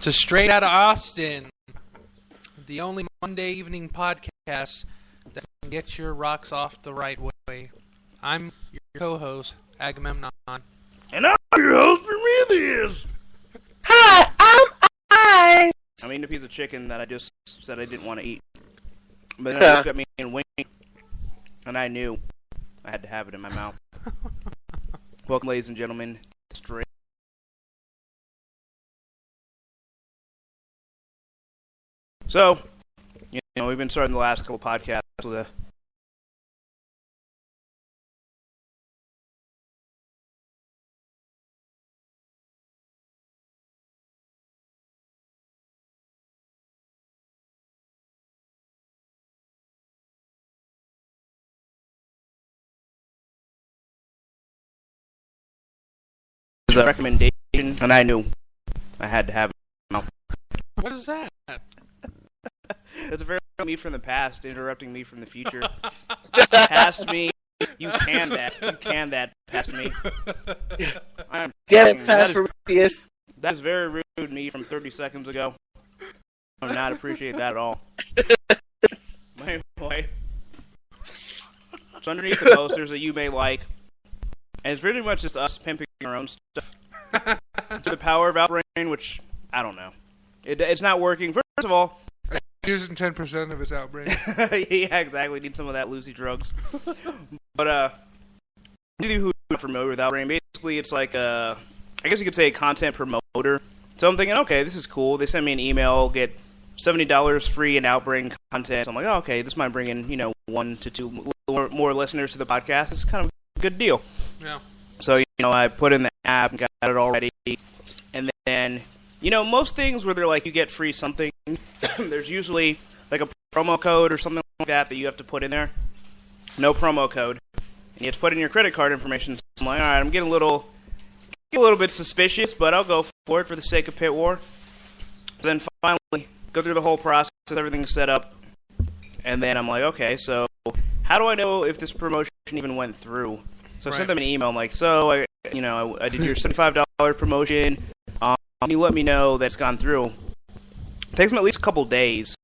to Straight Outta Austin, the only Monday evening podcast that can get your rocks off the right way. I'm your co-host, Agamemnon. And I'm your host, Prometheus. Hi, I'm Ice. I'm eating a piece of chicken that I just said I didn't want to eat. But then I looked at me and winked, and I knew I had to have it in my mouth. Welcome, ladies and gentlemen. Straight. So, we've been starting the last couple podcasts with a recommendation, and I knew I had to have it in my mouth. What is that? That's a very me from the past interrupting me from the future. Past me, you can that past me. Get it past Prometheus. That is very rude of me from 30 seconds ago. I do not appreciate that at all. Anyway, so underneath the posters that you may like, and it's pretty much just us pimping our own stuff to the power of Outbrain, which I don't know. It's not working. First of all, Using 10% of his Outbrain. yeah, exactly. Need some of that Lucy drugs. But who's not familiar with Outbrain, basically it's like I guess you could say a content promoter. So I'm thinking, okay, this is cool. They send me an email, get $70 free in Outbrain content. So I'm like, oh, okay, this might bring in 1 to 2 more listeners to the podcast. It's kind of a good deal. Yeah. So I put in the app and got it all ready, and then most things where they're like you get free something, there's usually like a promo code or something like that you have to put in there. No promo code, and you have to put in your credit card information. So I'm like, all right, I'm getting a little bit suspicious, but I'll go for it for the sake of Pit War. Then finally go through the whole process, everything's set up, and then I'm like, okay, so how do I know if this promotion even went through? So I sent them an email. I'm like, so I did your $75 promotion. Can you let me know that's gone through? It takes them at least a couple days,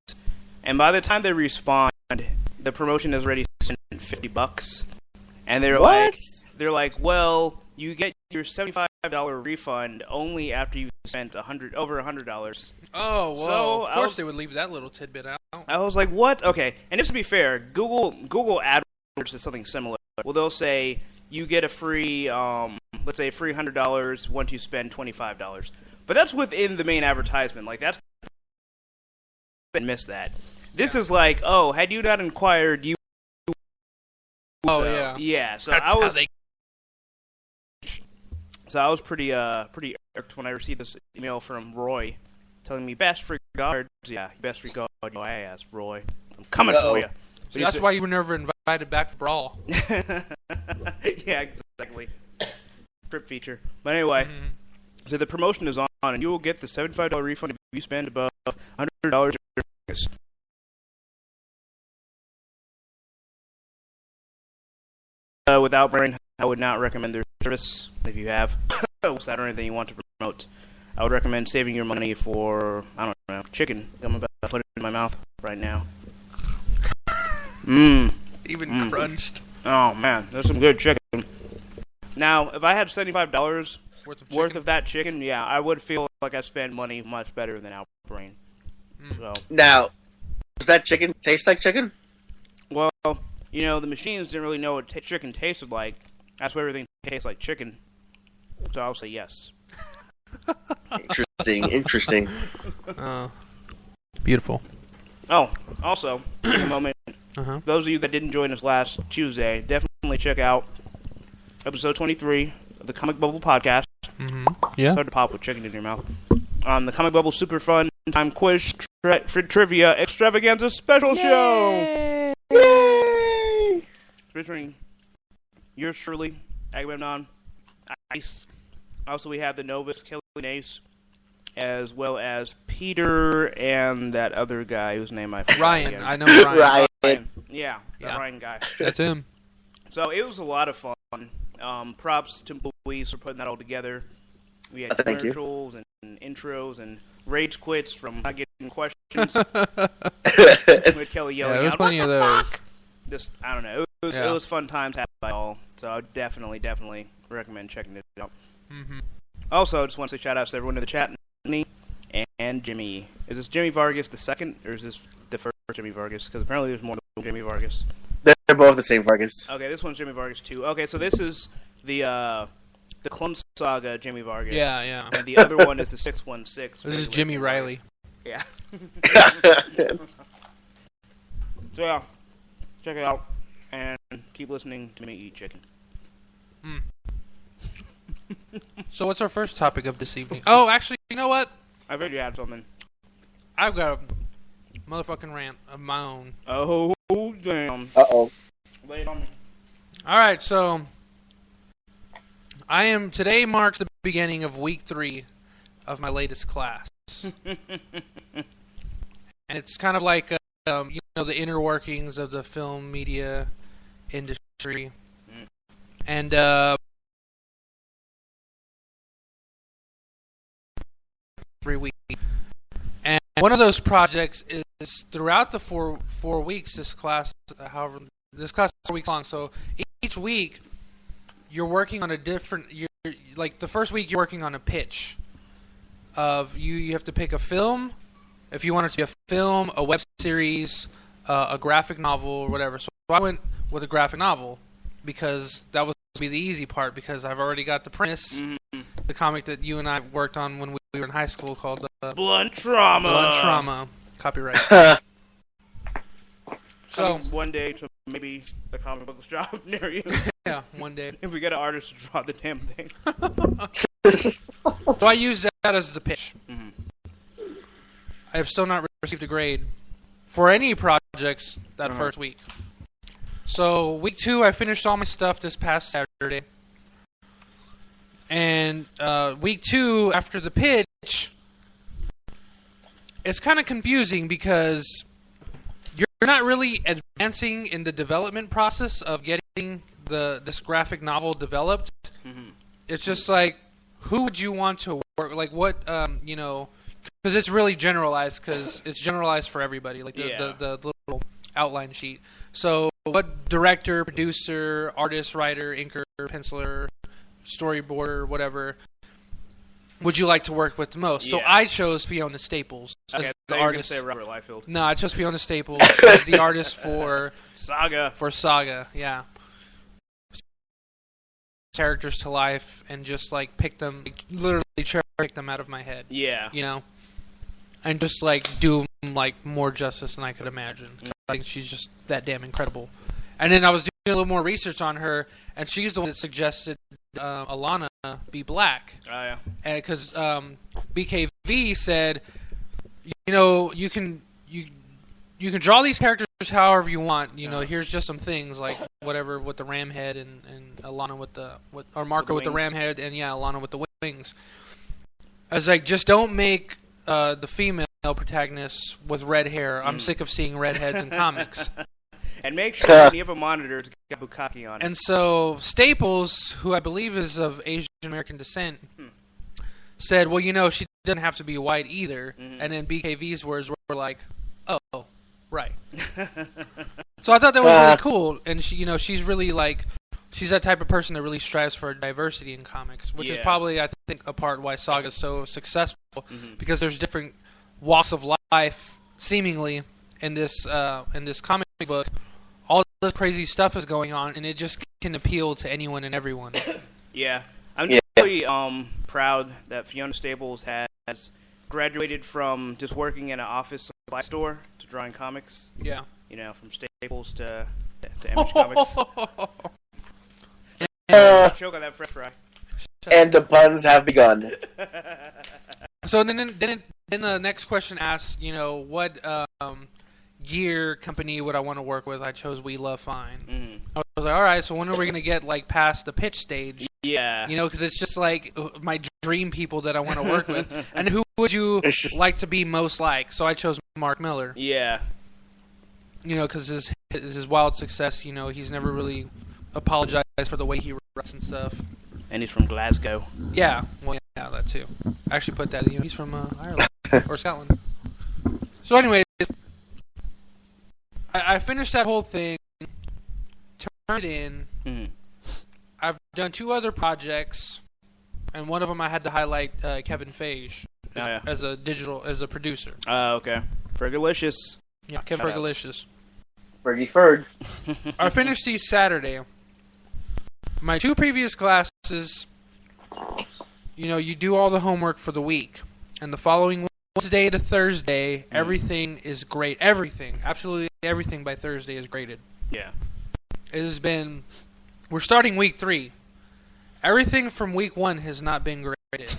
and by the time they respond, the promotion is already spent $50, and they're like, well, you get your $75 refund only after you've spent over $100. Oh, well, so of course they would leave that little tidbit out. I was like, what? Okay, and just to be fair, Google AdWords is something similar. Well, they'll say you get a free, let's say, free $100 once you spend $25. But that's within the main advertisement. Like, that's... I missed that. This is like, oh, had you not inquired, you... Oh, yeah. Yeah, so that's I was... How they... So I was pretty irked when I received this email from Roy telling me, best regards. Yeah, best regards, your ass, Roy. I'm coming for you. So that's why you were never invited back for Brawl. Yeah, exactly. Trip feature. But anyway... Mm-hmm. So the promotion is on, and you will get the $75 refund if you spend above $100. Without Outbrain, I would not recommend their service. If you have website or anything you want to promote, I would recommend saving your money for, I don't know, chicken. I'm about to put it in my mouth right now. Even crunched. Oh, man, that's some good chicken. Now, if I had $75... worth of that chicken, yeah, I would feel like I spend money much better than Outbrain. So. Now, does that chicken taste like chicken? Well, the machines didn't really know what chicken tasted like. That's why everything tastes like chicken. So I'll say yes. Interesting. Beautiful. Oh, also, in a moment, those of you that didn't join us last Tuesday, definitely check out episode 23 of the Comic Bubble Podcast. Mm-hmm. Yeah. Start to pop with chicken in your mouth. The Comic Bubble Super Fun Time Quiz Trivia Extravaganza Special Show! Yay! Featuring yours truly, Agamemnon, Ice. Also, we have the Novus, Kelly and Ace, as well as Peter and that other guy whose name I forgot. Ryan. Again. I know Ryan. Ryan. Yeah, the Ryan guy. That's him. So it was a lot of fun. Props to Louise for putting that all together. We had commercials and intros and rage quits from not getting questions. With Kelly yelling there's out, plenty of those. Just, I don't know. It was fun times had by all. So I would definitely recommend checking it out. Mm-hmm. Also, I just want to say shout outs to everyone in the chat, me and Jimmy. Is this Jimmy Vargas the second, or is this the first Jimmy Vargas? Because apparently there's more than Jimmy Vargas. They're both the same Vargas. Okay, this one's Jimmy Vargas too. Okay, so this is the Clone Saga Jimmy Vargas. Yeah. And the other one is the 616. This is Jimmy Riley. Yeah. So yeah, check it out and keep listening to me eat chicken. So what's our first topic of this evening? Oh, actually, you know what? I bet you had something. I've got a motherfucking rant of my own. Oh damn! Uh-oh. Lay it on me. All right, so today marks the beginning of week 3 of my latest class, and it's kind of like the inner workings of the film media industry, and every week. And one of those projects is throughout the four weeks. This class is 4 weeks long. So each week you're working on a different. Like the first week you're working on a pitch. You have to pick a film, if you want it to be a film, a web series, a graphic novel, or whatever. So I went with a graphic novel because that was supposed to be the easy part because I've already got the premise. Mm-hmm. The comic that you and I worked on when we were in high school called Blunt Trauma. Blunt Trauma. Copyright. So one day to maybe the comic book shop near you. Yeah, one day. If we get an artist to draw the damn thing. So I used that as the pitch. Mm-hmm. I have still not received a grade for any projects that first week. So week 2, I finished all my stuff this past Saturday. And week 2, after the pitch, it's kind of confusing because you're not really advancing in the development process of getting this graphic novel developed. Mm-hmm. It's just like, who would you want to work? Like what, because it's really generalized. Because it's generalized for everybody. Like the little outline sheet. So what director, producer, artist, writer, inker, penciler, storyboarder, whatever, would you like to work with the most? Yeah. So I chose Fiona Staples as the artist. Say Robert Liefeld. No, I chose Fiona Staples as the artist for Saga. For Saga, yeah. Characters to life and just like pick them, literally pick them out of my head. Yeah. And just like do them like more justice than I could imagine. I think she's just that damn incredible. And then I was doing a little more research on her, and she's the one that suggested Alana be black. Oh yeah. And because BKV said, you can draw these characters however you want. Here's just some things like whatever with the ram head and Alana or Marco with the ram head and Alana with the wings. I was like, just don't make the female protagonist with red hair. I'm sick of seeing redheads in comics. And make sure when you have a monitor to get Bukkake on it. And so Staples, who I believe is of Asian American descent, said, well, she doesn't have to be white either. Mm-hmm. And then BKV's words were like, oh, right. So I thought that was really cool. And she's really like, she's that type of person that really strives for diversity in comics, which is probably, I think, a part why Saga's so successful, because there's different walks of life, seemingly, in this comic book. All this crazy stuff is going on, and it just can appeal to anyone and everyone. Yeah. I'm really proud that Fiona Staples has graduated from just working in an office supply store to drawing comics. Yeah. From Staples to Image Comics. Choke on that fresh fry. And the puns have begun. So then the next question asks, what gear company would I want to work with? I chose We Love Fine. Mm. I was like, all right, so when are we going to get past the pitch stage? Yeah. Because it's just like my dream people that I want to work with. And who would you like to be most like? So I chose Mark Miller. Yeah. Because his wild success, he's never really apologized for the way he writes and stuff. And he's from Glasgow. Yeah. Well, that too. I actually put that. He's from Ireland or Scotland. So, anyways, I finished that whole thing, turned it in. Mm-hmm. I've done 2 other projects, and one of them I had to highlight Kevin Feige as a producer. Okay. Fergalicious. Yeah, Kevin Fergalicious. Fergie Ferg. I finished these Saturday. My 2 previous classes, you do all the homework for the week, and the following Wednesday to Thursday, everything is great. Everything, absolutely everything by Thursday is graded. Yeah. It has been. We're starting week 3. Everything from week 1 has not been graded.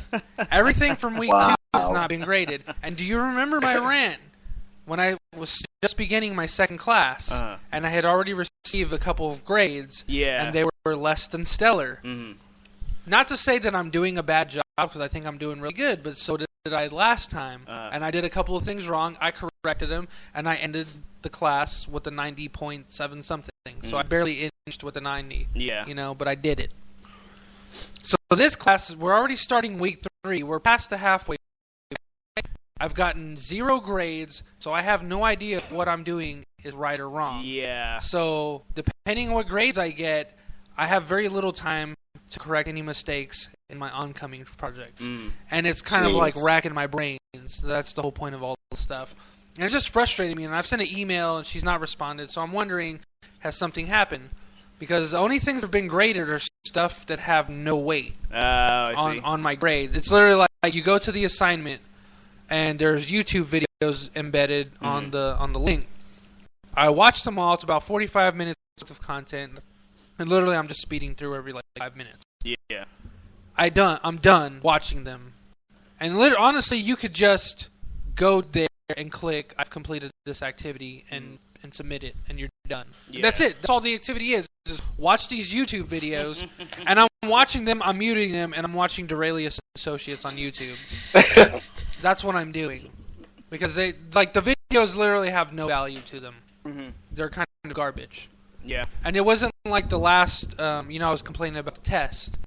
Everything from week 2 has not been graded. And do you remember my rant when I was just beginning my second class, and I had already received a couple of grades, and they were less than stellar? Mm-hmm. Not to say that I'm doing a bad job, because I think I'm doing really good, but so did I last time. And I did a couple of things wrong. I corrected them, and I ended the class with a 90.7 something. So I barely inched with a 90. Yeah. But I did it. So this class, we're already starting week 3. We're past the halfway. I've gotten 0 grades, so I have no idea if what I'm doing is right or wrong. Yeah. So depending on what grades I get, I have very little time to correct any mistakes in my oncoming projects. And it's kind of like racking my brains. That's the whole point of all this stuff. And it's just frustrating me, and I've sent an email, and she's not responded, so I'm wondering, has something happened? Because the only things that have been graded are stuff that have no weight on my grade. It's literally like you go to the assignment, and there's YouTube videos embedded on the link. I watched them all. It's about 45 minutes of content, and literally I'm just speeding through every 5 minutes. Yeah. I'm done watching them. And honestly, you could just go there and click, I've completed this activity, and submit it, and you're done. Yeah. That's it. That's all the activity is watch these YouTube videos, and I'm watching them, I'm muting them, and I'm watching Duralius Associates on YouTube. That's what I'm doing. Because the videos literally have no value to them. Mm-hmm. They're kind of garbage. Yeah. And it wasn't like the last, I was complaining about the test,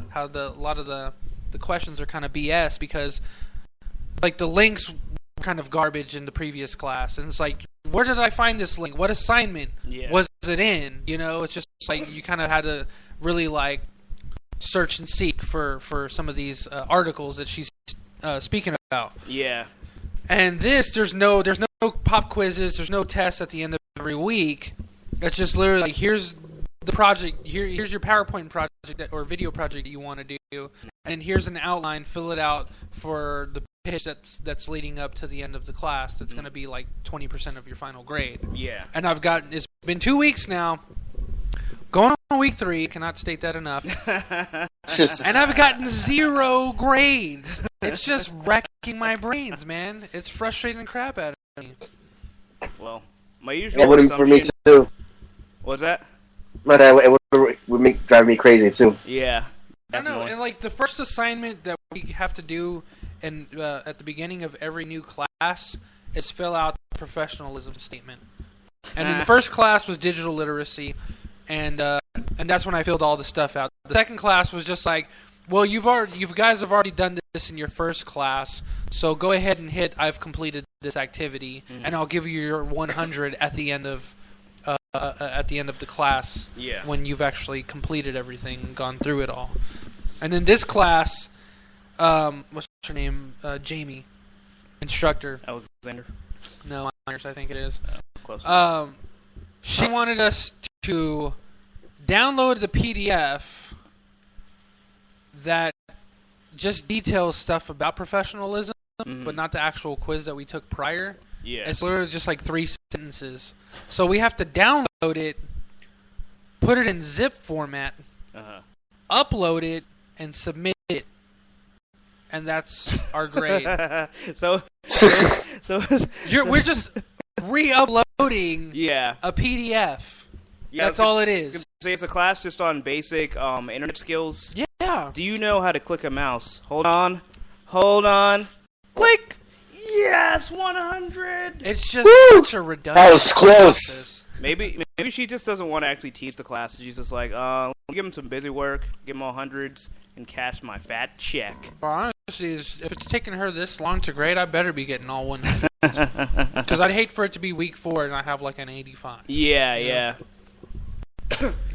how a lot of the questions are kind of BS, because the links were kind of garbage in the previous class, and it's like, where did I find this link? What assignment was it in? It's just like you kind of had to really search and seek for some of these articles that she's speaking about. Yeah. And there's no pop quizzes, there's no tests at the end of every week. It's just literally here's the project, here's your PowerPoint project or video project that you want to do, and here's an outline, fill it out for the pitch that's leading up to the end of the class. That's going to be 20% of your final grade. Yeah. And it's been 2 weeks now, going on week 3, cannot state that enough, and I've gotten 0 grades. It's just wrecking my brains, man. It's frustrating the crap out of me. Well, my usual assumption... for me too. What's that? But it would drive me crazy too. Yeah. Definitely. I know, and the first assignment that we have to do at the beginning of every new class is fill out the professionalism statement. And then the first class was digital literacy, and that's when I filled all the stuff out. The second class was just well, you guys have already done this in your first class, so go ahead and hit I've completed this activity, and I'll give you your 100 at the end of the class when you've actually completed everything and gone through it all. And then this class, what's her name? Jamie, instructor. Alexander. No, Myers, I think it is. Close. She wanted us to download the PDF that just details stuff about professionalism, but not the actual quiz that we took prior. Yeah. It's literally just 3 sentences. So we have to download it, put it in zip format, upload it, and submit it. And that's our grade. so we're just re-uploading a PDF. Yeah, that's all it is. It's a class just on basic internet skills. Yeah. Do you know how to click a mouse? Hold on. Click. Yes, 100. It's just such a redundant That was close. Maybe maybe she just doesn't want to actually teach the class. She's just like, give them some busy work, give them all hundreds, and cash my fat check. But honestly, if it's taking her this long to grade, I better be getting all 100s. Because I'd hate for it to be week 4 and I have like an 85. Yeah.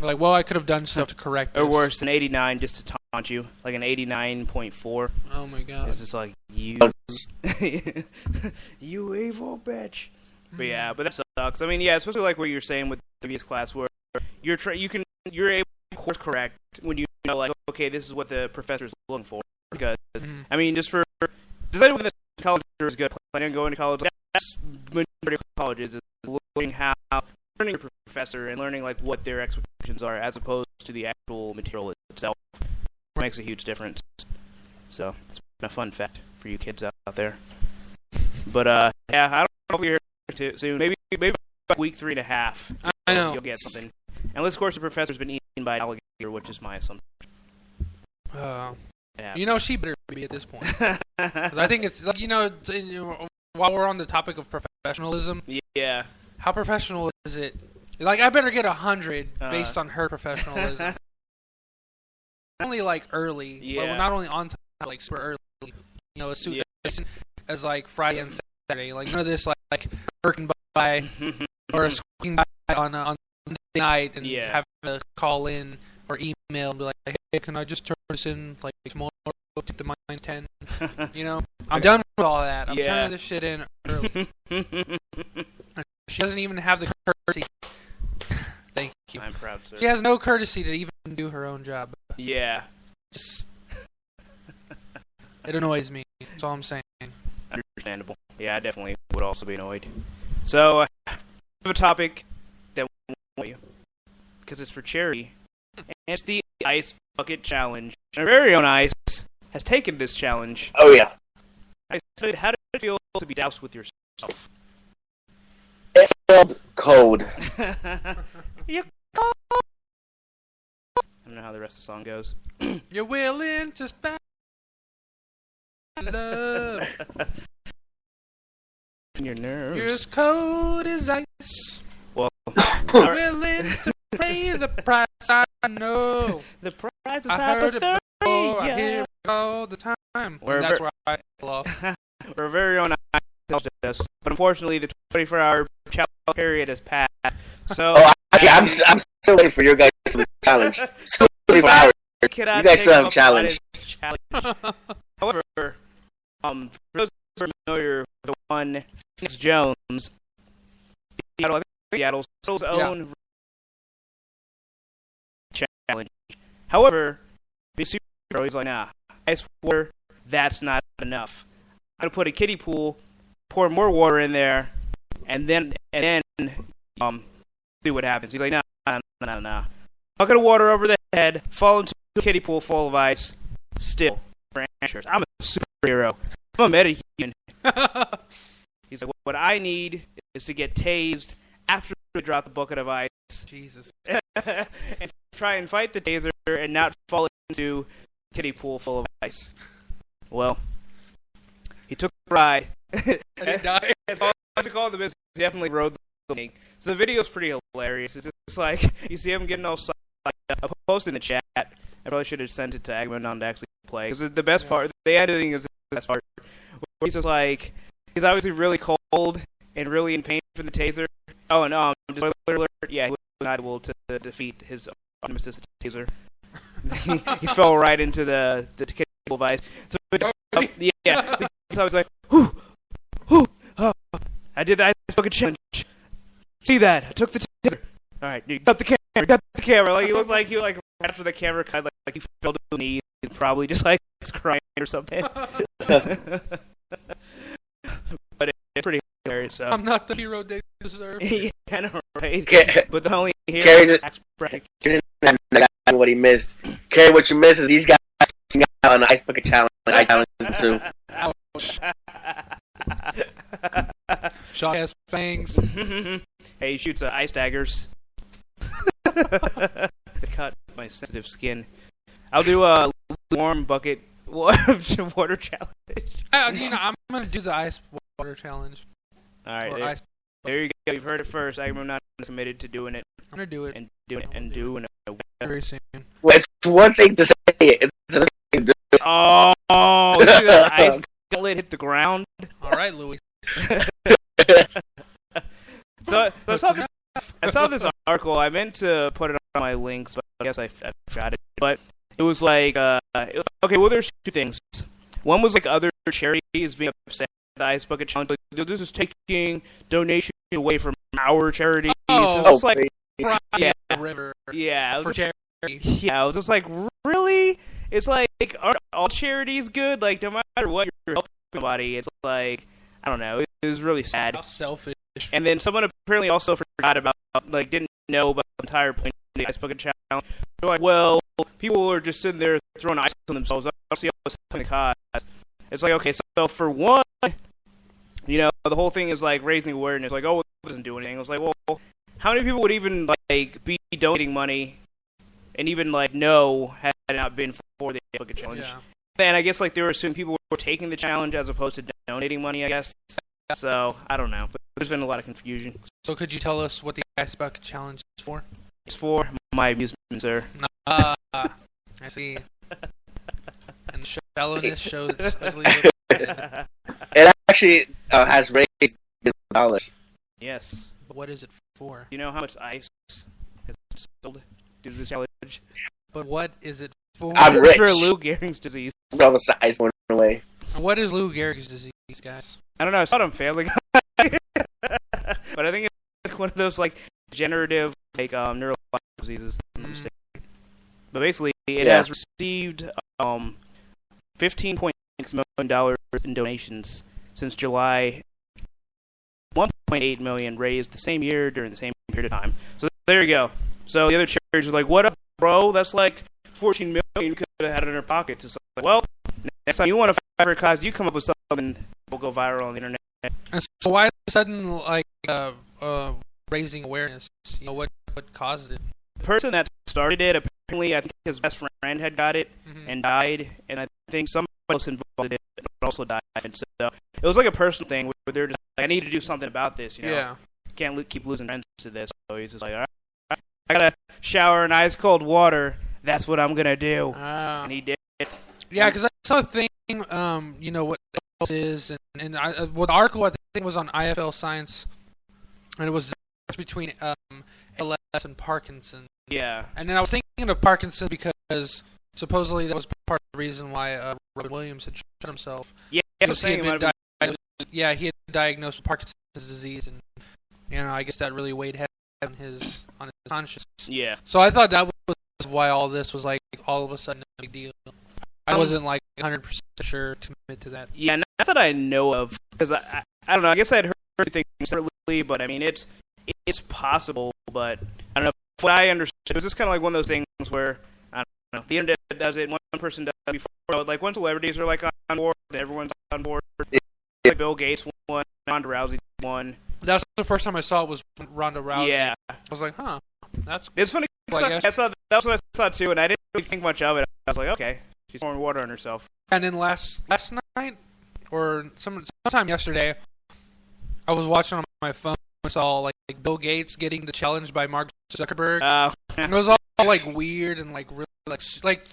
Like, well, I could have done stuff to correct this. Or worse, an 89 just to taunt you. Like an 89.4. Oh my god. It's just like, you evil bitch. But yeah, but that sucks. I mean, yeah, especially like what you're saying with the previous class where you're able to course correct when you know, like, okay, this is what the professor is looking for. Because, I mean, just anyone in the college is good, planning on going to college, that's majority of colleges is learning your professor and learning like what their expectations are as opposed to the actual material itself. It makes a huge difference. So it's been a fun fact for you kids out there. But yeah, I don't know if you're here soon. Maybe week 3.5. I know. You'll get something. Unless, of course, the professor's been eaten by an alligator, which is my assumption. Yeah. You know, she better be at this point. 'Cause I think it's like, while we're on the topic of professionalism. Yeah. How professional is it? Like, I better get 100 based on her professionalism. Only like early. Yeah. Well, not only on time, like super early. As soon as like Friday and Saturday. Like, none of this like working by or squeaking by on Monday night and having to call in or email and be like, hey, can I just turn this in like tomorrow to the -10? I'm done with all that. I'm turning this shit in early. She doesn't even have the courtesy. Thank you. I'm proud, sir. She has no courtesy to even do her own job. Yeah. It annoys me. That's all I'm saying. Understandable. Yeah, I definitely would also be annoyed. So, I have a topic that we want you because it's for charity, and it's the Ice Bucket Challenge. Our very own Ice has taken this challenge. Oh yeah. I said, how did it feel to be doused with yourself? It felt cold. You cold. I don't know how the rest of the song goes. You're willing to spend love. Your nerves. You're as cold as ice. Well, you're willing to pay the price. I know. The price is I heard it before. I hear it all the time. That's why I love. Our very own Ice tells us, but unfortunately, the 24-hour challenge period has passed. So, I'm still waiting for your guys' challenge. So 24 hours. You guys still have a challenge. However, for those who are familiar with the one, Phoenix Jones, Seattle's own challenge. However, the superhero, he's like, nah, ice water, that's not enough. I'm gonna put a kiddie pool, pour more water in there, and then see what happens. He's like, nah. Bucket of water over the head, fall into a kiddie pool full of ice. Still, I'm a superhero. I'm a meta-human. He's like, what I need is to get tased after they drop the bucket of ice. Jesus. And try and fight the taser and not fall into a kiddie pool full of ice. Well, he took a ride. And he died. He definitely rode the thing. So the video's pretty hilarious. It's just like, you see him getting all psyched up. I'll post in the chat. I probably should have sent it to Agamemnon to actually play. Because the best part, the editing is the best part. Where he's just like, he's obviously really cold and really in pain for the taser. Oh, and spoiler alert, yeah, he was not able to defeat his nemesis, the taser. He fell right into the kiddie ice. So I was like, whew, oh, I did the ice bucket challenge. See that? I took the taser. All right, you got the camera. Like he looked like after the camera cut, like he fell to his knees, and probably just like was crying or something. But it's pretty hilarious. So. I'm not the hero they deserve. Yeah, I know, right? But the only hero Carrie's what he missed. Carrie, what you missed is these guys out on the Ice Bucket Challenge. I challenge them too. Ouch. Shock has fangs. Hey, he shoots ice daggers. They cut my sensitive skin. I'll do a warm bucket water challenge. I'm gonna do the ice water challenge. All right, there you go. You've heard it first. I'm not committed to doing it I'm gonna do it and do it. very soon. Well, it's one thing to say it. It's another thing to do it. Oh, you see that ice gullet hit the ground? All right, Louis. So I saw this article. I meant to put it on my links, but I guess I forgot it. But it was like, okay, well, there's two things. One was like other charities being upset at the Ice Bucket Challenge. Like, this is taking donations away from our charity. Oh, so it's like, yeah, river. Yeah, for charity. Yeah, I was just like, really? It's like, aren't all charities good? Like, no matter what you're helping somebody, it's like, I don't know. It was really sad. How selfish. And then someone apparently also forgot about, like, didn't know about the entire point of the Ice Bucket Challenge. They're like, well, people are just sitting there throwing ice on themselves. I don't see what's helping the cause. It's like, okay, so for one, you know, the whole thing is like raising awareness. Like, oh, it doesn't do anything. It was like, well, how many people would even like be donating money and even like know had it not been for the Ice Bucket Challenge? Yeah. And I guess like there were some people who were taking the challenge as opposed to donating money, I guess. So I don't know, but there's been a lot of confusion. So could you tell us what the Ice Bucket Challenge is for? It's for my amusement, sir. I see. And the shallowness shows its ugly little head. It actually has raised $1. Yes. But what is it for? You know how much ice has sold due to the challenge? But what is it for? I'm It's rich. for Lou Gehrig's disease. All the size went away. And what is Lou Gehrig's disease, guys? I don't know. I saw it on Family Guy. But I think it's one of those like degenerative like neurological diseases. But basically, it has received $15.6 million in donations since July. $1.8 million raised the same year during the same period of time. So there you go. So the other charities are like, "What up, bro? That's like $14 million you could have had in our pockets." It's like, well, next time you want to fight for a cause, you come up with something that will go viral on the internet. And so why sudden like raising awareness? You know what caused it? The person that started it, apparently, I think his best friend had got it and died, and I think somebody else involved in it also died. And so it was like a personal thing where they're just like, I need to do something about this, you know? Yeah. Can't keep losing friends to this. So he's just like, all right, I gotta shower in ice cold water. That's what I'm gonna do. And he did it. Yeah, because I saw a thing, you know, what else is, and the article I think was on IFL Science, and it was the difference between ALS and Parkinson. Yeah. And then I was thinking of Parkinson because supposedly that was part of the reason why Robin Williams had shot himself. Yeah, so he had been he had been diagnosed with Parkinson's disease, and you know, I guess that really weighed heavy on his conscience. Yeah. So I thought that was why all this was like all of a sudden a big deal. I wasn't like 100% sure to commit to that. Yeah, not that I know of, because I don't know. I guess I'd heard things separately, but I mean it's possible, but I don't know. What I understood, it was just kind of like one of those things where I don't know. The internet does it, one person does it before. Like when celebrities are like on board, then everyone's on board. Like Bill Gates won, Ronda Rousey won. That's the first time I saw it was Ronda Rousey. Yeah, I was like, huh, it's funny. That was what I saw too, and I didn't really think much of it. I was like, okay, she's pouring water on herself. And then last night or sometime yesterday, I was watching on my phone. I saw like Bill Gates getting the challenge by Mark Zuckerberg. And it was all like weird and like really like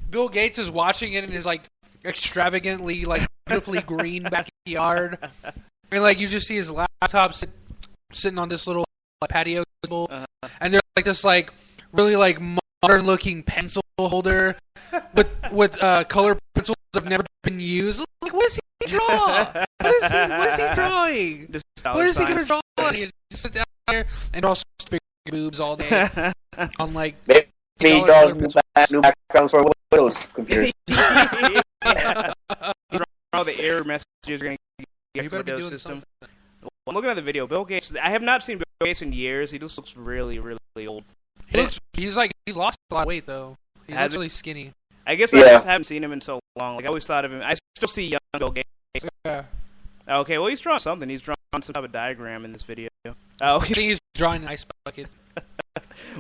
Bill Gates is watching it in his like extravagantly like beautifully green backyard, and like you just see his laptop sitting on this little like, patio table, and there's like this like really like modern looking pencil holder with color pencils that have never been used. Like, what does he draw? What is he drawing? What is he gonna draw? He just sit down there and draw big boobs all day on like. Maybe he draws new backgrounds for Windows computers. All the error messages are going to get the Windows system. Well, I'm looking at the video. Bill Gates. I have not seen Bill Gates in years. He just looks really, really old. He's lost a lot of weight though. He's really skinny. I guess I just haven't seen him in so long. Like I always thought of him. I still see young Bill Gates. Yeah. Okay, well he's drawing something. He's drawing some type of diagram in this video. Oh, I think he's drawing an ice bucket.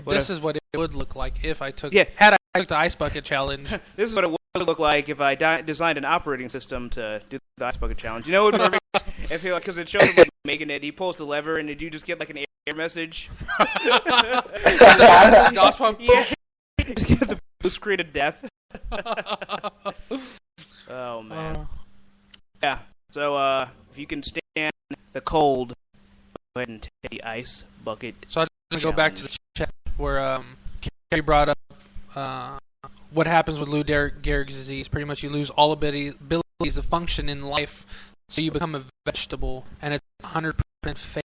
This is what it would look like if I took. Yeah. Had I took the ice bucket challenge. This is what it would look like if I designed an operating system to do the ice bucket challenge. You know what? If he because it shows him like, making it, he pulls the lever and you just get like an message. DOS pump. Yeah. Just get the blue screen of death. Oh, man. Yeah. So, if you can stand the cold, go ahead and take the ice bucket. So I'm going to go back to the chat where Kerry brought up what happens with Lou Gehrig's disease. Pretty much you lose all abilities to function in life, so you become a vegetable, and it's 100%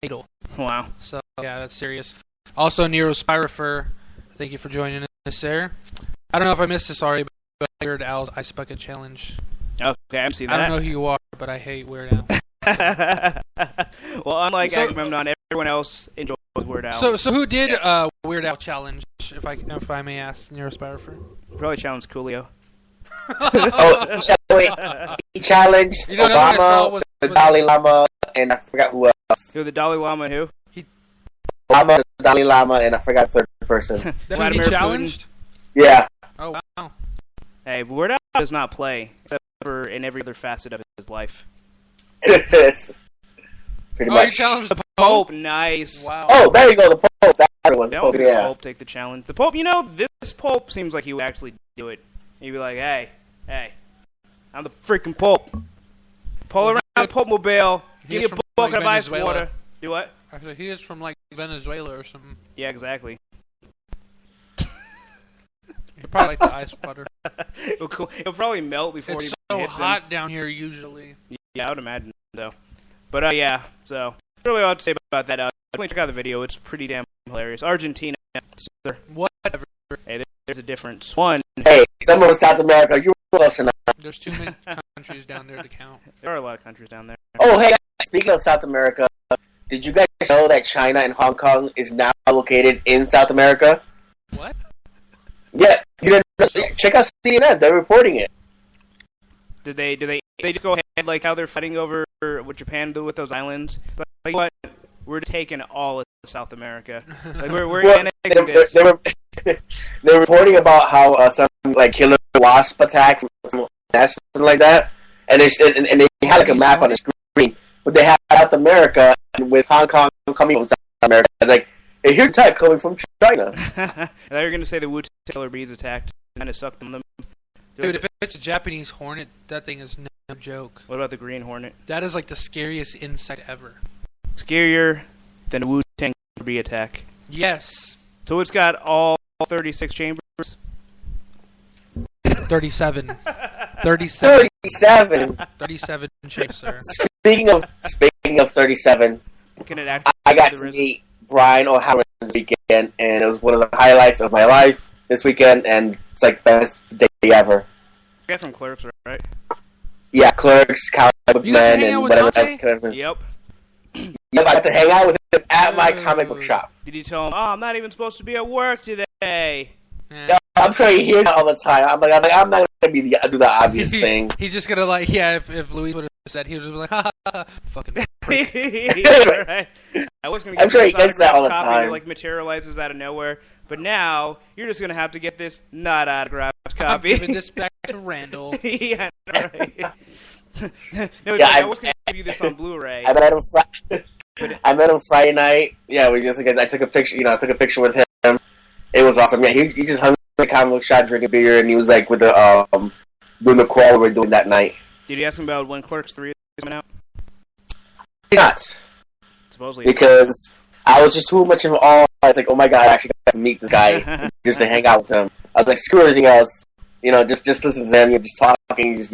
fatal. Wow. So, yeah, that's serious. Also, Neurospirifer, thank you for joining us there. I don't know if I missed this already, but Weird Al's Ice Bucket Challenge. Okay, I've seen that. I don't know who you are, but I hate Weird Al. Well, unlike Agamemnon, everyone else enjoys Weird Al. So who did Weird Al challenge, if I may ask, Neurospirifer? Probably challenged Coolio. Wait, he challenged Obama, the Dalai Lama, and I forgot who else. Who, the Dalai Lama and who? Obama, the Dalai Lama, and I forgot the third person. He challenged? Putin. Yeah. Oh, wow. Hey, Weird Al does not play, except for in every other facet of his life. Pretty much. You challenged the Pope, nice. Wow. Oh, there you go, the Pope. That one. That Pope, was yeah. the Pope take the challenge. The Pope, this Pope seems like he would actually do it. He'd be like, hey, I'm the freaking Pope. Pull around the Pope mobile. Give you a bucket of ice water. Do what? Actually, he is from, Venezuela or something. Yeah, exactly. He'll probably like the ice water. It'll probably melt before it's he so hits hot him. down here usually. Yeah, I would imagine so. But yeah, so really all I have to say about that. Definitely check out the video. It's pretty damn hilarious. Argentina. Whatever. Hey, there's a difference. One. Hey, someone in South America, you're close enough. There's too many countries down there to count. There are a lot of countries down there. Oh, hey, speaking of South America, did you guys know that China and Hong Kong is now located in South America? What? Yeah, check out CNN. They're reporting it. Did they just go ahead like how they're fighting over what Japan do with those islands? Like what? We're taking all of South America. Like we're annexing this. They're reporting about how some killer wasp attack from some nest, something like that, and they had a map on the screen, but they had South America with Hong Kong coming from South America. Like, hey, here's attack coming from China. I thought you were gonna say the Wu-Tang Killer Bees attacked and kind of sucked them. Dude, if it's a Japanese hornet, that thing is no joke. What about the green hornet? That is like the scariest insect ever. Scarier than a Wu-Tang Killer Bee attack. Yes. So it's got all 36 chambers? 37. 37. 37 chambers, sir. Speaking of 37, Can it actually I got to meet Brian O'Halloran this weekend, and it was one of the highlights of my life this weekend, and it's like best day ever. Guy from Clerks, right? Yeah, Clerks, Comic Book Man, and whatever else. Yep. Yep, I got to hang out with him at my comic book shop. Did you tell him, I'm not even supposed to be at work today? Yeah, I'm sure he hears that all the time. I'm not going to do the obvious thing. He's just going to if Louis would have said, he would have been like, ha ha ha, fucking prick. Right. I'm sure he gets that all the time. That, materializes out of nowhere. But now, you're just going to have to get this not autographed copy. I'm giving this back to Randall. Yeah, right. I was going to give you this on Blu-ray. I met him Friday night. Yeah, I took a picture. I took a picture with him. It was awesome. Yeah, he just hung in the comic book shop drinking beer, and he was with the doing the crawl we were doing that night. Did you ask him about when Clerks 3 is coming out? Not. Supposedly. Because I was just too much of all. I was like, oh my god, I actually got to meet this guy just to hang out with him. I was like, screw everything else. Just listen to him. Just talking. Just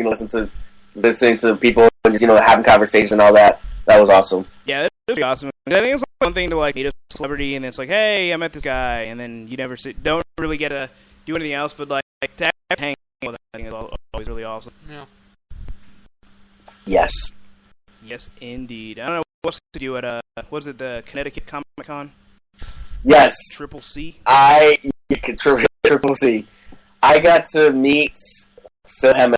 listening to people and just having conversations and all that. That was awesome. Yeah, that would be awesome. I think it's one thing to meet a celebrity and it's like, hey, I met this guy, and then you don't really get to do anything else, but to hang with him, I think is always really awesome. Yeah. Yes. Yes, indeed. I don't know what's to do at was it the Connecticut Comic Con? Yes. Triple C. Triple C. I got to meet Phil Jimenez.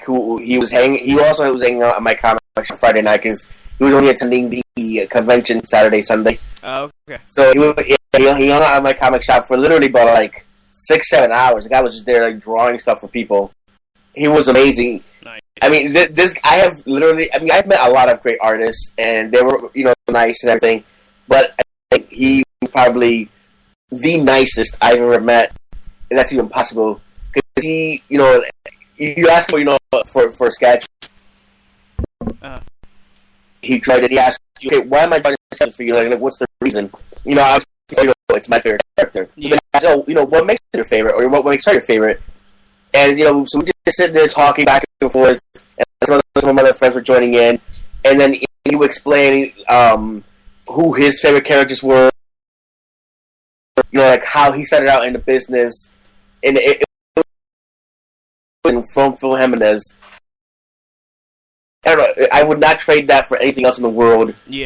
He also was hanging out at my comic shop Friday night because he was only attending the convention Saturday, Sunday. Oh, okay. So he hung out at my comic shop for literally about 6-7 hours. The guy was just there drawing stuff for people. He was amazing. Nice. I mean, I've met a lot of great artists, and they were, the nice and everything, but I think he was probably the nicest I've ever met, and that's even possible because he, you ask him, for a sketch, he tried it. He asked, "Okay, why am I trying to sketch for you? Like, what's the reason?" I was, it's my favorite character. Yeah. So, what makes it your favorite, or what makes her your favorite? And so we just sitting there talking back and forth, and some of my other friends were joining in, and then he would explain who his favorite characters were, like how he started out in the business, and it from Phil Jimenez. I don't know. I would not trade that for anything else in the world. Yeah,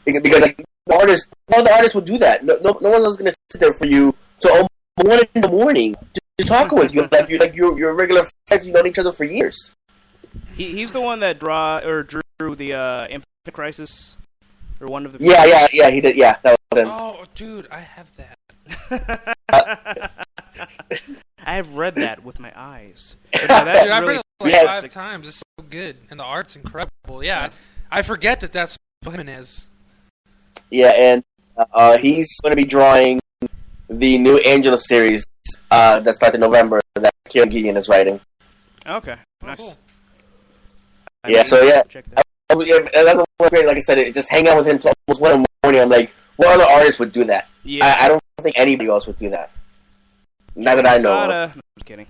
because like all the artists would do that. No one else is gonna sit there for you till almost 1 in the morning just talking with you like you're regular friends. You've known each other for years. He's the one that drew the Infinite Crisis, or one of the. Yeah, he did. Yeah, that was him. Oh, dude, I have that. I have read that with my eyes. Dude, I've read it like 5 times. It's so good, and the art's incredible. Yeah, I forget that's Jimenez. Yeah, and he's going to be drawing the new Angela series that starts in November that Kieran Gideon is writing. Okay, nice. Cool. Yeah, so that's great. Like I said, just hang out with him till almost 1 in the morning. I'm like, what other artists would do that? Yeah. I don't think anybody else would do that. Not that I know of. No, I'm just kidding.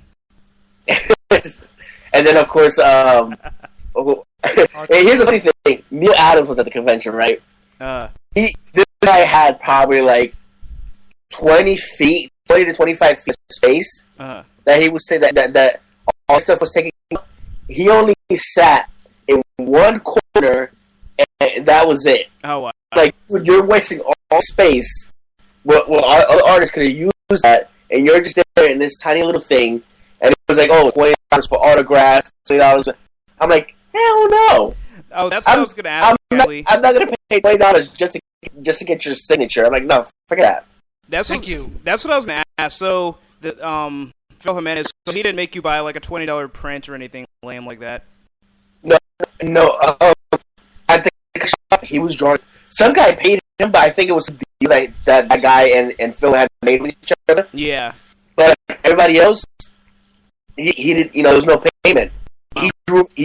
And then, of course, here's the funny thing. Neil Adams was at the convention, right? This guy had probably like 20 to 25 feet of space that he would say that all stuff was taking. He only sat in one corner, and that was it. Oh, wow. Like, dude, you're wasting all space. Well, other artists could have used that, and you're just there in this tiny little thing, and it was like, $20 for autographs, $20. I'm like, hell no. Oh, that's what I was going to ask. I'm not going to pay $20 just to get your signature. I'm like, no, forget that. Thank you. That's what I was going to ask. So, Phil Jimenez, so he didn't make you buy like a $20 print or anything lame like that? No. At the shop, he was drawing. Some guy paid him, but I think it was a deal that guy and Phil had made with each other. Yeah. But everybody else, he did. There was no payment. He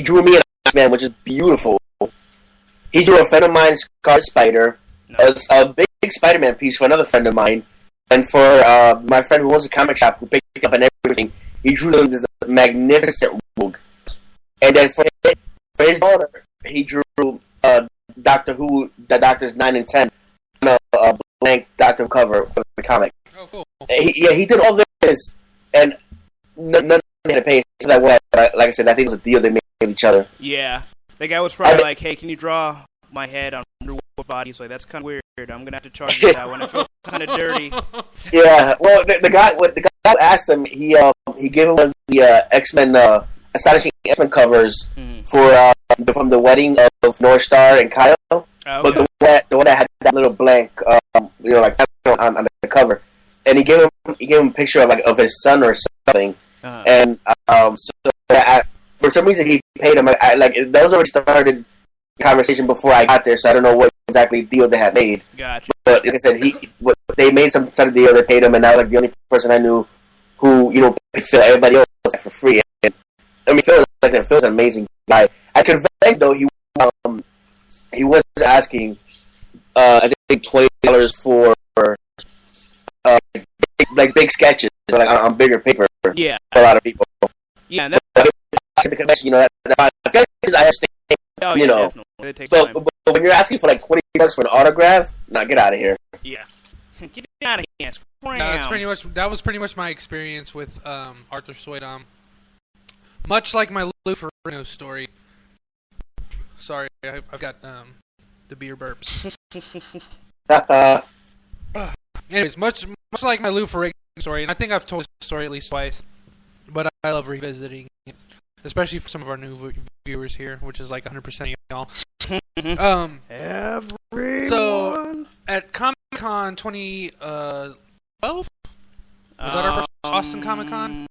drew me an Iceman, which is beautiful. He drew a friend of mine, Scar Spider, a big Spider-Man piece for another friend of mine, and for my friend who owns a comic shop who picked up and everything, he drew them this magnificent Rogue. And then for his daughter, he drew Doctor Who, the Doctors 9 and 10, on a blank Doctor cover for the comic. Oh, cool. He did all this, and none of them had to pay. So that way, like I said, I think it was a deal they made with each other. Yeah. The guy was probably like, hey, can you draw my head on your body? He's like, that's kind of weird. I'm going to have to charge you that one. I feel kind of dirty. Yeah. Well, the guy asked him, he gave him one of the X-Men, Astonishing X-Men covers from the wedding of North Star and Kyle. Oh, okay. But the one that had that little blank, on the cover, and he gave him a picture of his son or something, and for some reason he paid him. That was already started conversation before I got there, so I don't know what exactly deal they had made. Gotcha. But like I said, they made some sort of deal. They paid him, and I was the only person I knew who paid Phil. Everybody else was for free. And, Phil's an amazing guy. At convention though, he was asking I think $20 for big sketches, on bigger paper. Yeah. For a lot of people. Yeah, and at the convention, I understand. Definitely. But when you're asking for $20 for an autograph, get out of here. Yeah. Get out of here. That was pretty much my experience with Arthur Soydom. Much like my Lou Ferrigno story. Sorry, I've got the beer burps. Anyways, much like my Lou Ferrigno story, and I think I've told this story at least twice, but I love revisiting it, especially for some of our new viewers here, which is like 100% of y'all. Everyone. So at Comic-Con 2012, was that our first Austin Comic-Con?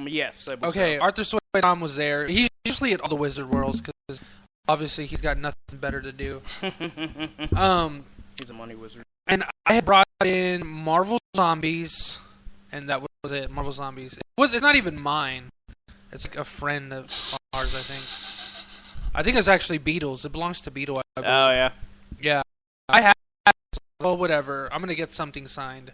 Yes. Okay, so. Arthur Soydom was there. He's usually at all the Wizard Worlds because obviously he's got nothing better to do. He's a money wizard. And I had brought in Marvel Zombies, and that was it. Marvel Zombies. It's not even mine. It's like a friend of ours, I think. I think it's actually Beatles. It belongs to Beetle. Oh yeah. Yeah. I have. Well, whatever. I'm gonna get something signed.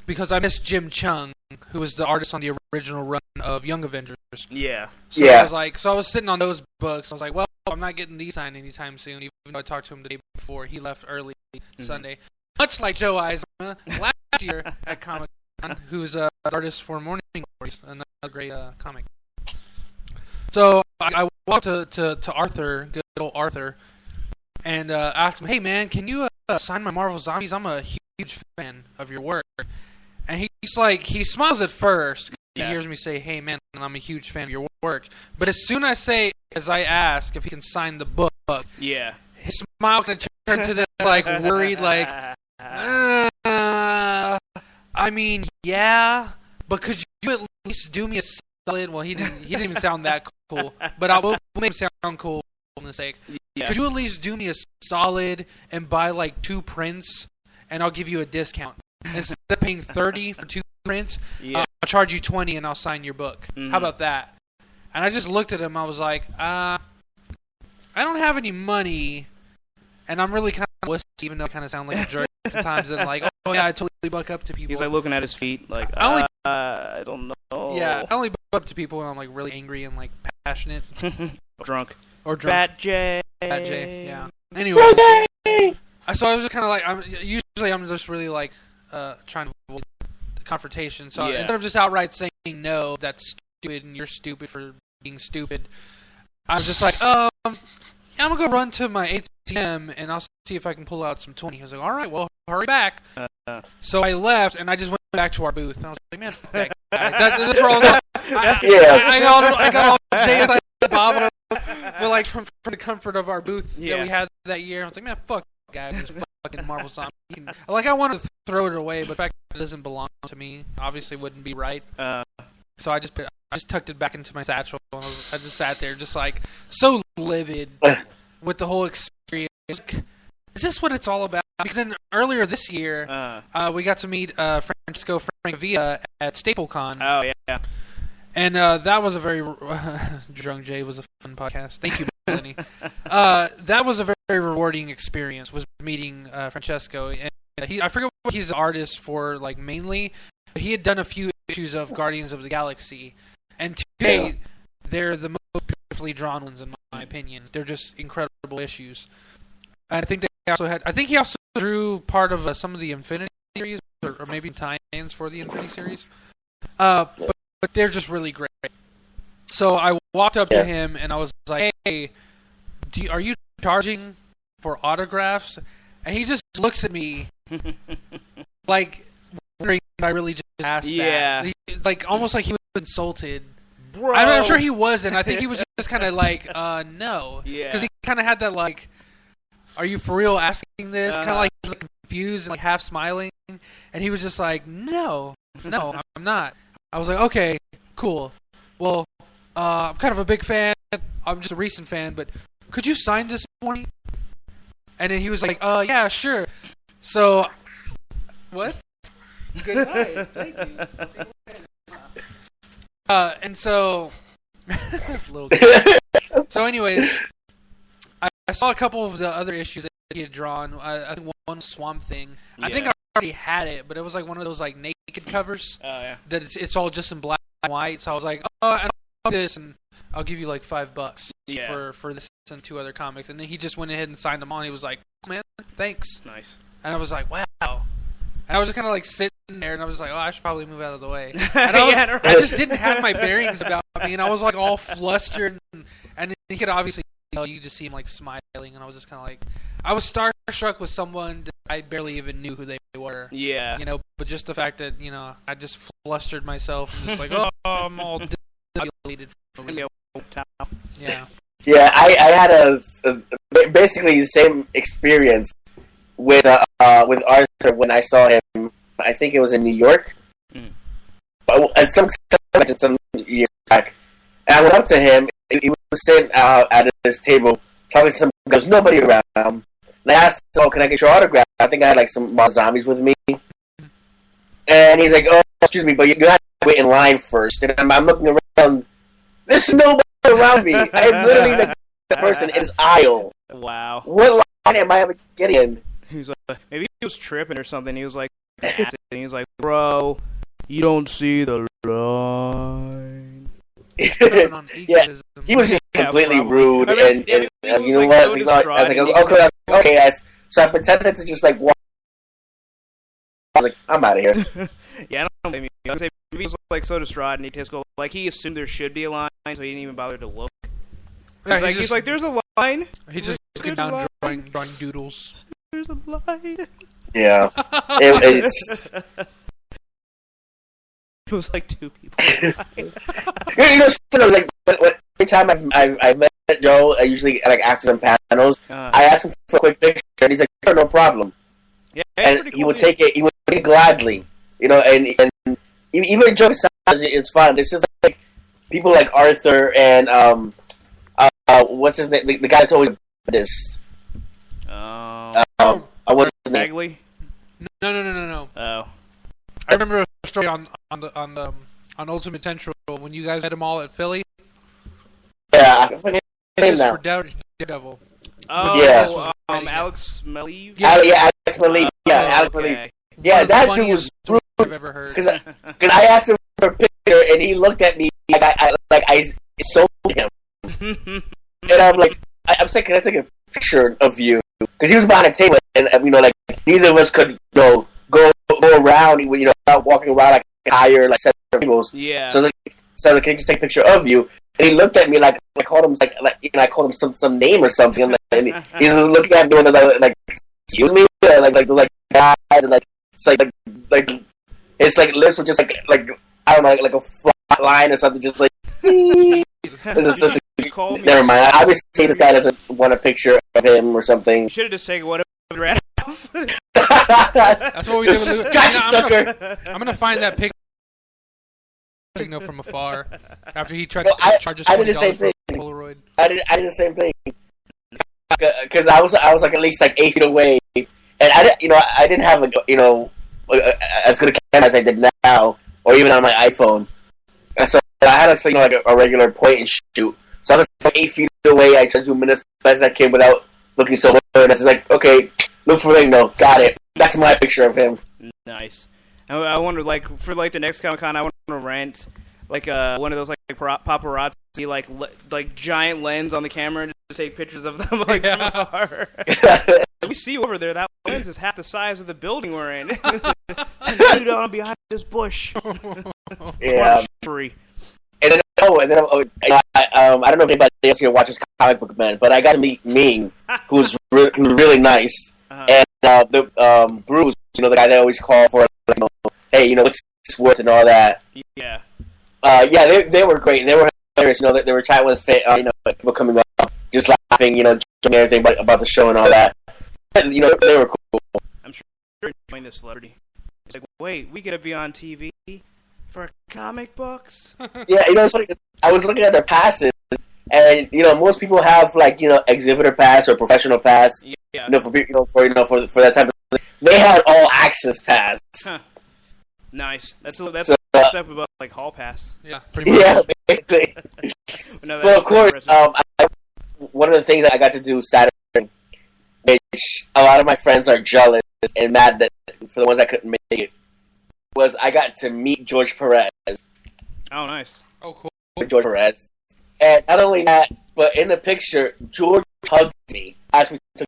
Because I missed Jim Chung, who was the artist on the original run of Young Avengers. Yeah. So I was sitting on those books. I was like, well, I'm not getting these signed anytime soon. Even though I talked to him the day before, he left early Sunday. Much like Joe Eisner last year at Comic Con, who's an artist for Morning Glories, another great comic. So I walked to Arthur, good old Arthur, and asked him, "Hey man, can you sign my Marvel Zombies? I'm a huge fan of your work." And he's like, he smiles at first. He hears me say, "Hey man, I'm a huge fan of your work." But as soon as I ask if he can sign the book, his smile kind of turned to this like worried, like, I mean, yeah, but could you at least do me a solid? Well, he didn't even sound that cool, but I will make him sound cool for the sake. Yeah. Could you at least do me a solid and buy like 2 prints, and I'll give you a discount instead of paying $30 for 2 prints? I'll charge you $20 and I'll sign your book. Mm-hmm. How about that? And I just looked at him. I was like, I don't have any money, and I'm really kind of wussy, even though I kind of sound like a jerk sometimes. And like, oh yeah, I totally buck up to people. He's like looking at his feet, like, I don't know. Yeah, I only buck up to people when I'm like really angry and like passionate, drunk. Fat J, yeah. Anyway, so I was just kind of like, I'm just really like trying to avoid the confrontation. So instead of just outright saying no, that's stupid and you're stupid for being stupid, I was just like, I'm gonna go run to my ATM and I'll see if I can pull out some 20. He was like, all right, well, hurry back. So I left and I just went back to our booth and I was like, man, fuck that guy. That's where I was like, I got all Jay and Bob, but like from the comfort of our booth that we had that year, I was like, man, fuck that guy, this fucking Marvel Zombie. Like, I wanted to throw it away, but the fact that it doesn't belong to me obviously wouldn't be right. So I just tucked it back into my satchel, and I just sat there just like so livid with the whole experience. Like, is this what it's all about? Because then earlier this year, we got to meet Francesco Francavilla at StapleCon. Oh, yeah. And that was a very Drunk Jay was a fun podcast. Thank you, Melanie. That was a very, very rewarding experience. Was meeting Francesco, and I forget what he's an artist for, like mainly, but he had done a few issues of Guardians of the Galaxy, and to date, they're the most beautifully drawn ones in my opinion. They're just incredible issues. And I think he also drew part of some of the Infinity series, or maybe tie-ins for the Infinity series. But they're just really great. So I walked up to him and I was like, "Hey, are you charging for autographs?" And he just looks at me like wondering if I really just asked that. Like almost like he was insulted. Bro. I'm sure he wasn't. I think he was just kind of like, no. Because he kind of had that like, "Are you for real asking this?" Kind of like he was like, confused and like half smiling. And he was just like, no, I'm not. I was like, okay, cool. Well, I'm kind of a big fan. I'm just a recent fan, but could you sign this for me? And then he was like, yeah, sure. So, what? Good night. Thank you. And so, little so anyways, I saw a couple of the other issues that he had drawn. I think one Swamp Thing. I think I already had it, but it was like one of those like naked covers. Oh yeah. That it's all just in black and white. So I was like, and I'll do this, and I'll give you like $5 for this and 2 other comics. And then he just went ahead and signed them on. He was like, "Man, thanks." Nice. And I was like, wow. And I was just kind of like sitting there, and I was like, I should probably move out of the way. And I just didn't have my bearings about me, and I was like all flustered, and he could obviously tell. You just see him like smiling, and I was just kind of like, I was starstruck with someone that I barely even knew who they were. Yeah. But just the fact that, I just flustered myself and just like, I'm all discombobulated. Yeah. Yeah, I had basically the same experience with Arthur when I saw him. I think it was in New York. Some years back. And I went up to him. He was sitting out at this table talking to some guy. There's nobody around. And I asked him, "Oh, can I get your autograph?" I think I had like some more zombies with me. And he's like, "Oh, excuse me, but you have to wait in line first." And I'm looking around. There's nobody around me. I'm literally the person in his aisle. Wow. What line am I ever getting in? He was like, maybe he was tripping or something. He was like, bro, you don't see the line. Yeah, he was just completely rude, and you know what? I was like, okay, guys. So I pretended to just like walk. I was like, I'm out of here. Yeah, I don't blame you. I was say maybe he was like so distraught, and he just go like he assumed there should be a line, so he didn't even bother to look. He's like, there's a line. He just looking down, drawing doodles. There's a line. Yeah, it's. It was like two people. You know, I was like, every time I've met Joe, I usually like after some panels, I ask him for a quick picture, and he's like, "Sure, no problem." Yeah, and cool, he would take it. He would take it gladly, you know. And even joke sometimes it's fun. It's just like people like Arthur and what's his name? The guy that's always this. What's his name? Bagley? No. Oh. I remember a story on Ultimate Central when you guys had them all at Philly. Yeah, I forget his name now. For Daredevil. Oh, yeah. Alex Maleev? Yeah, Alex Maleev. Yeah, Alex Maleev. Yeah, that dude was rude. I've ever heard. Because I asked him for a picture, and he looked at me like I sold him. And I'm like, I'm saying, can I take a picture of you? Because he was behind a table, and you know, like neither of us could, go around, you know, without walking around like higher, like set of tables. Yeah. So I was like, can I just take a picture of you? And he looked at me like I called him I called him some name or something, and he's looking at me like excuse me, like guys, and like it's like it's like lips were just like I don't know, like a flat line or something, just like. This is never mind. I obviously see this guy doesn't want a picture of him or something. You should have just taken one of the rat off. That's what we did with Luke. Gotcha, sucker. I'm gonna find that picture. From afar after he tried to charge us $20 for a Polaroid. I did the same thing because I was like at least like 8 feet away, and I didn't have as good a camera as I did now, or even on my iPhone. And so I had like a regular point and shoot. So I was like 8 feet away. I tried to do minutes as fast as I can without looking so much. And I was like, okay, look for no, got it. That's my picture of him. Nice. I wonder, like, for like the next Comic-Con, I want to rent like one of those like paparazzi like giant lens on the camera to take pictures of them like from afar. We see you over there. That lens is half the size of the building we're in. You down behind this bush. Yeah. Free. And then I don't know if anybody else here watches Comic Book Man, but I got to meet Ming, who's really nice, and the Bruce, the guy they always call for, hey, what's this worth and all that. Yeah. They were great. They were hilarious. They were chatting with people coming up, just laughing, joking everything about the show and all that. They were cool. I'm sure you're enjoying this celebrity. It's like, wait, we get to be on TV for comic books? Yeah, it's funny. I was looking at their passes, and most people have exhibitor pass or professional pass. Yeah. For that type of thing. They had all access pass. Huh. Nice. That's a step above like hall pass. Yeah, pretty much. Yeah, basically. Well, of course, one of the things that I got to do Saturday, which a lot of my friends are jealous and mad that for the ones that couldn't make it, was I got to meet George Perez. Oh, nice. Oh, cool. George Perez. And not only that, but in the picture, George hugged me, asked me to.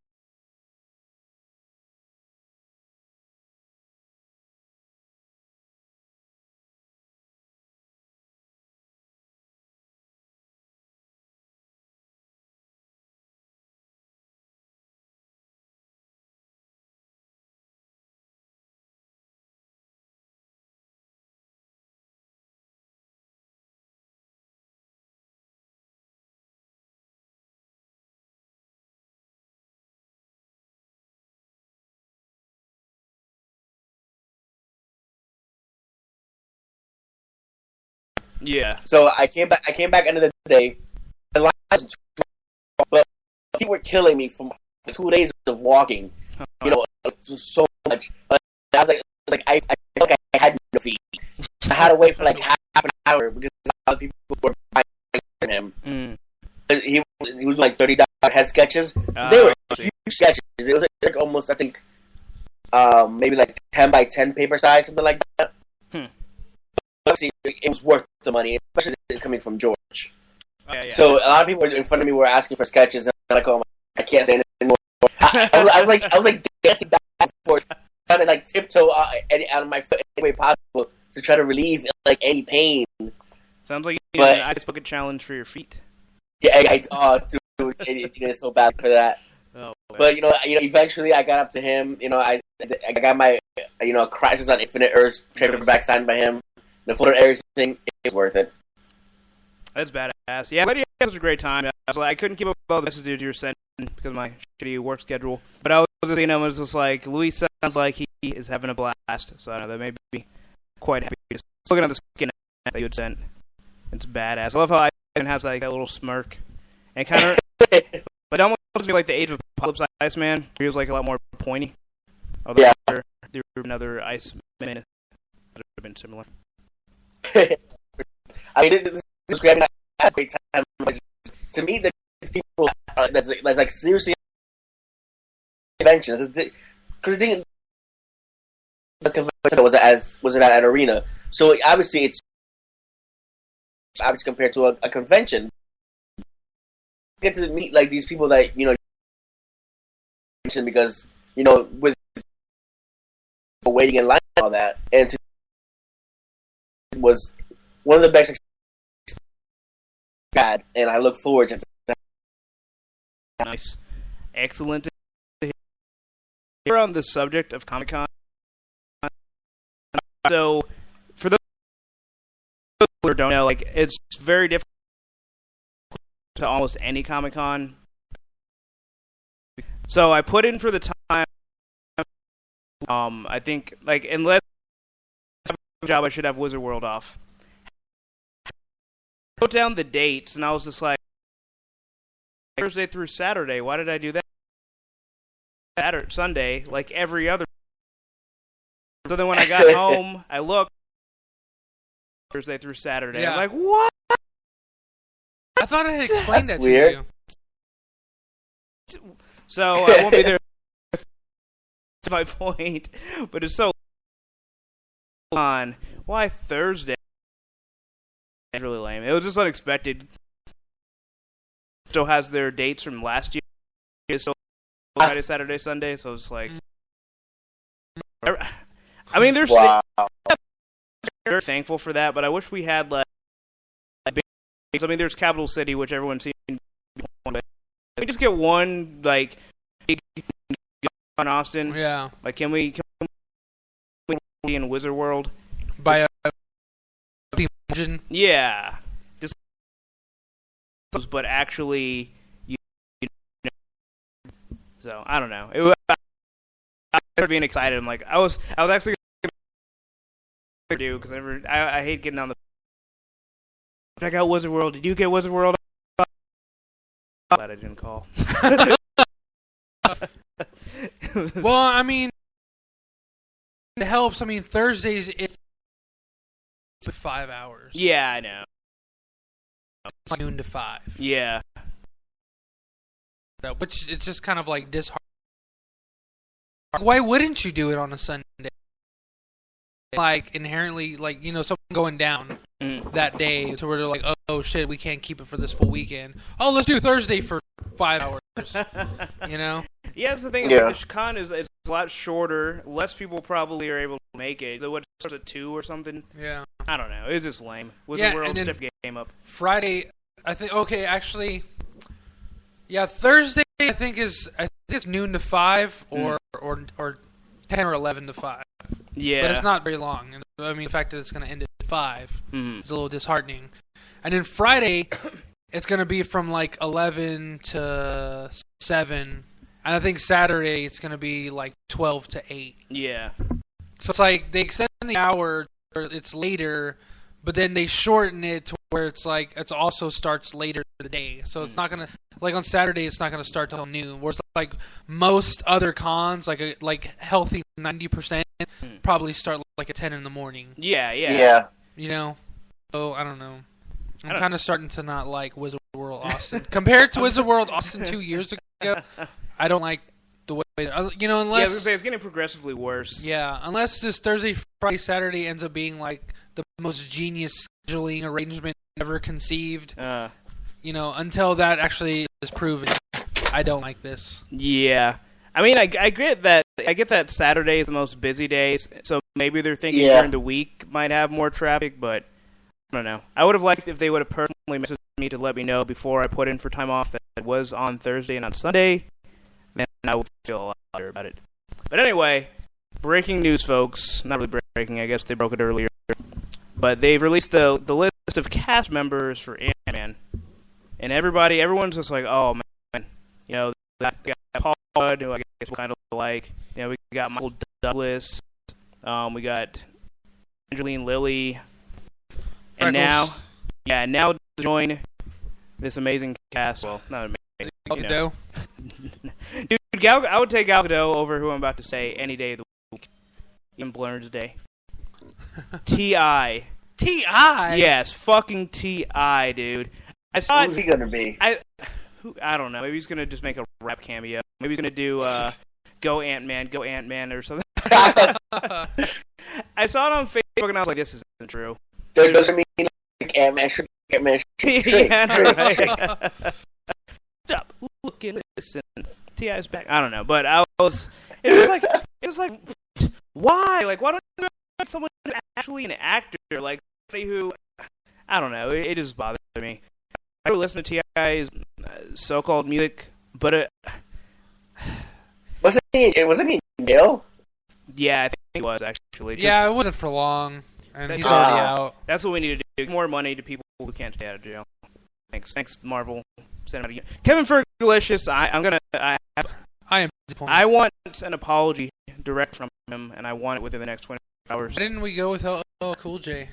Yeah. So I came back end of the day. The line was but people were killing me from 2 days of walking. You know, so much. But I was like, I felt like I had no feet. I had to wait for like half an hour because a lot of people were buying him. He was like $30 head sketches. They were huge sketches. It was like almost, I think, maybe like 10 by 10 paper size, something like that. But see, it was worth the money, especially it's coming from George. Yeah. So a lot of people in front of me were asking for sketches, and I'm like, oh my, I can't say anything anymore. I was like dancing back and forth, trying to like tiptoe out of my foot any way possible to try to relieve like any pain. Sounds like you need an ice bucket challenge for your feet. Yeah, dude, it's so bad for that. Oh, but you know, eventually I got up to him. You know, I got my Crisis on Infinite Earth paperback signed by him. The footer, everything, it was worth it. That's badass. Yeah, I had such a great time. I couldn't keep up with all the messages you were sending because of my shitty work schedule. But I was just like, Luis sounds like he is having a blast. So I know that made me quite happy. Just looking at the skin that you had sent, it's badass. I love how Ivan has like that little smirk, and kind of, it almost gives me like the Age of Apocalypse Iceman. He was like a lot more pointy. Although there were another Iceman that would have been similar. I mean, this was great. I had a great time. To me, the people that's like seriously convention because the thing was at an arena, so obviously it's obviously compared to a convention. You get to meet like these people that because with waiting in line and all that, and was one of the best had, and I look forward to that. Nice. Excellent. We're on the subject of Comic-Con. So, for those who don't know, like, it's very different to almost any Comic-Con. So, I put in for the time, I think, like, unless I have a job, I should have Wizard World off. I wrote down the dates, and I was just like, Thursday through Saturday. Why did I do that? Sunday, like every other. So then when I got home, I looked Thursday through Saturday. Yeah. I'm like, what? I thought I had explained that weird. to you. So I won't be there. That's my point. But it's so on. Why Thursday? It's really lame. It was just unexpected. Still has their dates from last year. It's still Friday, Saturday, Sunday. So it's like, I mean, they're thankful for that, but I wish we had like big. I mean, there's Capital City, which everyone seems to want. Can we just get one like big in Austin? Yeah. Like, can we be in Wizard World By a engine? Yeah. Just, but actually, so I don't know. I started being excited. I'm like, I was actually gonna do because I hate getting on the. I got Wizard World. Did you get Wizard World? Glad I didn't call. Well, I mean, it helps. I mean, Thursdays it's 5 hours. Yeah, I know. It's like noon to 5. Yeah. So, which it's just kind of like disheartening. Why wouldn't you do it on a Sunday? Like inherently, like something going down that day, so we're like, oh shit, we can't keep it for this full weekend. Oh, let's do Thursday for 5 hours. Yeah, that's the thing. Yeah. The con is a lot shorter. Less people probably are able to make it. What starts at 2 or something? Yeah. I don't know. It's just lame. Wizard World stiff game up. Friday, I think. Okay, actually, yeah. Thursday, I think it's noon to 5 or 10 or 11 to 5. Yeah. But it's not very long. I mean, the fact that it's going to end at 5 is a little disheartening. And then Friday, it's going to be from like 11 to 7. And I think Saturday, it's going to be like 12 to 8. Yeah. So it's like they extend the hour, or it's later, but then they shorten it to where it's like it also starts later in the day. So it's not gonna like on Saturday. It's not gonna start till noon. Whereas like most other cons, like healthy 90% probably start like at 10 in the morning. Yeah. You know, so I don't know. I'm kind of starting to not like Wizard World Austin compared to Wizard World Austin 2 years ago. I don't like the way unless I was gonna say it's getting progressively worse. Yeah, unless this Thursday, Friday, Saturday ends up being like the most genius scheduling arrangement ever conceived. Until that actually is proven, I don't like this. Yeah, I mean, I get that. I get that Saturday is the most busy days, so maybe they're thinking during the week might have more traffic, but I don't know. I would have liked if they would have personally messaged me to let me know before I put in for time off that it was on Thursday and on Sunday. Then I would feel a lot better about it. But anyway, breaking news, folks. Not really breaking. I guess they broke it earlier. But they've released the list of cast members for Ant-Man. And everyone's just like, oh, man. You know, we got Paul Rudd, who I guess we'll kind of like. You know, we got Michael Douglas. We got Angeline Lilly. And Freckles. now to join this amazing cast. Well, not amazing. Gal Gadot. Dude, I would take Gal Gadot over who I'm about to say any day of the week. Even Blurns Day. T.I. T.I.? Yes, fucking T.I., dude. I Who's he gonna be? I don't know. Maybe he's gonna just make a rap cameo. Maybe he's gonna do Go Ant-Man or something. I saw it on Facebook and I was like, this isn't true. That doesn't mean like Ant-Man should be Ant-Man. Right. Stop looking, listen. T.I.'s back. I don't know, but it was like, why? Like, why don't you have someone who's actually an actor? Like, somebody who, I don't know. It just bothers me. I listen to T.I.'s so-called music, but wasn't he in jail? Yeah, I think he was actually. Yeah, it wasn't for long, and he's already out. That's what we need to do. Give more money to people who can't stay out of jail. Thanks, Marvel. Kevin Fergalicious, I am disappointed. I want an apology direct from him, and I want it within the next 24 hours. Why didn't we go with LL Cool J?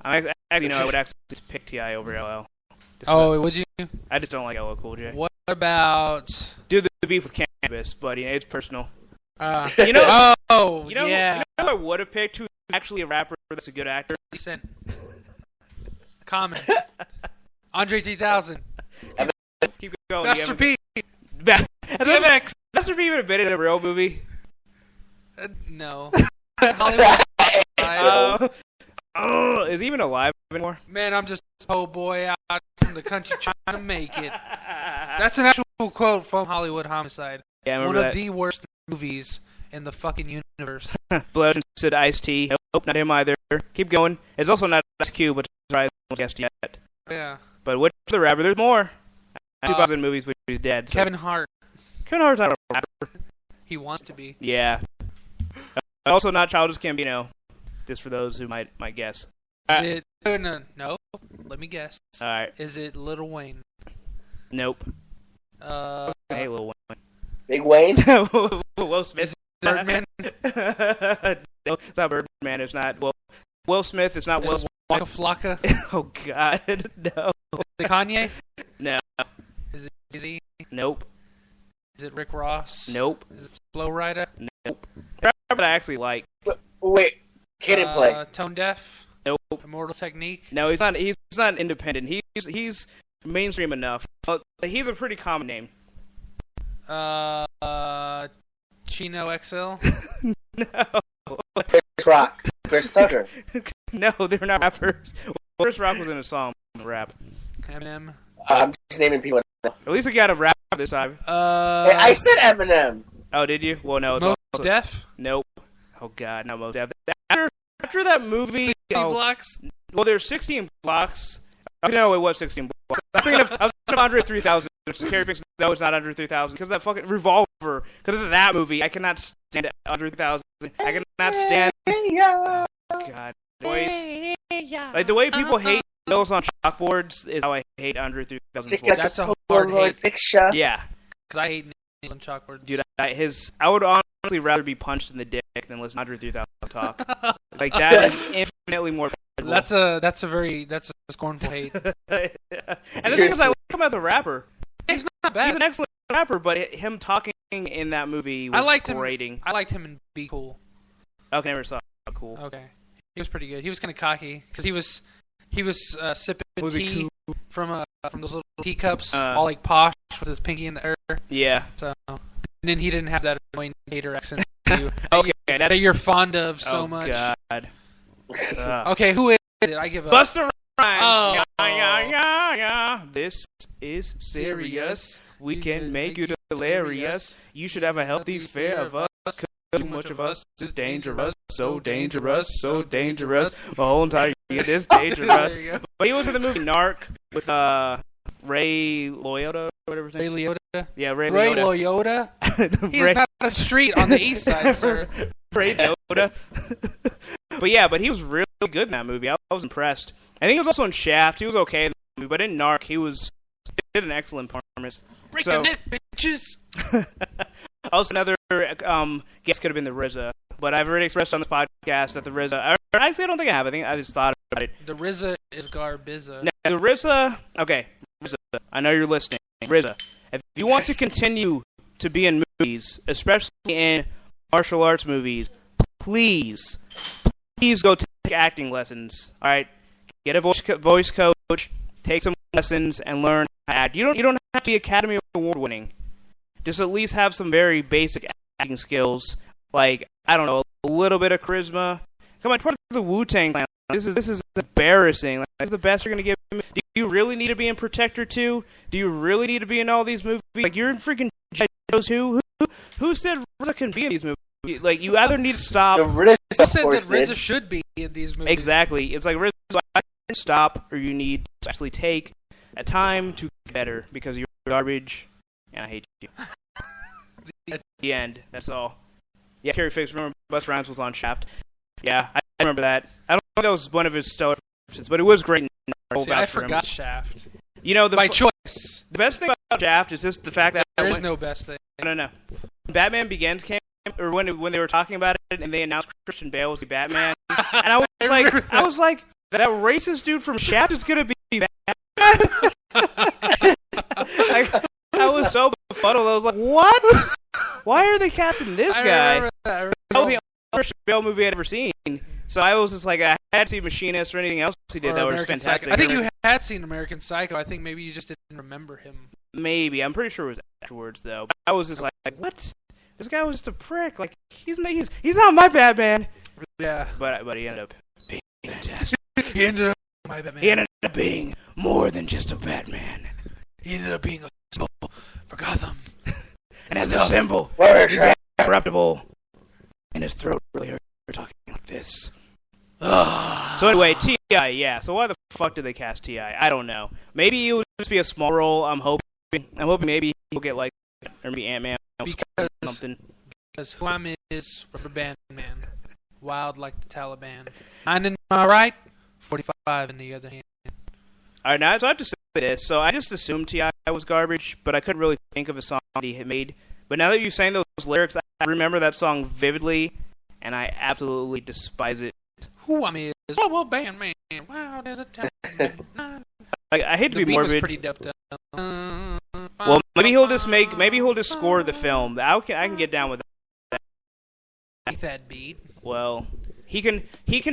I would actually just pick T.I. over LL. Would you? I just don't like LL Cool J. What about... Dude, the beef with Cannabis, but it's personal. yeah. You know who I would have picked who's actually a rapper that's a good actor? Comment. Andre 3000. Keep going. Master P. DMX. Master P even been in a real movie? No. Hollywood. Is he even alive anymore? Man, I'm just a po' boy out from the country trying to make it. That's an actual quote from Hollywood Homicide. Yeah, one of the worst movies in the fucking universe. Blood said Ice-T. Nope, not him either. Keep going. It's also not Ice Cube, but I haven't guessed yet. Yeah. But which other rapper? There's more. 2000 movies, which he's dead. So. Kevin Hart. Kevin Hart's not a rapper. He wants to be. Yeah. Also not Childish Gambino. Just for those who might guess. Is it, no. Let me guess. All right. Is it Lil Wayne? Nope. Hey, Lil Wayne. Big Wayne? Will Smith. Birdman? No, it's not Birdman. It's not. Will Smith. It's not Will Smith. Waka Flocka? Oh, God. No. Is it Kanye? No. Is it Jay-Z? Nope. Is it Rick Ross? Nope. Is it Flo Rida? Nope. Rapper I actually like. Wait. Kid and Play. Tone Deaf? Nope. Immortal Technique? No, he's not. He's not independent. He's mainstream enough. But he's a pretty common name. Chino XL? No. Chris Rock. Chris Tucker. No, they're not rappers. Chris Rock was in a song rap. Eminem? I'm just naming people. At least we got a rap this time. Hey, I said Eminem. Oh, did you? Well, no. It's Mos also... Def? Nope. Oh, God, not Mos Def. After that movie... 16 blocks? Well, there's 16 blocks. No, it was 16 blocks. I was thinking of Andre 3000, which is Carrie Fisher. No, it's not Andre 3000. Because of that fucking Revolver. Because of that movie. I cannot stand Andre 3000. I cannot stand... Oh, God. Voice. Like, the way people hate Bills on chalkboards is how I hate Andre 3000. That's a hard hate. Picture. Yeah. Because I hate nails on chalkboards. Dude, I would honestly rather be punched in the dick than listen to 103,000 talk. Like, that is infinitely more valuable. That's a scornful hate. And the thing is, I like him as a rapper. He's not bad. He's an excellent rapper, but him talking in that movie was grating. I liked him in Be Cool. Okay, never saw Cool. Okay, he was pretty good. He was kind of cocky because he was sipping tea from those little teacups, all like posh with his pinky in the air. Yeah. So, and then he didn't have that annoying hater accent that you're fond of so much. Oh God. Okay, who is it? I give up. Busta Rhymes. Oh. Yeah. This is serious. We can make you delirious. You should have a healthy fear of us. Too much of us is dangerous. So dangerous. So dangerous. My whole entire year is dangerous. But he was in the movie Narc with Ray Liotta, or whatever his name is. Ray Liotta? Yeah, Ray Liotta. He's not a street on the east side, sir. Ray Liotta. But he was really good in that movie. I was impressed. I think he was also in Shaft. He was okay in the movie, but in Narc, he did an excellent performance. Break the neck, bitches! Also, another guest could have been the RZA, but I've already expressed on this podcast that the RZA. Actually, I don't think I have. I think I just thought about it. The RZA is Garbizza. No, the RZA. Okay, RZA. I know you're listening. RZA. If you want to continue to be in movies, especially in martial arts movies, please go take acting lessons. All right, get a voice coach, take some lessons, and learn how to act. You don't have to be Academy Award winning. Just at least have some very basic acting skills, like, I don't know, a little bit of charisma. Come on, part of the Wu-Tang Clan. This is embarrassing. Like, this is the best you're gonna give me. Do you really need to be in Protector 2? Do you really need to be in all these movies? Like, you're in freaking shows. Who said RZA can be in these movies? Like, you either need to stop. Who said that RZA should be in these movies? Exactly. It's like RZA either stop, or you need to actually take a time to get better because you're garbage. And I hate you. At the end, that's all. Yeah, Carrie Fix. Remember, Busta Rhymes was on Shaft. Yeah, I remember that. I don't think that was one of his stellar performances, but it was great. I forgot Shaft. You know, by choice. The best thing about Shaft is just the fact that there is no best thing. No. Batman Begins came, or when they were talking about it, and they announced Christian Bale was the Batman, and I was like, that racist dude from Shaft is gonna be Batman. I was so befuddled. I was like, what? Why are they casting this guy? That was the only Christian Bale movie I'd ever seen. So I was just like, I had to see Machinist or anything else he did that was fantastic. Psycho. I think you had seen American Psycho. I think maybe you just didn't remember him. Maybe. I'm pretty sure it was afterwards, though. But I was just like, what? This guy was just a prick. Like, he's not my Batman. Yeah. But he ended up being fantastic. He ended up being my Batman. He ended up being more than just a Batman. He ended up being a symbol for Gotham. And as a symbol, he's incorruptible. And his throat really hurt talking like this. So anyway, T.I., yeah. So why the fuck did they cast T.I.? I don't know. Maybe it would just be a small role. I'm hoping maybe he'll get like, or maybe Ant-Man or something. Because who I'm is Rubber Band Man. Wild like the Taliban. 9 in my right, 45 in the other hand. Alright, now so I have to say this. So I just assumed T.I. was garbage, but I couldn't really think of a song he had made. But now that you've sang those lyrics, I remember that song vividly, and I absolutely despise it. Who I'm is Rubber Band Man. Wow, there's a Taliban. Like, I hate to be morbid. Was pretty doped up. Well, maybe he'll just score the film. I can get down with that. That beat. Well, he can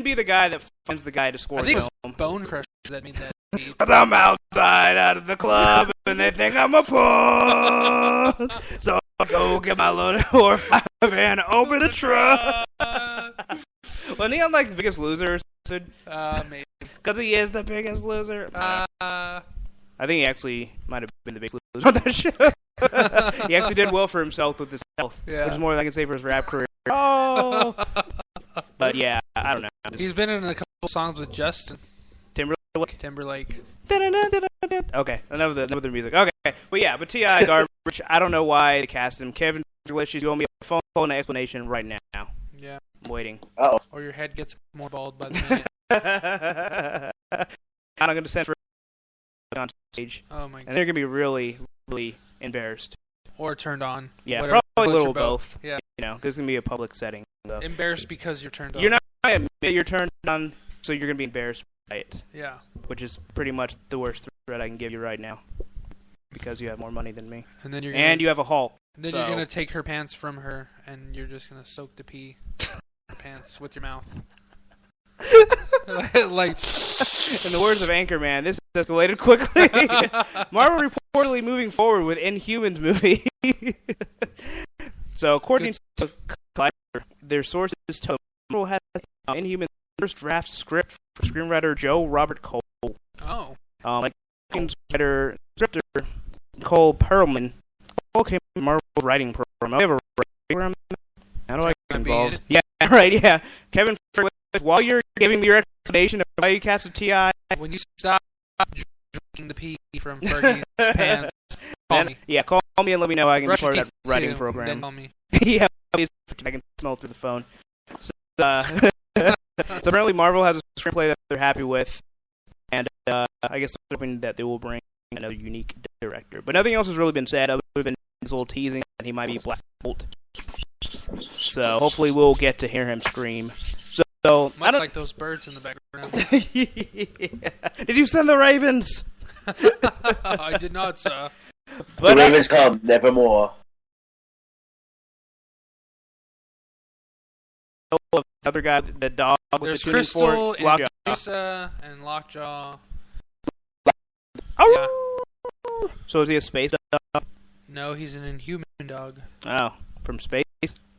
be the guy that finds the guy to score the film. I think it was Bone Crusher that made that beat. Cause I'm outside out of the club and they think I'm a punk. So I go get my load of 4 or 5 and open the truck. Wasn't he on like The Biggest Loser or something? Maybe. Because he is the biggest loser. I think he actually might have been the biggest loser on that show. He actually did well for himself with his health, which is more than I can say for his rap career. Oh! But yeah, I don't know. He's been in a couple songs with Justin Timberlake. Okay, enough of the music. Okay, but T.I. garbage. I don't know why they cast him. Kevin Delicious, you owe me a phone explanation right now. Yeah. I'm waiting. Uh-oh. Or your head gets more bald by the minute. I'm going to send for on stage. Oh my god. And they're going to be really, really embarrassed. Or turned on. Yeah, whatever, probably a little both. Yeah. because it's going to be a public setting. So. Embarrassed because you're turned on. You're not admit you're turned on, so you're going to be embarrassed by it. Yeah. Which is pretty much the worst threat I can give you right now. Because you have more money than me. And then you have a Hulk. Then you're going to take her pants from her, and you're just going to soak the pee her pants with your mouth. Like, in the words of Anchorman, this escalated quickly. Marvel reportedly moving forward with Inhumans movie. So, according to Collider, their sources tell Marvel has Inhumans first draft script for screenwriter Joe Robert Cole. Oh. Like writer scripter Nicole Perlman. Cole came from Marvel's writing program. I have a writing program. How do I get involved? Yeah, right. Yeah, Kevin. While you're giving me your explanation of how you cast a TI, when you stop drinking the pee from Fergie's pants, call me. Yeah, call me and let me know I can Brush start that too, writing program. Then call me. Yeah, I can smell through the phone. So, so apparently Marvel has a screenplay that they're happy with, and I guess they're hoping that they will bring another unique director. But nothing else has really been said other than this little teasing that he might be Black Bolt. So hopefully we'll get to hear him scream. So much like those birds in the background. Yeah. Did you send the ravens? I did not, sir. But the ravens come, nevermore. The other guy, the dog. There's with the Crystal fork, and Lisa and Lockjaw. Oh. Yeah. So is he a space dog? No, he's an Inhuman dog. Oh, from space?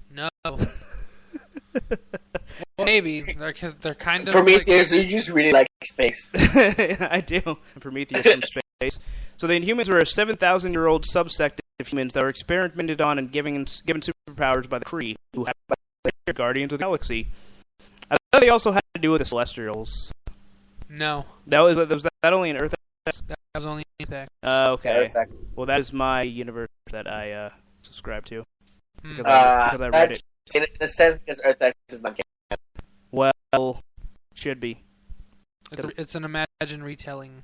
No. Well, maybe they're kind of Prometheus. You just really like space. I do. Prometheus from space. So the Inhumans were a 7,000-year-old subsect of humans that were experimented on and given superpowers by the Kree, who have Guardians of the Galaxy. I thought they also had to do with the Celestials. No. Was that only in Earth? That was only Earth. Okay. Well, that is my universe that I subscribe to because I read it. In a sense, because Earth X is not canon. Well, should be. It's an imagined retelling.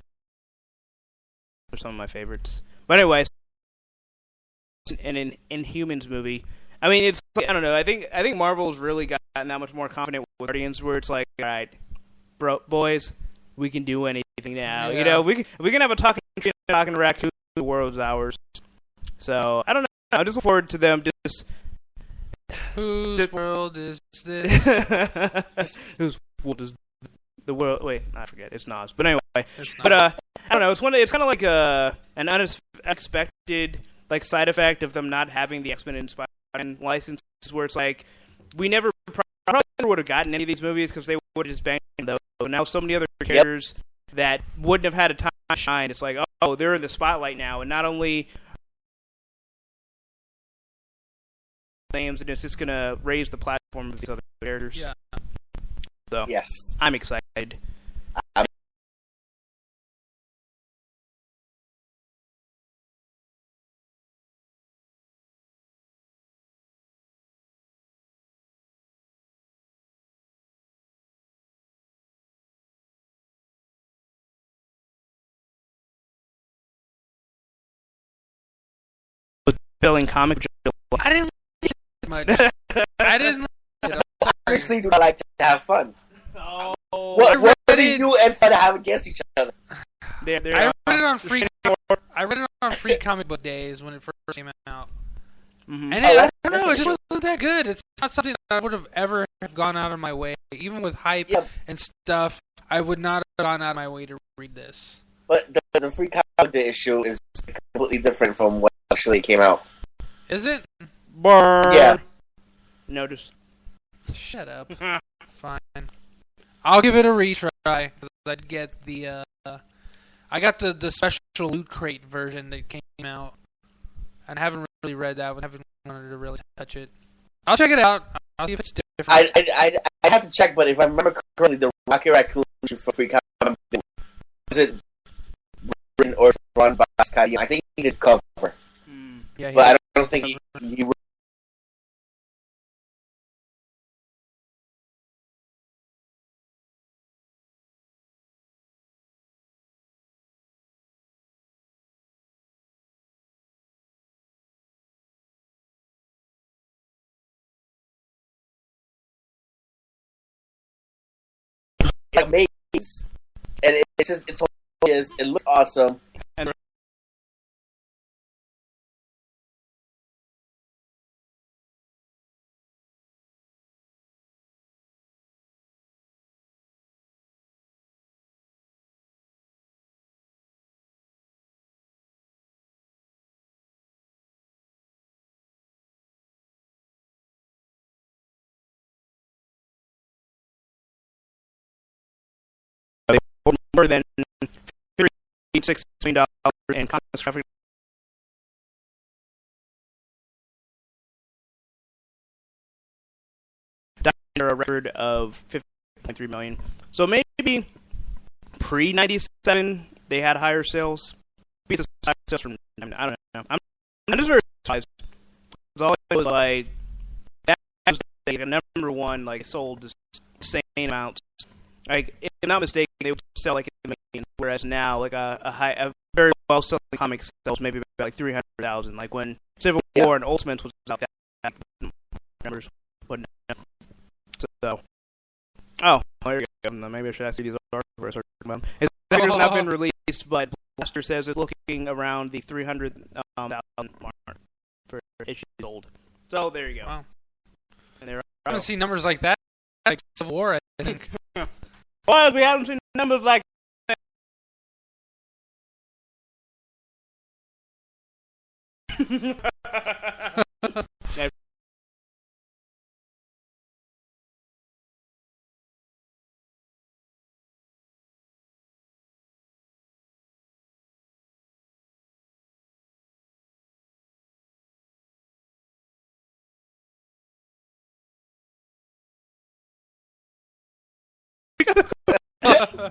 They're some of my favorites. But anyways, an Inhumans movie. I mean, it's I don't know. I think Marvel's really gotten that much more confident with Guardians, where it's like, all right, boys, we can do anything now. Yeah. You know, we can have a talking raccoon. The world's ours. So I don't know. I just look forward to them just. Whose world is this? Whose world is the world? Wait, I forget. It's Nas. But anyway, I don't know. It's kind of like an unexpected like side effect of them not having the X-Men and Spider-Man licenses, where it's like we never probably never would have gotten any of these movies because they would have just banged those. So now so many other characters that wouldn't have had a time to shine. It's like, oh, they're in the spotlight now, and not only. Names, and it's just going to raise the platform of these other characters. Yeah. So, yes. I'm excited. Was spelling comic. I didn't much. I didn't. Obviously, do I like to have fun? Oh. What do you and fun have against each other? I read it on free. I read it on free comic book days when it first came out, and I don't know. It just wasn't that good. It's not something that I would have ever gone out of my way, even with hype and stuff. I would not have gone out of my way to read this. But the free comic day issue is completely different from what actually came out. Is it? Burn. Yeah. Notice. Shut up. Fine. I'll give it a retry because I get the. I got the special loot crate version that came out, and haven't really read that one. Haven't wanted to really touch it. I'll check it out. I'll see if it's different. I have to check, but if I remember correctly, the Rocky Raccoon issue for free comic was it written or run by Scott? I think he did cover. Yeah, but I don't think he like maze, and it's hilarious. It looks awesome. And more than $36 million in content traffic. A record of 50.3 million. So maybe pre-97 they had higher sales. Maybe it's a sales from, I don't know. I'm just very surprised. It's always like that was like a number one, like sold insane amounts. Like if I'm not mistaken, they would sell like a million, whereas now like a very well selling comic sells maybe about like 300,000. Like when Civil War and Ultimates was out, that numbers wouldn't. So, there you go. Maybe I should ask you these articles. His figure has not been released, but Blaster says it's looking around the 300,000 mark for issues sold. So there you go. Wow. And I haven't seen numbers like that like Civil War, I think. Well, we haven't seen numbers like that. Yeah.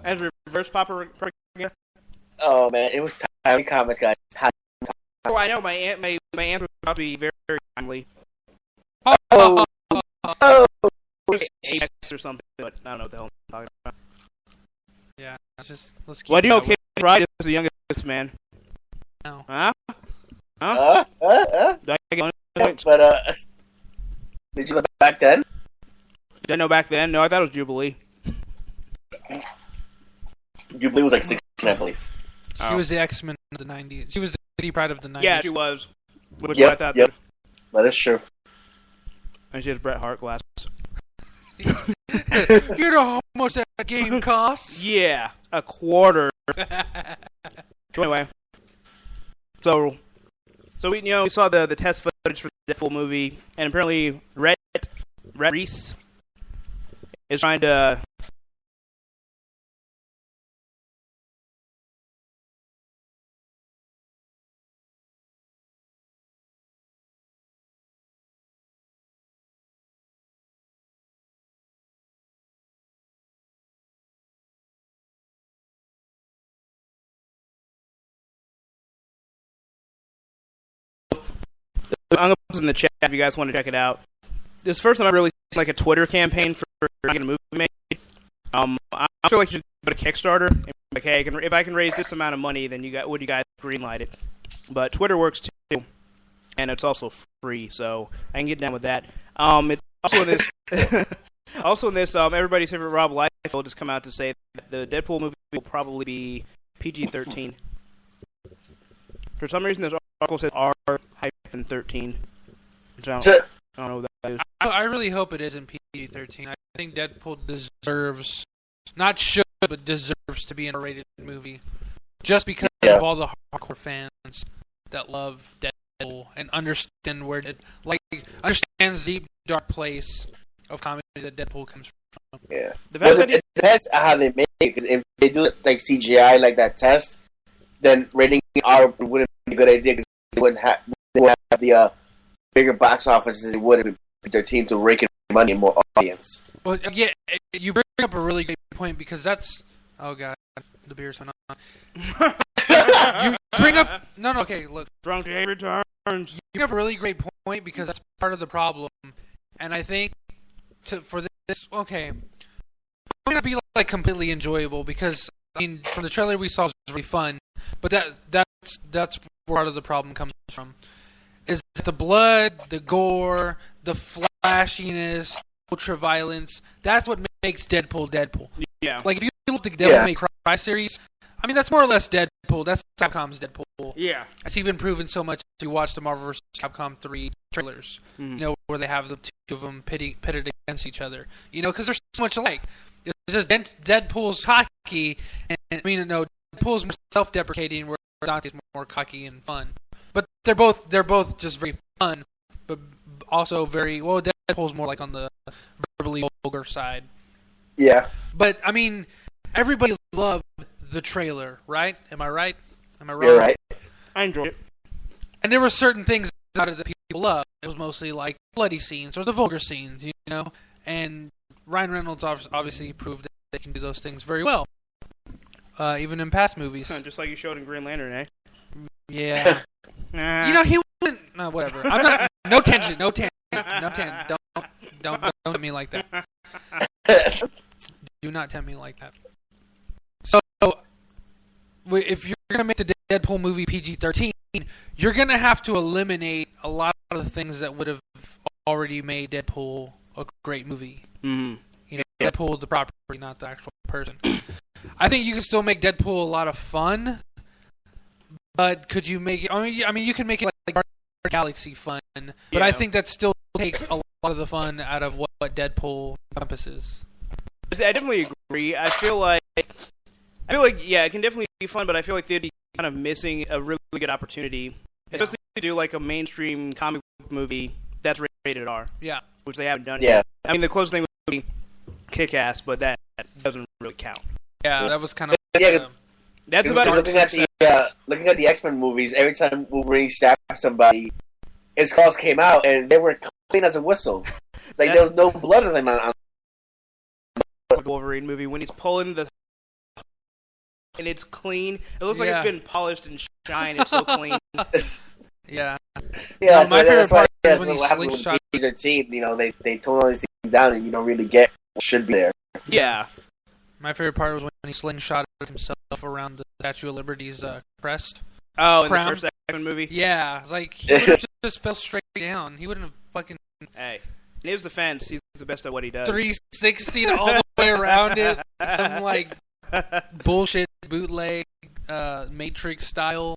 As reverse propaganda. Oh man, it was timely comments, guys. Oh, I know my aunt was about to be very, very timely. Oh, Apex or something, but I don't know what the hell I'm talking about. Yeah, let's keep. Well, do you know Kid Pride is the youngest man? No. Huh? But did you know back then? Did I know back then? No, I thought it was Jubilee. Jubilee was like 16, I believe. She was the X-Men of the 90s. She was the Kitty Pryde of the 90s. Yeah, she was. Which I thought. Yep. That is true. And she has Bret Hart glasses. You know how much that game costs? Yeah, a quarter. So anyway, so we saw the test footage for the Deadpool movie, and apparently Rhett Reese is trying to. I'm going to post in the chat if you guys want to check it out. This first time I really seen like a Twitter campaign for getting a movie made. I feel like you should put a Kickstarter. And be like, hey, if I can raise this amount of money, then would you guys greenlight it? But Twitter works too, and it's also free, so I can get down with that. It's also in this, everybody's favorite Rob Liefeld has come out to say that the Deadpool movie will probably be PG-13. For some reason, this article says R-13. I don't know what that is. I really hope it isn't PG-13. I think Deadpool deserves, not should, but deserves to be an R-rated movie. Just because of all the hardcore fans that love Deadpool and understand where it, understands the deep, dark place of comedy that Deadpool comes from. Yeah. It depends on how they make it, because if they do it like CGI, like that test, then rating R wouldn't be a good idea, because they wouldn't have the bigger box offices they would if their team to rake in money and more audience. Well, yeah, you bring up a really great point, because that's... Oh, God. The beer's went on. You bring up... No, okay, look. Drunk Day returns. You bring up a really great point, because that's part of the problem. And I think for this... Okay. It might not be like completely enjoyable, because, I mean, from the trailer we saw, it was really fun. But that's where part of the problem comes from. Is that the blood, the gore, the flashiness, ultra violence, that's what makes Deadpool Deadpool. Yeah. Like, if you look at the Devil May Cry series, I mean, that's more or less Deadpool. That's Capcom's Deadpool. Yeah. It's even proven so much if you watch the Marvel vs. Capcom 3 trailers, where they have the two of them pitted against each other. Because they're so much alike. It's just Deadpool's cocky, and Deadpool's more self-deprecating, where Dante's more cocky and fun. But they're both just very fun, but also very well. Deadpool's more like on the verbally vulgar side. Yeah. But I mean, everybody loved the trailer, right? Am I right? Am I wrong? You're right. I enjoyed it. And there were certain things about it that people loved. It was mostly like bloody scenes or the vulgar scenes, And Ryan Reynolds obviously proved that they can do those things very well, even in past movies. Just like you showed in Green Lantern, eh? Yeah. He went. No, whatever. I'm not. No tangent. No tangent. No tangent. Don't tempt me like that. Do not tempt me like that. So, if you're gonna make the Deadpool movie PG-13, you're gonna have to eliminate a lot of the things that would have already made Deadpool a great movie. Mm-hmm. Deadpool the property, not the actual person. I think you can still make Deadpool a lot of fun, but could you make it? I mean, you can make it like Guardians of the Galaxy fun, but I think that still takes a lot of the fun out of what Deadpool encompasses. I definitely agree. I feel like it can definitely be fun, but I feel like they'd be kind of missing a really good opportunity, especially to do like a mainstream comic book movie that's rated R. Yeah, which they haven't done yet. I mean, the closest thing would be Kick-Ass, but that doesn't really count. Yeah, that was kind of. That's about looking at the X-Men movies. Every time Wolverine stabbed somebody, his claws came out and they were clean as a whistle. Like there was no blood on them. Wolverine movie when he's pulling the and it's clean. It looks like it's been polished and shine. It's so clean. Yeah. Yeah. My favorite part is when he slingshot. They tone all these things down, and you don't really get what should be there. Yeah. My favorite part was when he slingshotted himself around the Statue of Liberty's crest. Oh, in the first X-Men movie? Yeah. It's like, he would have just fell straight down. He wouldn't have fucking... Hey, in his defense, he's the best at what he does. 360 all the way around it. Some, like, bullshit bootleg Matrix style.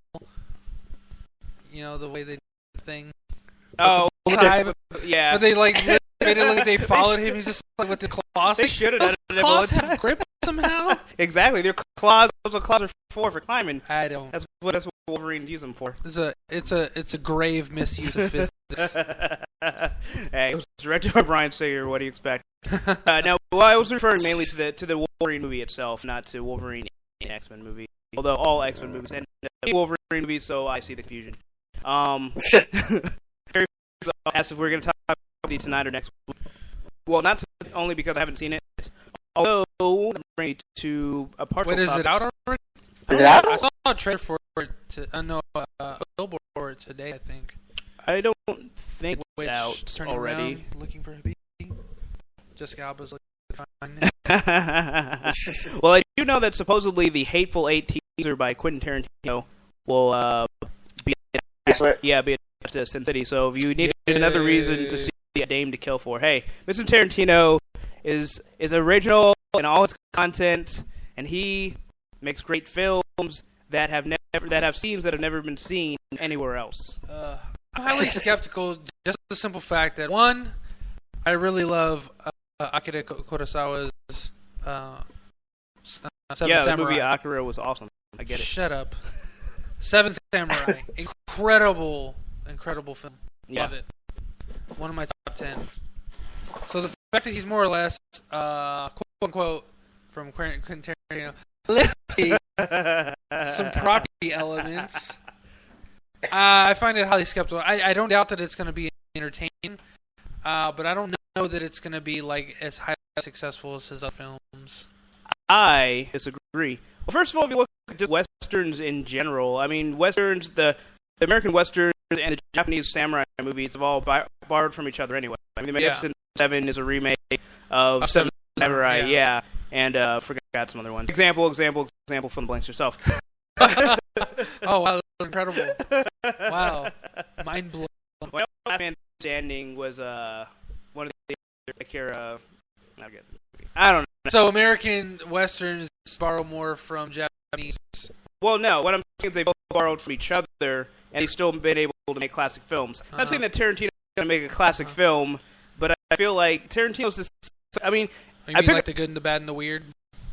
The way they did the thing. Oh, time. Yeah. But they, like, made it look like they followed him. He's just, like, with the claws. They should have done it. Claws have grip somehow? Exactly. Their claws, those are claws are for climbing. I don't. That's what Wolverine uses them for. It's a grave misuse of physics. Hey, it was directed by Bryan Singer. What do you expect? Now, I was referring mainly to the Wolverine movie itself, not to Wolverine in X-Men movie. Although all X-Men movies end up being Wolverine movies, so I see the confusion. Asked if we're going to talk about it tonight or next week. Well, not only because I haven't seen it, although I'm ready to a partial. Wait, is it out already? Is it out? I saw a trailer for it. A billboard for it today. I think. I don't think it's out already. Around, looking for a being. Jessica Alba's looking to find. Well, I do know that supposedly the Hateful Eight teaser by Quentin Tarantino will be attached to Sin City. So if you need another reason to see a Dame to Kill for, hey, Mr. Tarantino is original in all his content, and he makes great films that have scenes that have never been seen anywhere else. I'm highly skeptical. Just the simple fact that one, I really love Akira Kurosawa's Seven Samurai. The movie Akira was awesome. I get it. Shut up. Seven Samurai, incredible film. Love it. One of my top 10. So the fact that he's more or less, quote unquote, from Quentin Tarantino, lifting some property elements. I find it highly skeptical. I don't doubt that it's going to be entertaining, but I don't know that it's going to be like as highly successful as his other films. I disagree. Well, first of all, if you look at just westerns in general, I mean, westerns, the American westerns and the Japanese samurai movies have all borrowed from each other anyway. I mean, The Magnificent Seven is a remake of Seven Samurai, and forgot some other ones. Example, fill in the blanks yourself. Oh, wow, that's incredible. Wow. Mind blown. Well, Last Man Standing was one of the Akira. I forget the movie. I don't know. So American Westerns borrow more from Japanese. Well, no. What I'm saying is they both borrowed from each other, and they've still been able to make classic films. I'm not saying that Tarantino's going to make a classic film, but I feel like Tarantino's just... I mean... You mean like the good and the bad and the weird?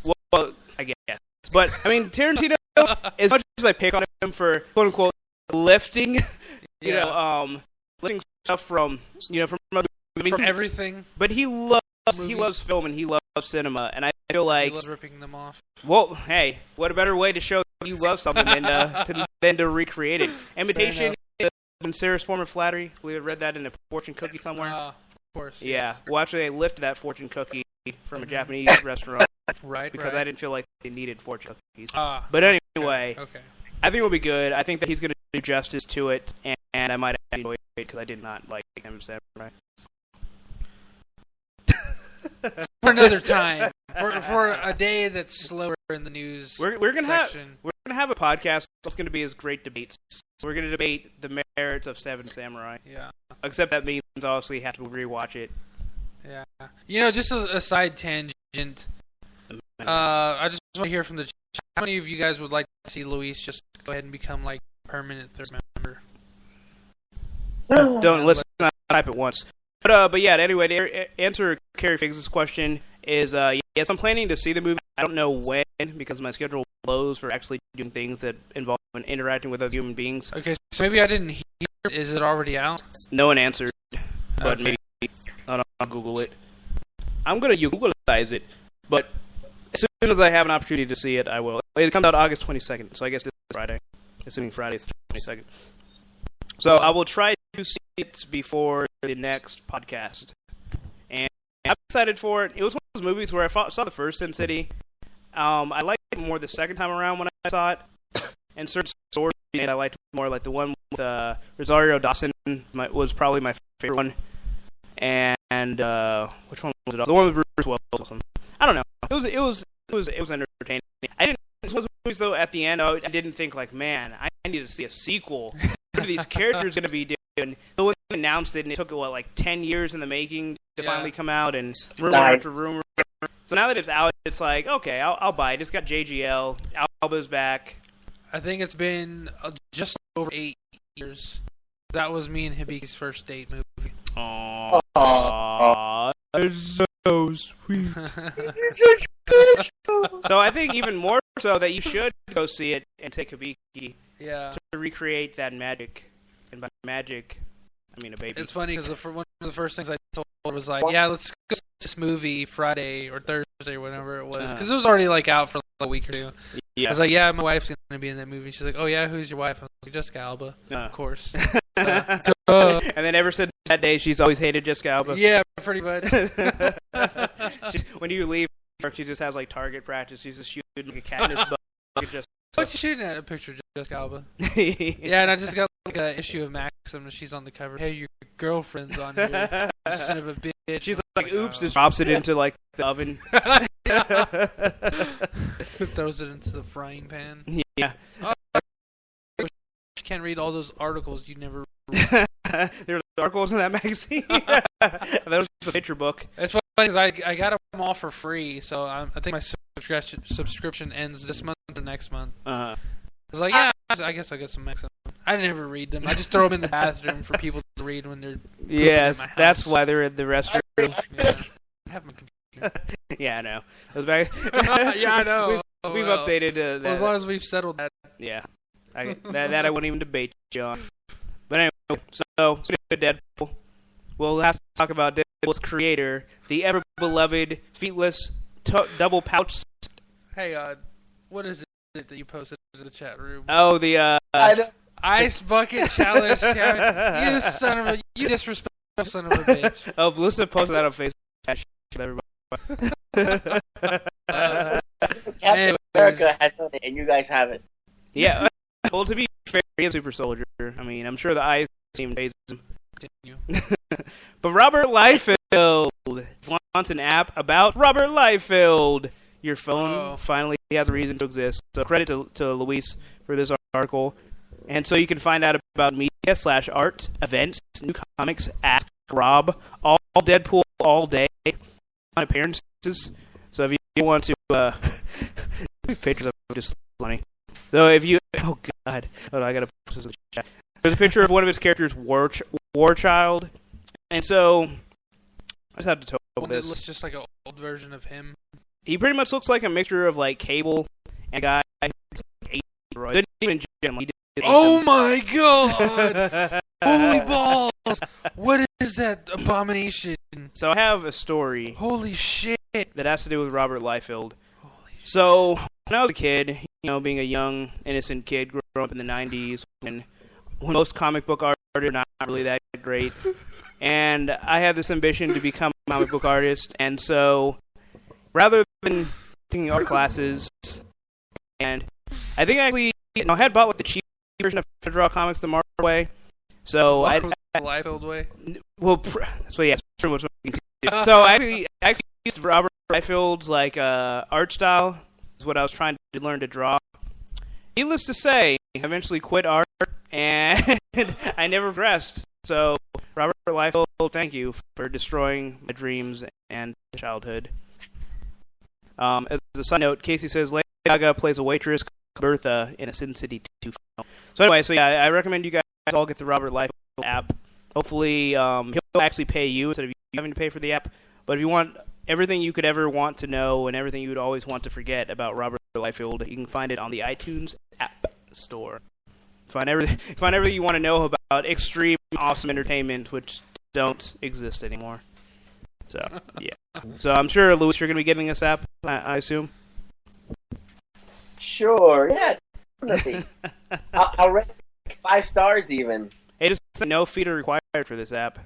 Well, I guess. But, I mean, Tarantino, as much as I pick on him for, quote-unquote, lifting, lifting stuff from other... From everything. But he loves film and he loves cinema, and I feel like... He loves ripping them off. Well, hey, what a better way to show that you love something than to recreate it. Imitation is the sincerest form of flattery. I believe I read that in a fortune cookie somewhere. Of course. Yeah. Yes. Well, actually, they lifted that fortune cookie from a Japanese restaurant. Because I didn't feel like they needed fortune cookies. But anyway, okay. I think it'll be good. I think that he's going to do justice to it, and I might enjoy it because I did not like him Samurai. For another time, for a day that's slower in the news. We're gonna have a podcast that's gonna be as great debates. We're gonna debate the merits of Seven Samurai. Yeah. Except that means obviously you have to rewatch it. Yeah. Just a side tangent. I just want to hear from the chat. How many of you guys would like to see Luis just go ahead and become like permanent third member? Let's not type it once. But yeah, anyway, to answer Carrie Figgs' question is, yes, I'm planning to see the movie. I don't know when, because my schedule blows for actually doing things that involve interacting with other human beings. Okay, so maybe I didn't hear. Is it already out? No one answered, but maybe I'll Google it. I'm going to Googleize it, but as soon as I have an opportunity to see it, I will. It comes out August 22nd, so I guess this is Friday, assuming Friday is the 22nd. So I will try to see it before the next podcast. And I'm excited for it. It was one of those movies where I saw the first Sin City. I liked it more the second time around when I saw it. And certain stories I liked more, like the one with Rosario Dawson was probably my favorite one. And which one was it? The one with Bruce Willis. I don't know. It was entertaining. I didn't. It was movies though. At the end, I didn't think like, man, I need to see a sequel. What are these characters going to be doing? So when they announced it, and it took like 10 years in the making to finally come out, and rumor after rumor. So now that it's out, it's like, okay, I'll buy it. It's got JGL. Alba's back. I think it's been just over 8 years. That was me and Hibiki's first date movie. Aww. That's so sweet. So I think even more so that you should go see it and take Hibiki to recreate that magic. And by magic, I mean a baby. It's funny because one of the first things I told her was like, yeah, let's go see this movie Friday or Thursday or whatever it was. Because it was already like out for like a week or two. Yeah. I was like, yeah, my wife's going to be in that movie. She's like, oh yeah, who's your wife? I was like, Jessica Alba. Of course. And then ever since that day, she's always hated Jessica Alba. Yeah, pretty much. When you leave work, she just has like target practice. She's just shooting like a cat in his butt. What's you shooting at? A picture of Jessica Alba. Yeah, and I just got like an issue of Maxim, and she's on the cover. Hey, your girlfriend's on here. You son of a bitch. She's like, oops, just drops it into like the oven. Throws it into the frying pan. Yeah. Oh, you can't read all those articles you never read. There's articles in that magazine. That was a picture book. It's funny because I got them all for free, so I think my subscription ends this month or next month. I was like, yeah, I guess I'll get some Maxim. I never read them. I just throw them in the bathroom for people to read when they're yes, in my house. That's why they're in the restroom. Yeah. I have my computer. Yeah, I know. It was back... Yeah, I know. We've updated that. Well, as long as we've settled that. Yeah. That I wouldn't even debate you on. But anyway, so Deadpool. We'll have to talk about Deadpool's creator, the ever-beloved, feetless, double pouch. Hey, what is it that you posted in the chat room? Oh, the Ice Bucket Challenge. You son of a... You disrespectful son of a bitch. Oh, Melissa posted that on Facebook. Everybody. Captain America has it, and you guys haven't. Yeah. Well, to be fair, he is a super soldier. I mean, I'm sure the Ice team pays him. But Robert Liefeld wants an app about Robert Liefeld. Your phone finally has a reason to exist. So credit to Luis for this article. And so you can find out about media/art, events, new comics, Ask Rob, all Deadpool all day, on appearances. you want to pictures of him just funny. So if you oh god, I gotta post this in the chat. There's a picture of one of his characters, War Child, and so I just have to tell this. It looks just like an old version of him. He pretty much looks like a mixture of like Cable and a guy. Didn't even gym. He did oh my god! Holy balls! What is that abomination? So I have a story. Holy shit! That has to do with Robert Liefeld. So when I was a kid, being a young, innocent kid, growing up in the 90s, when most comic book artists are not really that great, and I had this ambition to become a comic book artist, and so rather than taking art classes, and I think I actually I had bought the cheap version of how to draw comics the Marvel way. So I Liefeld way. Well, that's what that's pretty much what we can do. So I actually used Robert Liefeld's art style is what I was trying to learn to draw. Needless to say, I eventually quit art and I never progressed. So Robert Liefeld, thank you for destroying my dreams and childhood. As a side note, Casey says Lady Gaga plays a waitress called Bertha in a Sin City 2 film. So anyway, I recommend you guys all get the Robert Liefeld app. Hopefully, he'll actually pay you instead of you having to pay for the app. But if you want everything you could ever want to know and everything you would always want to forget about Robert Liefeld, you can find it on the iTunes App Store. Find everything you want to know about extreme, awesome entertainment, which don't exist anymore. So, yeah. So I'm sure, Louis, you're going to be getting this app, I assume? Sure, yeah, definitely. I'll rate 5 stars even. Hey, just no feet are required for this app.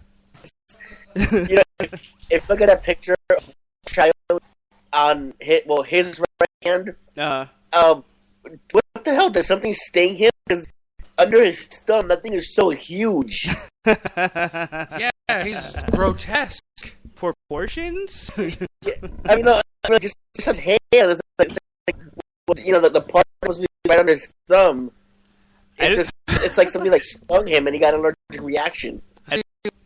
If you look at a picture of a child on his right hand, what the hell? Does something sting him? Because under his thumb, that thing is so huge. Yeah, he's grotesque. Proportions? Yeah, I mean, just his hand. It's like the part that was right under his thumb. It's like something stung him and he got an allergic reaction.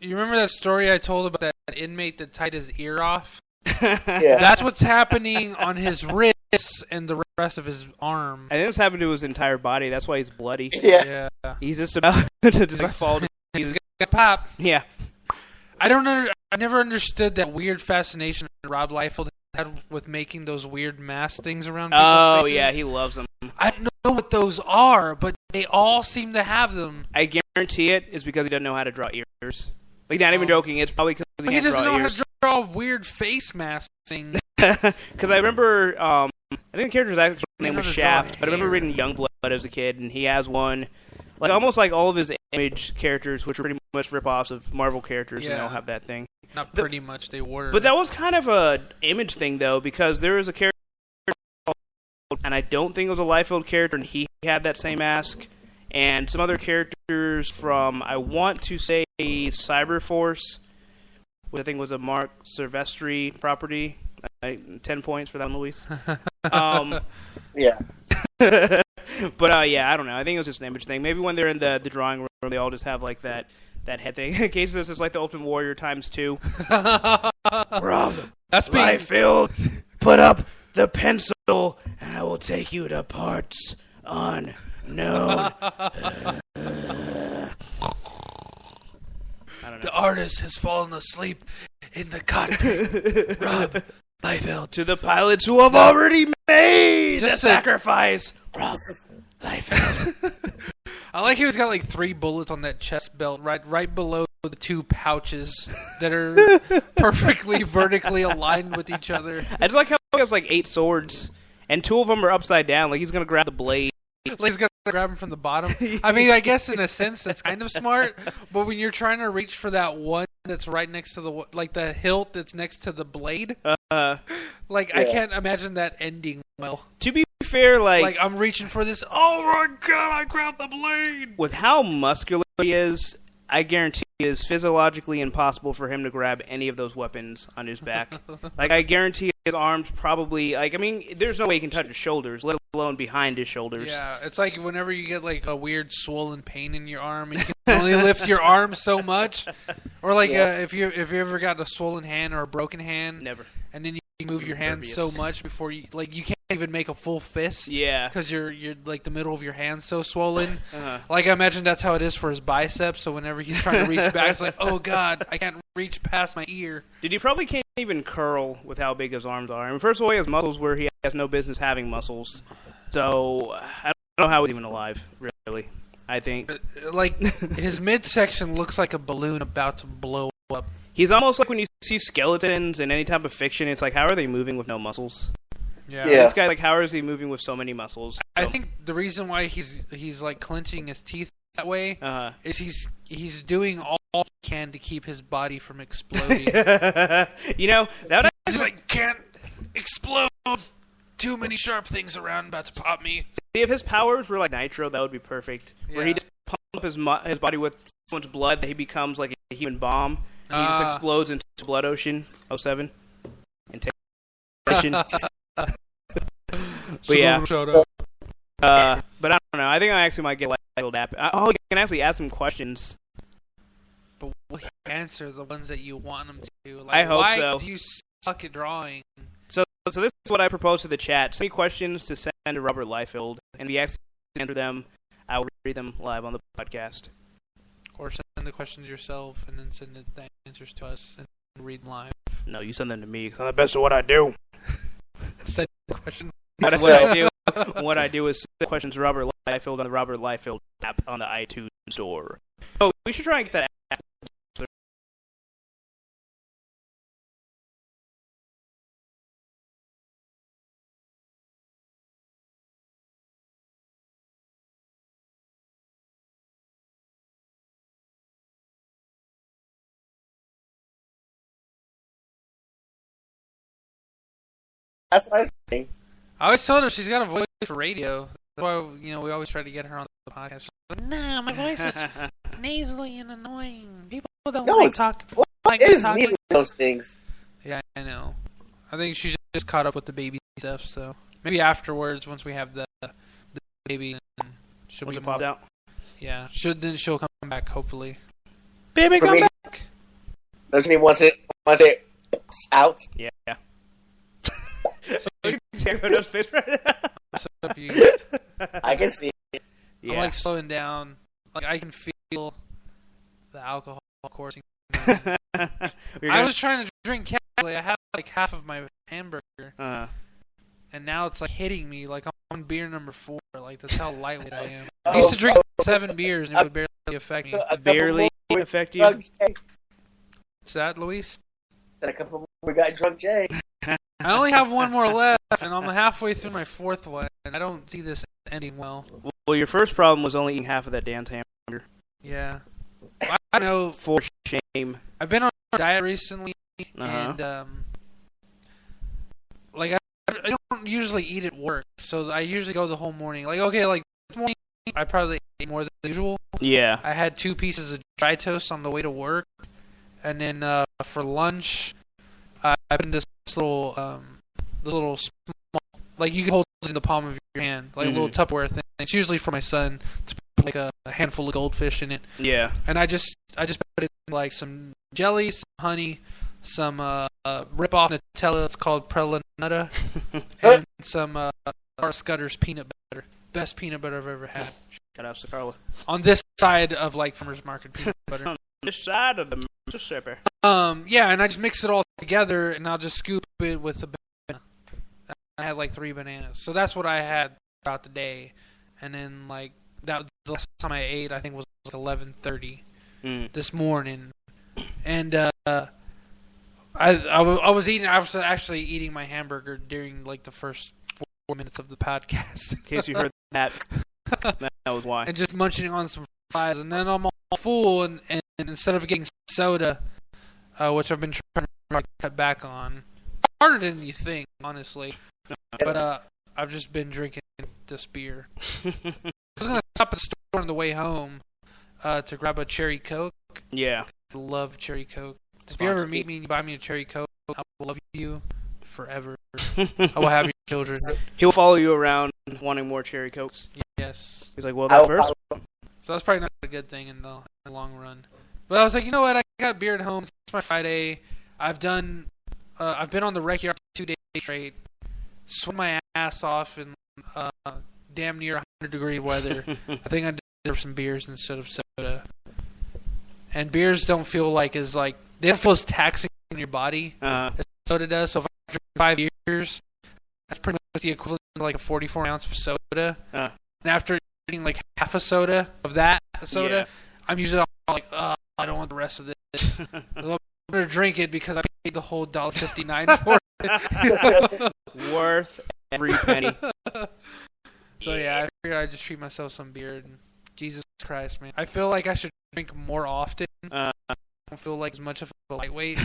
You remember that story I told about that inmate that tied his ear off? Yeah. That's what's happening on his wrists and the rest of his arm. I think it's happened to his entire body. That's why he's bloody. Yeah. He's just about to just fall. He's gonna pop. Yeah. I never understood that weird fascination that Rob Liefeld had with making those weird mask things around people's faces. Yeah, he loves them. I don't know what those are, but they all seem to have them. I guarantee it is because he doesn't know how to draw ears. Not even joking. It's probably because he doesn't know ears. how to draw weird face mask things. Because I remember, I think the character's actual name was Shaft, but I remember reading Youngblood as a kid, and he has one, almost like all of his Image characters, which are pretty much rip-offs of Marvel characters, and they all have that thing. Not pretty much, they were. But that was kind of a Image thing, though, because there was a character, and I don't think it was a Liefeld character, and he had that same mask, and some other characters from, I want to say, Cyberforce, which I think was a Mark Silvestri property. 10 points for that one, Luis. Yeah. But, yeah, I don't know. I think it was just an Image thing. Maybe when they're in the drawing room, they all just have, that head thing. In case this is like the Ultimate Warrior ×2. Rob, that's Liefeld, put up the pencil, and I will take you to parts unknown. The artist has fallen asleep in the cockpit. Rob Liefeld. To the pilots who have already made the sacrifice. Rob Liefeld. I like how he's got 3 bullets on that chest belt right below the 2 pouches that are perfectly vertically aligned with each other. I just like how he has 8 swords, and 2 of them are upside down. He's going to grab the blade. He's going to grab him from the bottom. I mean, I guess in a sense that's kind of smart, but when you're trying to reach for that one that's right next to the hilt that's next to the blade, I can't imagine that ending well. To be fair, I'm reaching for this, oh my god, I grabbed the blade! With how muscular he is, I guarantee it is physiologically impossible for him to grab any of those weapons on his back. I guarantee his arms probably, there's no way he can touch his shoulders, let alone behind his shoulders. Yeah, it's like whenever you get a weird swollen pain in your arm, and you can only lift your arm so much. Or if you ever got a swollen hand or a broken hand. Never. And then you you move your hands so much before you can't even make a full fist. Yeah. Because you're like the middle of your hand's so swollen. Uh-huh. Like I imagine that's how it is for his biceps. So whenever he's trying to reach back, it's like, oh god, I can't reach past my ear. Dude, he probably can't even curl with how big his arms are. I mean, first of all, he has muscles where he has no business having muscles. So I don't know how he's even alive, really. I think. Like, his midsection looks like a balloon about to blow up. He's almost like when you see skeletons in any type of fiction, it's like, how are they moving with no muscles? Yeah. This guy, like, how is he moving with so many muscles? So. I think the reason why he's like clenching his teeth that way is he's doing all he can to keep his body from exploding. You know, that would he's like, can't explode. Too many sharp things around about to pop me. See, if his powers were like Nitro, that would be perfect. Yeah. Where he just pumps up his body with so much blood that he becomes like a human bomb. And he just explodes into Blood Ocean 07. And but yeah. But I don't know. I think I actually might get labeled app. You can actually ask him questions. But will he answer the ones that you want him to? Like, I hope why so. do you suck at drawing? So this is what I propose to the chat. Send me questions to send to Robert Liefeld, and if you actually answer them, I will read them live on the podcast. Or send the questions yourself, and then send the answers to us and read them live. No, you send them to me, because I'm the best at what I do. Send the question. What I do is send the questions to Robert Liefeld on the Robert Liefeld app on the iTunes store. Oh, we should try and get that app. That's what I think. I always told her she's got a voice for radio. That's why we always try to get her on the podcast. She's like, nah, my voice is nasally and annoying. People don't like talk. What is neither of those things? Yeah, I know. I think she's just caught up with the baby stuff. So maybe afterwards, once we have the baby, she'll be popped out. Yeah, then she'll come back hopefully. Baby, come back. Don't you mean once it out? Yeah. So face right now. I can see it. I'm like slowing down. Like I can feel the alcohol coursing. I was trying to drink casually. I had like half of my hamburger, and now it's like hitting me. Like I'm on beer number 4. Like that's how lightweight I am. I used to drink 7 beers and it would barely affect me. Barely affect you. What's that, Luis? A couple more. We got drunk Jay. I only have one more left, and I'm halfway through my 4th one, and I don't see this ending well. Well, your first problem was only eating half of that Dan's hamburger. Yeah. I know. For shame. I've been on a diet recently, and like I don't usually eat at work, so I usually go the whole morning. Like, okay, like this morning I probably ate more than usual. Yeah. I had 2 pieces of dry toast on the way to work, and then for lunch, I put this little small, like you can hold it in the palm of your hand, like a little Tupperware thing. It's usually for my son to put like a handful of goldfish in it. Yeah. And I just put in like some jelly, some honey, some rip-off Nutella. It's called Prelinutta, and some Scudder's peanut butter. Best peanut butter I've ever had. Shout out to Carla. On this side of like farmers market peanut butter. On this side of the Mississippi. Yeah, and I just mix it all together, and I'll just scoop it with the banana. I had like 3 bananas, so that's what I had throughout the day. And then like that, the last time I ate, I think was like 11:30 this morning, and I was actually eating my hamburger during like the first 4 minutes of the podcast. In case you heard that, that was why. And just munching on some fries, and then I'm all full, and instead of getting soda, which I've been trying to cut back on, harder than you think, honestly. But I've just been drinking this beer. I was gonna stop at the store on the way home to grab a cherry Coke. Yeah, I love cherry Coke. If you ever meet me and you buy me a cherry Coke, I will love you forever. I will have your children. He'll follow you around wanting more cherry Cokes. Yes. He's like, well, that first. So that's probably not a good thing in the long run. But I was like, you know what? I got beer at home. It's my Friday. I've been on the Rec Yard 2 days straight, sweat my ass off in damn near 100-degree weather. I think I did some beers instead of soda. And beers don't feel like they don't feel as taxing on your body as soda does. So if I drink 5 beers, that's pretty much the equivalent of like a 44 ounce of soda. And after eating like half a soda of that soda, I'm usually like, I don't want the rest of this. I'm gonna drink it because I paid the whole $1.59 for it. Worth every penny. So yeah, I figured I'd just treat myself some beer. And Jesus Christ, man, I feel like I should drink more often. I don't feel like as much of a lightweight.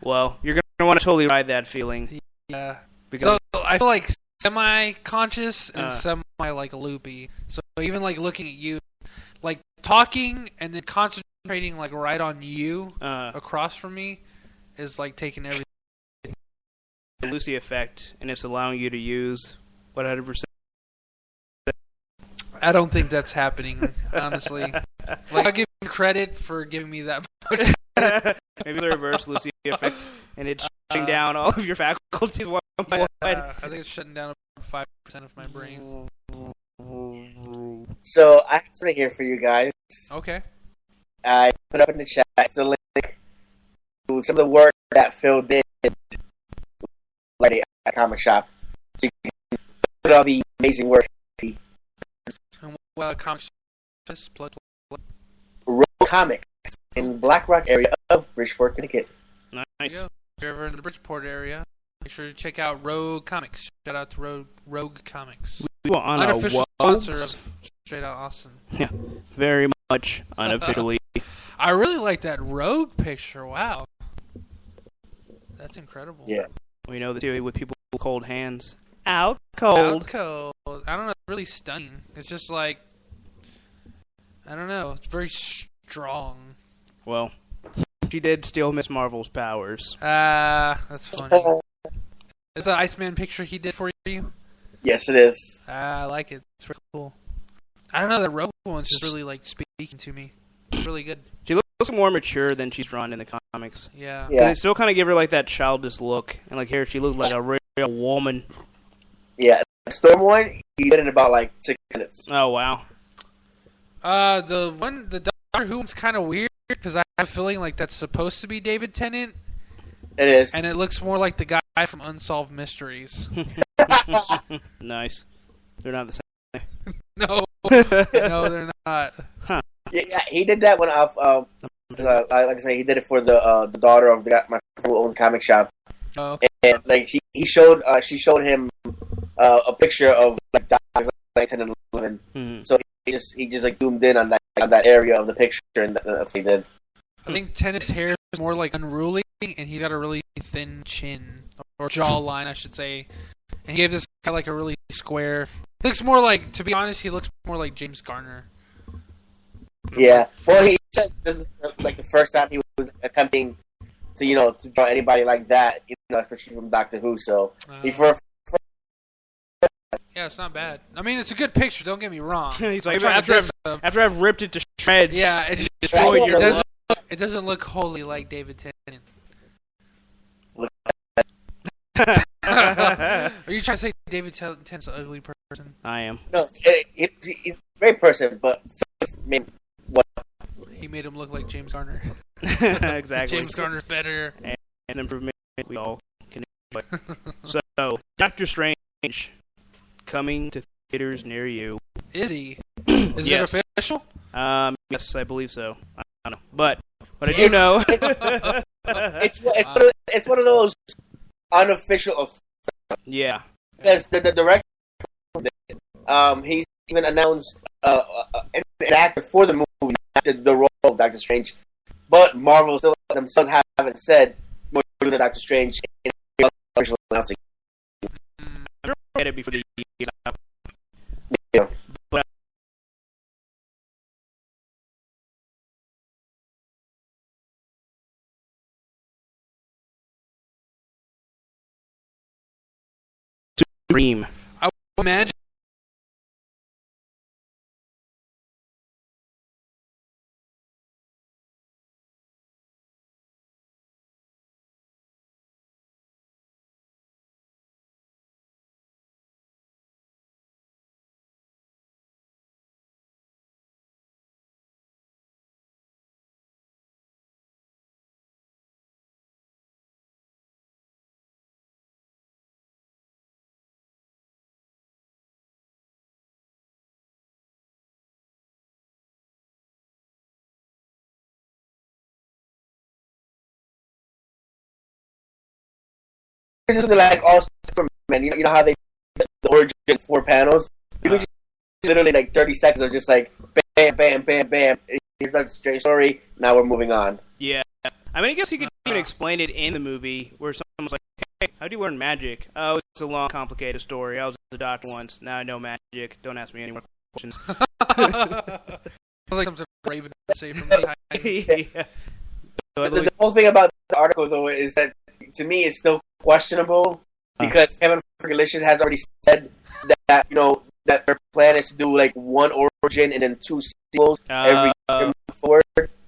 Well, you're gonna want to totally ride that feeling. Yeah. So I feel like semi-conscious and semi loopy. So even like looking at you, like talking and then concentrating like right on you across from me is like taking everything. The Lucy effect, and it's allowing you to use 100%. I don't think that's happening, honestly. Like, I'll give you credit for giving me that much. Maybe the reverse Lucy effect, and it's shutting down all of your faculties one by one. I think it's shutting down about 5% of my brain. So I have something here for you guys. Okay. I put up in the chat the link to some of the work that Phil did at a comic shop. So you can put all the amazing work. Well, comics plug. Rogue Comics in Black Rock area of Bridgeport, Connecticut. Nice. If you're ever in the Bridgeport area, make sure to check out Rogue Comics. Shout out to Rogue Comics. We were on unofficial sponsor of Straight Out Austin. Yeah, very much unofficially. I really like that Rogue picture. Wow. That's incredible. Yeah. We know the theory with people with cold hands. Out cold. Out cold. I don't know. It's really stunning. It's just like, I don't know. It's very strong. Well, she did steal Miss Marvel's powers. That's funny. Is the Iceman picture he did for you? Yes, it is. I like it. It's really cool. I don't know. That Rogue one's just really like speaking to me. It's really good. She looks more mature than she's drawn in the comics. Yeah. They still kind of give her like that childish look, and like here she looks like a real woman. Yeah, the Storm one, he did it in about like 6 minutes. Oh wow. The Doctor Who one's kind of weird because I have a feeling like that's supposed to be David Tennant. It is. And it looks more like the guy from Unsolved Mysteries. Nice. They're not the same. No, they're not. Huh. Yeah, he did that when like I say, he did it for the daughter of the guy, my friend who owns the comic shop. Oh. And like she showed him a picture of like Doctor like 10 and 11. Mm-hmm. So he just like zoomed in on that area of the picture, and that's what he did. I think Tennant's hair is more like unruly, and he's got a really thin chin or jawline, I should say. And he gave this guy like a really square. He looks more like, to be honest, he looks more like James Garner. Yeah. Well, he said this is like the first time he was attempting to to draw anybody like that, especially from Doctor Who. So yeah, it's not bad. I mean, it's a good picture. Don't get me wrong. He's like, after I've ripped it to shreds. Yeah, it doesn't look wholly like David Tennant. Are you trying to say David Tennant's an ugly person? I am. No, he's a great person, but he made him look like James Garner. Exactly. James Garner's better. And an improvement we all can enjoy. So, Doctor Strange coming to theaters near you. Is he? Is it official? Yes, I believe so. I don't know, but I do know. It's one of those unofficial. Yeah. Because the director, he's even announced an actor for the movie, the role of Doctor Strange, but Marvel still themselves haven't said we're doing the Doctor Strange in official announcing. I've read it before the Yeah. But dream. I would imagine could just be like all Superman. You know how they did the origin 4 panels? You could just literally like 30 seconds of just like bam, bam, bam, bam. Here's that strange story. Now we're moving on. Yeah. I mean, I guess you could even explain it in the movie where someone's like, hey, how do you learn magic? Oh, it's a long, complicated story. I was a doctor once. Now I know magic. Don't ask me any more questions. Like something Raven would say from behind. Yeah. The whole thing about the article, though, is that to me it's still questionable because Kevin Fergalicious has already said that that their plan is to do like 1 origin and then 2 sequels every year forward,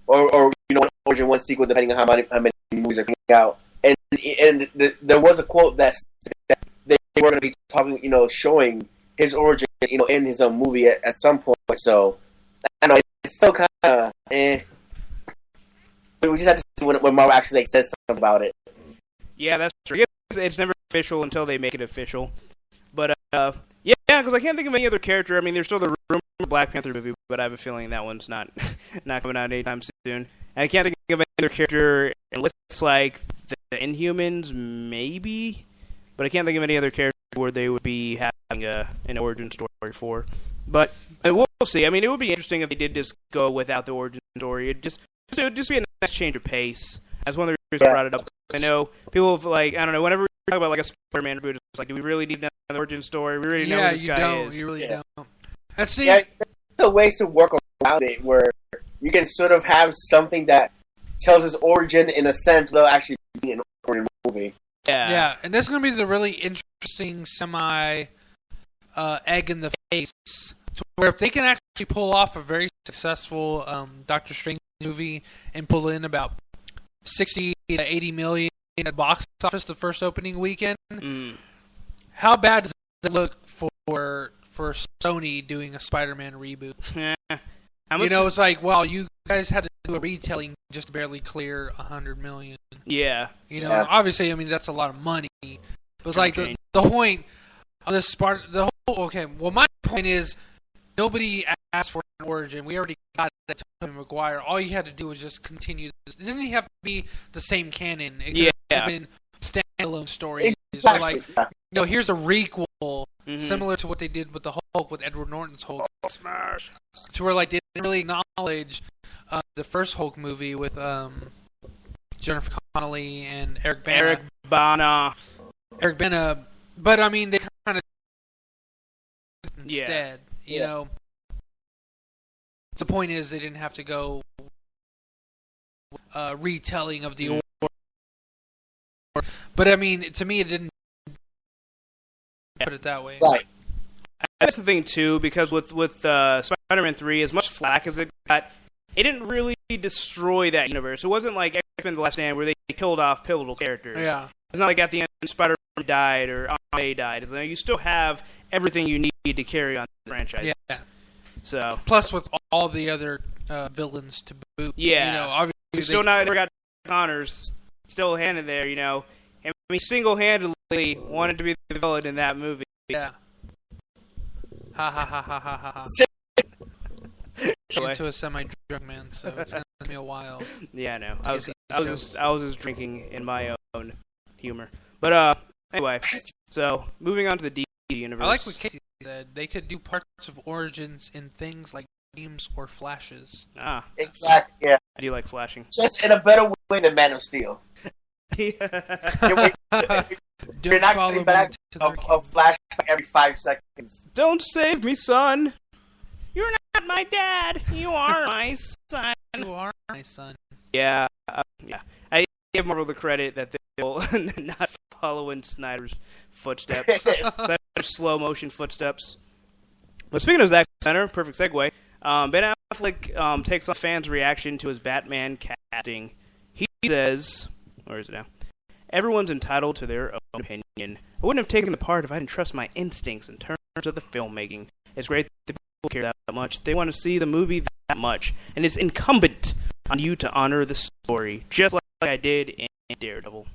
or one origin, 1 sequel, depending on how many movies are coming out. And there was a quote that said that they were going to be talking, showing his origin, in his own movie at some point. So I don't know, it's still kind of But we just have to see when Marvel actually says something about it. Yeah, that's true. It's never official until they make it official. But yeah, because I can't think of any other character. I mean, there's still the rumor of Black Panther movie, but I have a feeling that one's not coming out anytime soon. And I can't think of any other character. It looks like the Inhumans, maybe, but I can't think of any other character where they would be having an origin story for. But we'll see. I mean, it would be interesting if they did just go without the origin story. It would just be a nice change of pace. That's one of the reasons I brought it up. I know people have, like, I don't know, whenever we talk about like a Spider-Man reboot, it's like, do we really need another origin story? We really know who this guy is. You really don't. And see, there's ways to work around it where you can sort of have something that tells his origin in a sense without actually being an origin movie. Yeah, and this is going to be the really interesting egg in the face, to where if they can actually pull off a very successful Doctor Strange movie and pull in about 60 to 80 million at the box office the first opening weekend, how bad does it look for Sony doing a Spider-Man reboot? It's like, well, you guys had to do a retelling just to barely clear 100 million. Yeah. Obviously, I mean, that's a lot of money. But it's like the point of this my point is nobody asked for an origin. We already got it to Tobey Maguire. All you had to do was just continue this. It didn't have to be the same canon. It could have been standalone stories. Exactly. So here's a requel, similar to what they did with the Hulk, with Edward Norton's Hulk. Smash. To where, like, they didn't really acknowledge the first Hulk movie with Jennifer Connelly and Eric Bana. Eric Bana. But, I mean, they kind of instead, you know. The point is they didn't have to go retelling of the order. But, I mean, to me, it didn't put it that way. Right. That's the thing, too, because with Spider-Man 3, as much flack as it got, it didn't really destroy that universe. It wasn't like X-Men The Last Stand where they killed off pivotal characters. Yeah. It's not like at the end Spider-Man died or Aunt May died. It's like you still have everything you need to carry on the franchise. Yeah. So. Plus with all the other villains to boot. Yeah. Obviously we still never got Connors still handed there, And we single-handedly wanted to be the villain in that movie. Yeah. Ha ha ha ha ha ha. Into a semi-drunk man, so it's gonna take me a while. Yeah, I know. I was just drinking in my own humor. But anyway, so moving on to the DC universe. I like what Casey said. They could do parts of Origins in things like dreams or flashes. Ah, exactly. Yeah. I do like flashing. Just in a better way than Man of Steel. You're not getting back a flashback every 5 seconds. Don't save me, son. You're not my dad. You are my son. You are my son. Yeah, yeah. I give Marvel the credit that they'll not follow in Snyder's footsteps. Such slow motion footsteps. But speaking of Zack Snyder, perfect segue. Ben Affleck takes on fans' reaction to his Batman casting. He says, where is it now? Everyone's entitled to their own opinion. I wouldn't have taken the part if I didn't trust my instincts in terms of the filmmaking. It's great that people care that much. They want to see the movie that much. And it's incumbent on you to honor the story, just like I did in Daredevil.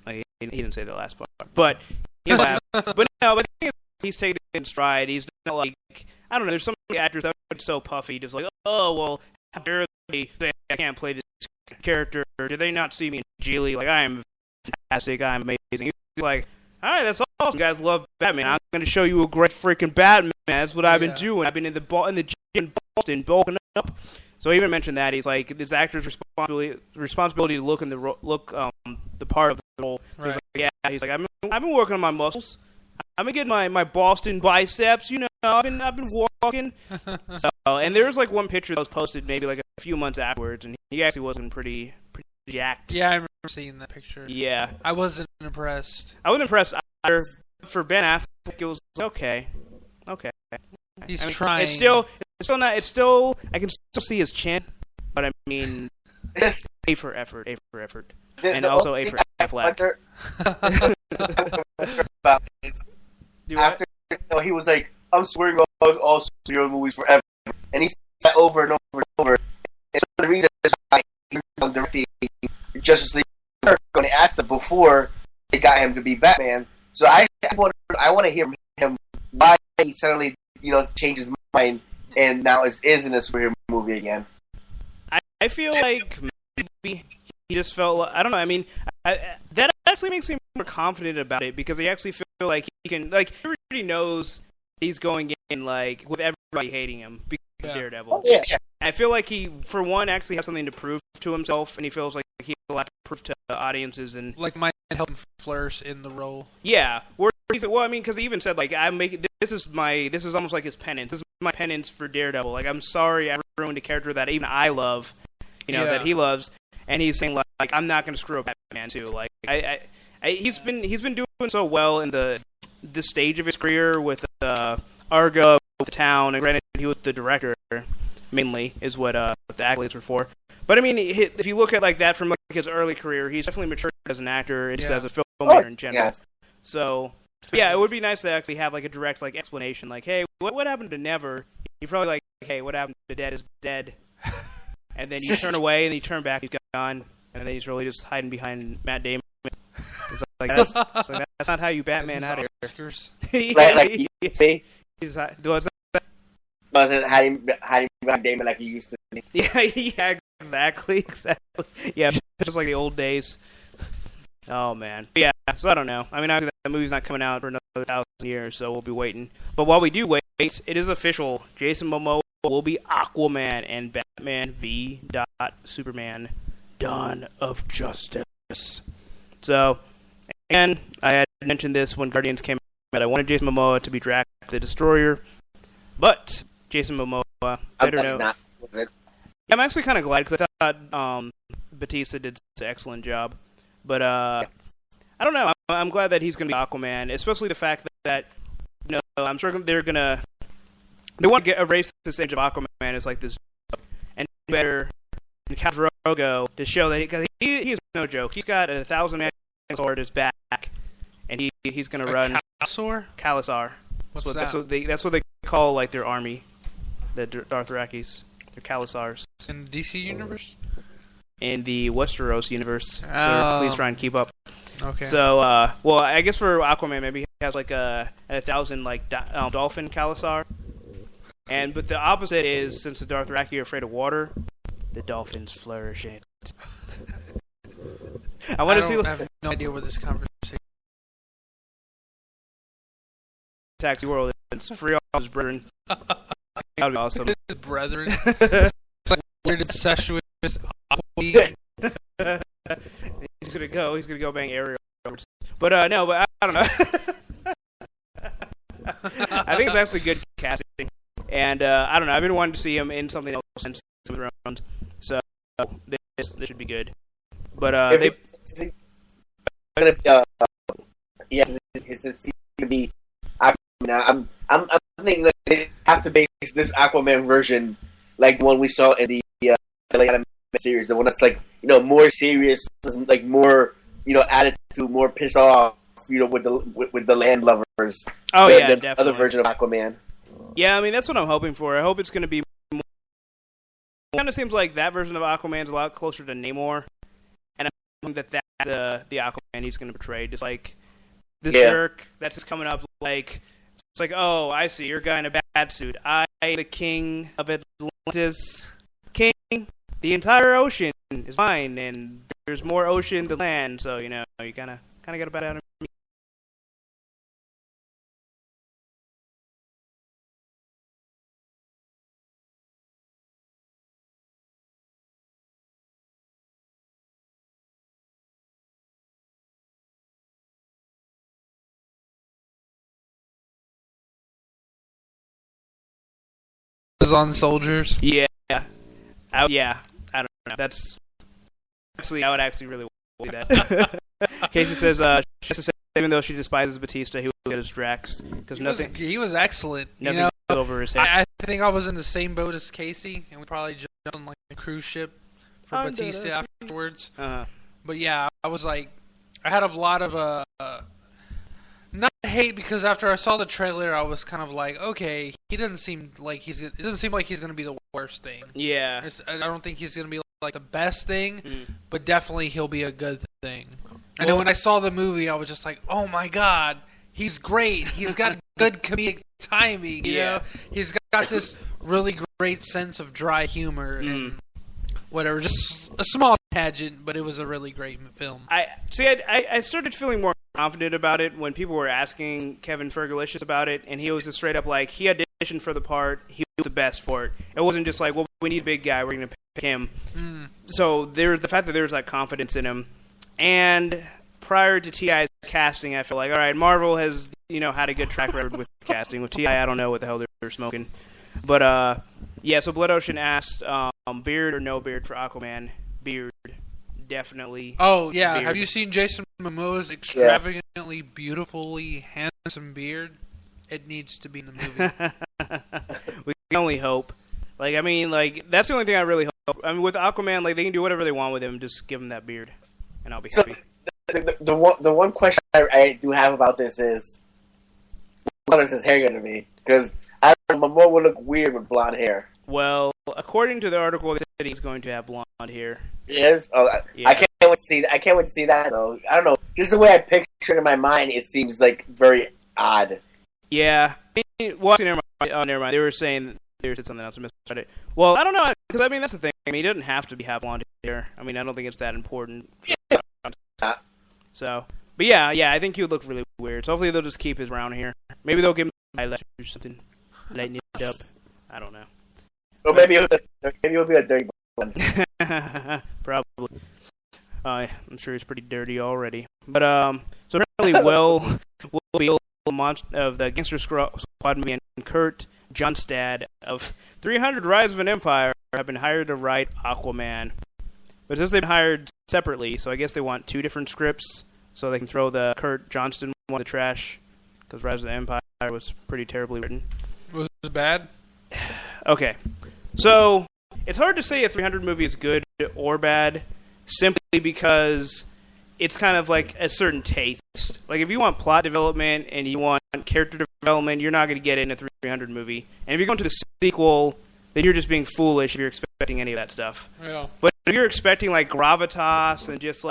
Like, he didn't say the last part. But, but he's taking it in stride. He's not like, I don't know, there's some actors that are so puffy, just like, oh, well, how dare they say I can't play this character? Do they not see me in Geely? Like, I am fantastic, I'm amazing. like, all right, that's awesome. You guys love Batman. I'm going to show you a great freaking Batman. That's what I've been doing. I've been in the gym in Boston, bulking up. So he even mentioned that he's like, this actor's responsibility to look the part of the role. Right. He's like, yeah. He's like, I've been working on my muscles. I've been getting my Boston biceps. You know, I've been walking. So, and there was like one picture that was posted maybe like a few months afterwards, and he actually wasn't pretty jacked. Yeah, I remember seeing that picture. Yeah, I wasn't impressed. I wasn't impressed either. For Ben Affleck, it was okay. He's I mean, trying. It's still not. It's still. I can still see his chin, but I mean, A for effort, and also A for Affleck. After he was like, I'm swearing all superhero movies forever, and he said that over and over and over. And so the reason is why he directed Justice League when they asked him before they got him to be Batman. So I want to hear from him why he suddenly changed his mind and now is in a superhero movie again. I feel like maybe he just felt. I don't know. I mean, that actually makes me more confident about it because I actually feel like he can. Like he already knows he's going in like with everybody hating him because of Daredevil. Yeah. I feel like he, for one, actually has something to prove to himself, and he feels like he has a lot to prove to audiences and like might help him flourish in the role. Yeah, where he said, well, I mean, because he even said like this is almost like his penance. This is my penance for Daredevil. Like I'm sorry I ruined a character that even I love, that he loves, and he's saying like I'm not going to screw up Batman too. Like he's been doing so well in this stage of his career with Argo, The Town, and granted he was the director mainly is what the accolades were for. But I mean, if you look at like that from like his early career, he's definitely matured as an actor and just as a filmmaker in general. Yes. So yeah, it would be nice to actually have like a direct like explanation, like, hey, what happened to Never? You probably like, hey, what happened to Dead is Dead? And then you turn away and you turn back, he's gone, and then he's really just hiding behind Matt Damon. It's like that's not how you Batman out of here. Oscars. Like you see, He's what's that? wasn't hiding behind Damon like he used to. Yeah, exactly. Yeah, just like the old days. Oh man, but yeah. So I don't know. I mean, obviously that movie's not coming out for another 1,000 years, so we'll be waiting. But while we do wait, it is official. Jason Momoa will be Aquaman and Batman v. Superman: Dawn of Justice. So, and I had mentioned this when Guardians came out. I wanted Jason Momoa to be Drax the Destroyer, but Jason Momoa better know. Not, I'm actually kind of glad because I thought Batista did an excellent job. But I don't know. I'm glad that he's going to be Aquaman, especially the fact that I'm sure they want to erase this image of Aquaman as like this, and better Khal Drogo to show that because he is no joke. He's got 1,000-man sword at his back, and he's going to run Khalasar. What's that? That's what they call like their army, the Dothrakis. They're Khalasars. In the DC universe? In the Westeros universe. So please try and keep up. Okay. So, well, I guess for Aquaman, maybe he has like 1,000 like dolphin Khalasar. But the opposite is, since the Dothraki are afraid of water, the dolphins flourish in it. I have no idea what this conversation. Taxi World is free all his brethren. That would be awesome. His brethren. It's like weird obsession with this Aquaman. He's gonna go bang Ariel. But I don't know. I think it's actually good casting, and I don't know. I've been wanting to see him in something else since Game of Thrones, so this should be good. But it's gonna be Aquaman. I'm thinking that they have to base this Aquaman version like the one we saw in the animated series, the one that's like more serious, like more attitude, more pissed off, with the land lovers. Oh the definitely. Other version of Aquaman. Yeah, I mean that's what I'm hoping for. I hope it's going to be. It kind of seems like that version of Aquaman's a lot closer to Namor, and I'm hoping that the Aquaman he's going to portray, just like this jerk that's just coming up like. It's like, oh, I see, you're a guy in a bad suit. I, the king of Atlantis, king, the entire ocean is mine, and there's more ocean than land, so, you kind of got a bad out of me. Amazon soldiers. Yeah. I don't know. That's actually, I would actually really want to see that. Casey says, she has to say, even though she despises Batista, he will get his Drax. Because He was excellent. Nothing goes over his head. I think I was in the same boat as Casey, and we probably jumped on like a cruise ship for Batista afterwards. But yeah, I was like, I had a lot of not hate, because after I saw the trailer, I was kind of like, okay, it doesn't seem like he's going to be the worst thing. Yeah. I don't think he's going to be like the best thing, but definitely he'll be a good thing. And then when I saw the movie, I was just like, oh my god, he's great. He's got good comedic timing, you know? He's got this really great sense of dry humor and whatever. Just a small tangent, but it was a really great film. I started feeling more confident about it when people were asking Kevin Fergalicious about it, and he was just straight up like, he auditioned for the part, he was the best for it. It wasn't just like, well, we need a big guy, we're going to pick him. So there's the fact that there's like confidence in him. And prior to T.I.'s casting, I feel like, all right, Marvel has, had a good track record with casting. With T.I., I don't know what the hell they're smoking. But, so Blood Ocean asked, beard or no beard for Aquaman? Beard. Definitely. Oh, yeah. Beard. Have you seen Jason Momoa's extravagantly, beautifully handsome beard? It needs to be in the movie. We can only hope. That's the only thing I really hope. I mean, with Aquaman, they can do whatever they want with him. Just give him that beard, and I'll be happy. The one question I do have about this is, what is his hair going to be? Because Momoa would look weird with blonde hair. Well, according to the article, they said he's going to have blonde hair. Yes. Oh, yeah. I can't wait to see that. I can't wait to see that, though. I don't know. Just the way I picture it in my mind, it seems like very odd. Yeah. Well, never mind. They were saying they said something else. I misread it. Well, I don't know, because that's the thing. He doesn't have to have blonde hair. I don't think it's that important. So, but yeah, I think he would look really weird. So hopefully they'll just keep his brown hair. Maybe they'll give him eyelashes or something, lighten it up. I don't know. Or maybe it'll be a dirty one. Probably. I'm sure he's pretty dirty already. But so apparently, Will Beal of the Gangster Squad movie and Kurt Johnstad of 300 Rise of an Empire have been hired to write Aquaman. But since they've been hired separately, so I guess they want two different scripts so they can throw the Kurt Johnston one in the trash, because Rise of the Empire was pretty terribly written. Was it bad? Okay. So it's hard to say a 300 movie is good or bad, simply because it's kind of like a certain taste. Like, if you want plot development and you want character development, you're not going to get it in a 300 movie. And if you're going to the sequel, then you're just being foolish if you're expecting any of that stuff. Yeah. But if you're expecting, gravitas and just,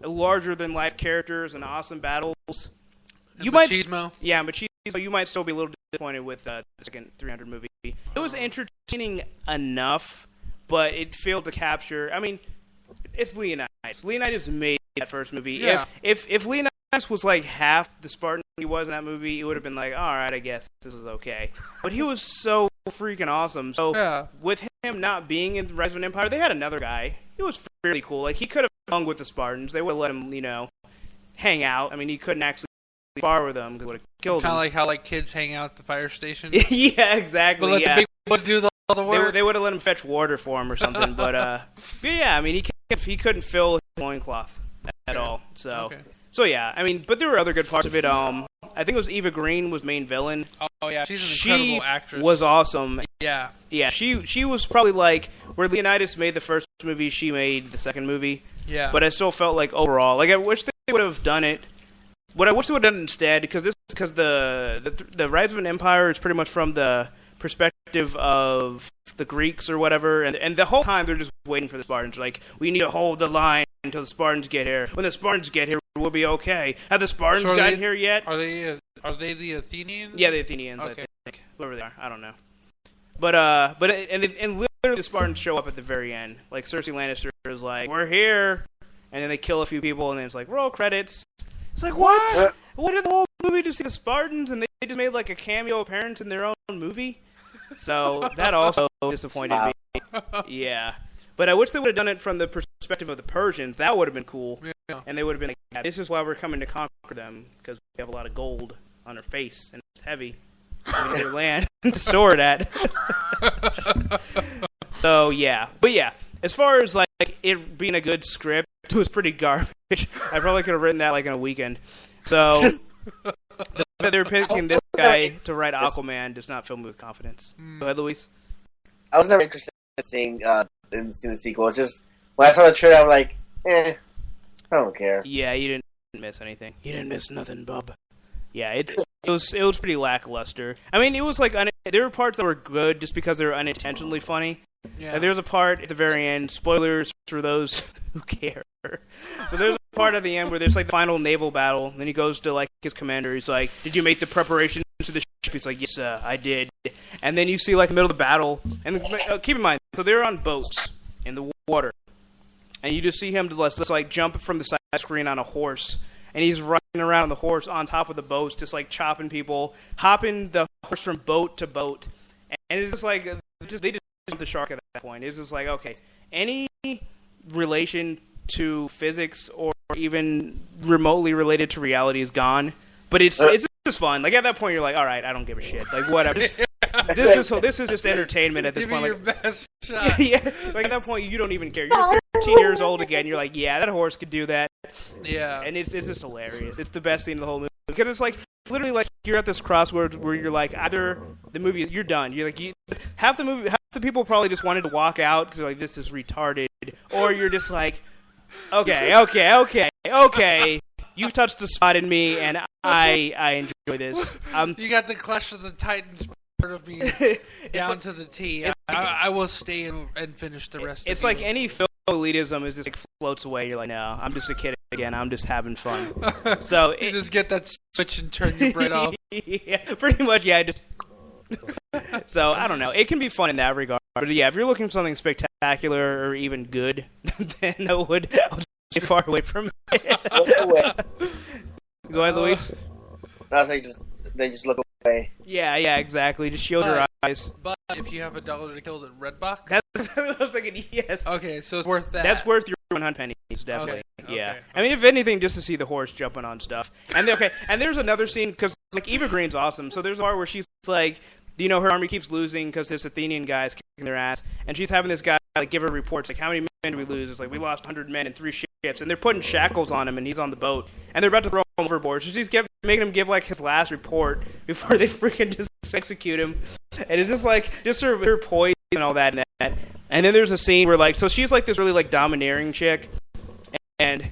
larger-than-life characters and awesome battles, you might... Machismo. Yeah, machismo. You might still be a little disappointed with the second 300 movie. It was entertaining enough, but it failed to capture... it's Leonidas. Leonidas made that first movie. Yeah. If Leonidas was half the Spartan he was in that movie, it would have been all right, I guess this is okay. But he was so freaking awesome. So with him not being in Rise of an Empire, they had another guy. He was fairly cool. He could have hung with the Spartans. They would have let him, hang out. He couldn't actually spar with them because it would have killed him. Kind of like how kids hang out at the fire station. Yeah, exactly. But let the big boys do all the work. They would have let him fetch water for him or something. But yeah, he couldn't fill his loincloth at all. So yeah, but there were other good parts of it. I think it was Eva Green was main villain. Oh yeah, she's an incredible actress. She was awesome. Yeah. Yeah, she was probably where Leonidas made the first movie, she made the second movie. Yeah. But I still felt overall, I wish they would have done it. What I wish they would have done instead, because the Rise of an Empire is pretty much from the perspective of the Greeks or whatever, and the whole time they're just waiting for the Spartans. We need to hold the line until the Spartans get here. When the Spartans get here, we'll be okay. Have the Spartans gotten here yet? Are they the Athenians? Yeah, the Athenians. Okay. I think whoever they are, I don't know. But literally the Spartans show up at the very end. Cersei Lannister is we're here, and then they kill a few people, and then it's roll credits. It's what? What did the whole movie to see the Spartans, and they just made a cameo appearance in their own movie? So that also disappointed me. Yeah. But I wish they would have done it from the perspective of the Persians. That would have been cool. Yeah. And they would have been this is why we're coming to conquer them, because we have a lot of gold on our face, and it's heavy. your land to store it at. So yeah, but yeah, as far as like it being a good script, it was pretty garbage. I probably could have written that like in a weekend. So they're picking this guy to write Aquaman does not fill me with confidence. Go ahead, Luis. I was never interested in seeing the sequel. It's just when I saw the trailer, I'm like, I don't care. Yeah, you didn't miss anything. You didn't miss nothing, bub. Yeah, it was pretty lackluster. I mean, it was like there were parts that were good just because they were unintentionally funny. Yeah. Like, there was a part at the very end. Spoilers for those who care. But there's a part at the end where there's like the final naval battle. And then he goes to like his commander. He's like, "Did you make the preparations to the ship?" He's like, "Yes, I did." And then you see like the middle of the battle. And keep in mind, so they're on boats in the water, and you just see him just like jump from the side screen on a horse. And he's riding around on the horse on top of the boats, just like chopping people, hopping the horse from boat to boat. And it's just like, they just jumped the shark at that point. It's just like, okay, any relation to physics or even remotely related to reality is gone. But it's just fun. Like, at that point, you're like, all right, I don't give a shit. Like, whatever. This is just entertainment at this point. Give me your best shot. Yeah, like at that point, you don't even care. You're 13 years old again. You're like, yeah, that horse could do that. Yeah, and it's just hilarious. It's the best scene in the whole movie because it's like literally like you're at this crossroads where you're like either the movie you're done. You're like half the people probably just wanted to walk out because like this is retarded, or you're just like, okay. You've touched a spot in me, and I enjoy this. You got the Clash of the Titans part of me down to the T. I will stay and finish the rest. It's like any film elitism is just like floats away. You're like, no, I'm just a kid again. I'm just having fun. So you just get that switch and turn your brain off. Yeah, pretty much. Yeah, just. So I don't know. It can be fun in that regard. But yeah, if you're looking for something spectacular or even good, then I'll stay far away from it. Go ahead, Luis. I was like, just look away. Yeah, exactly. Just shield your eyes. But if you have $1 to kill at Redbox, that's what I was thinking. Yes. Okay, so it's worth that. That's worth your 100 pennies, definitely. Okay. Yeah. Okay. I mean, if anything, just to see the horse jumping on stuff. And and there's another scene because like Eva Green's awesome. So there's a part where she's like, her army keeps losing because this Athenian guy's kicking their ass, and she's having this guy like give her reports like how many men did we lose? It's like we lost 100 men in 3 ships, and they're putting shackles on him, and he's on the boat, and they're about to throw him overboard. So she's making him give like his last report before they freaking just execute him, and it's just like her poise and all that and that. And then there's a scene where like so she's like this really like domineering chick, and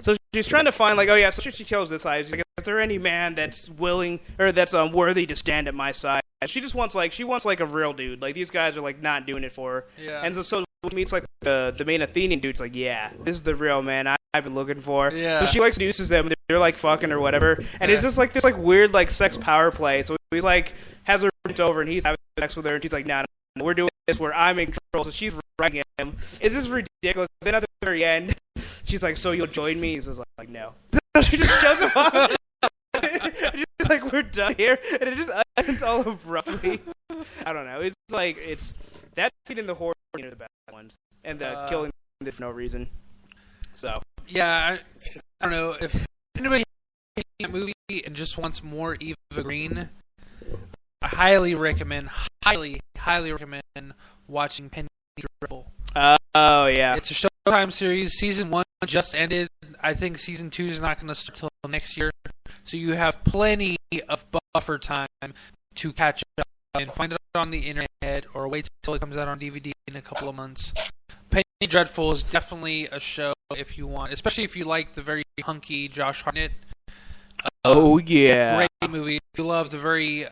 so she's trying to find like so she kills this guy. She's like, is there any man that's willing or that's worthy to stand at my side? She just wants like a real dude. Like these guys are like not doing it for her. Yeah. And so when meets like the main Athenian dude's like, yeah, this is the real man I've been looking for. Yeah. So she like seduces them. They're like fucking or whatever. And it's just like this like weird like sex power play. So he like has her bent over and he's having sex with her and she's like, nah, we're doing this where I'm in control. So she's writing him. It's just ridiculous. Then at the very end, she's like, so you'll join me? He's just like, no. So she just shows him off. Just like we're done here, and it just ends all abruptly. I don't know. It's like that scene in the horror scene are the best ones, and the killing for no reason. So yeah, I don't know if anybody has seen that movie and just wants more Eva Green. I highly recommend watching Penny Dreadful. Oh yeah, it's a Showtime series. Season 1 just ended. I think season 2 is not going to start until next year. So you have plenty of buffer time to catch up and find it on the internet or wait till it comes out on DVD in a couple of months. Penny Dreadful is definitely a show if you want, especially if you like the very hunky Josh Hartnett. Oh, yeah. Great movie. If you love the very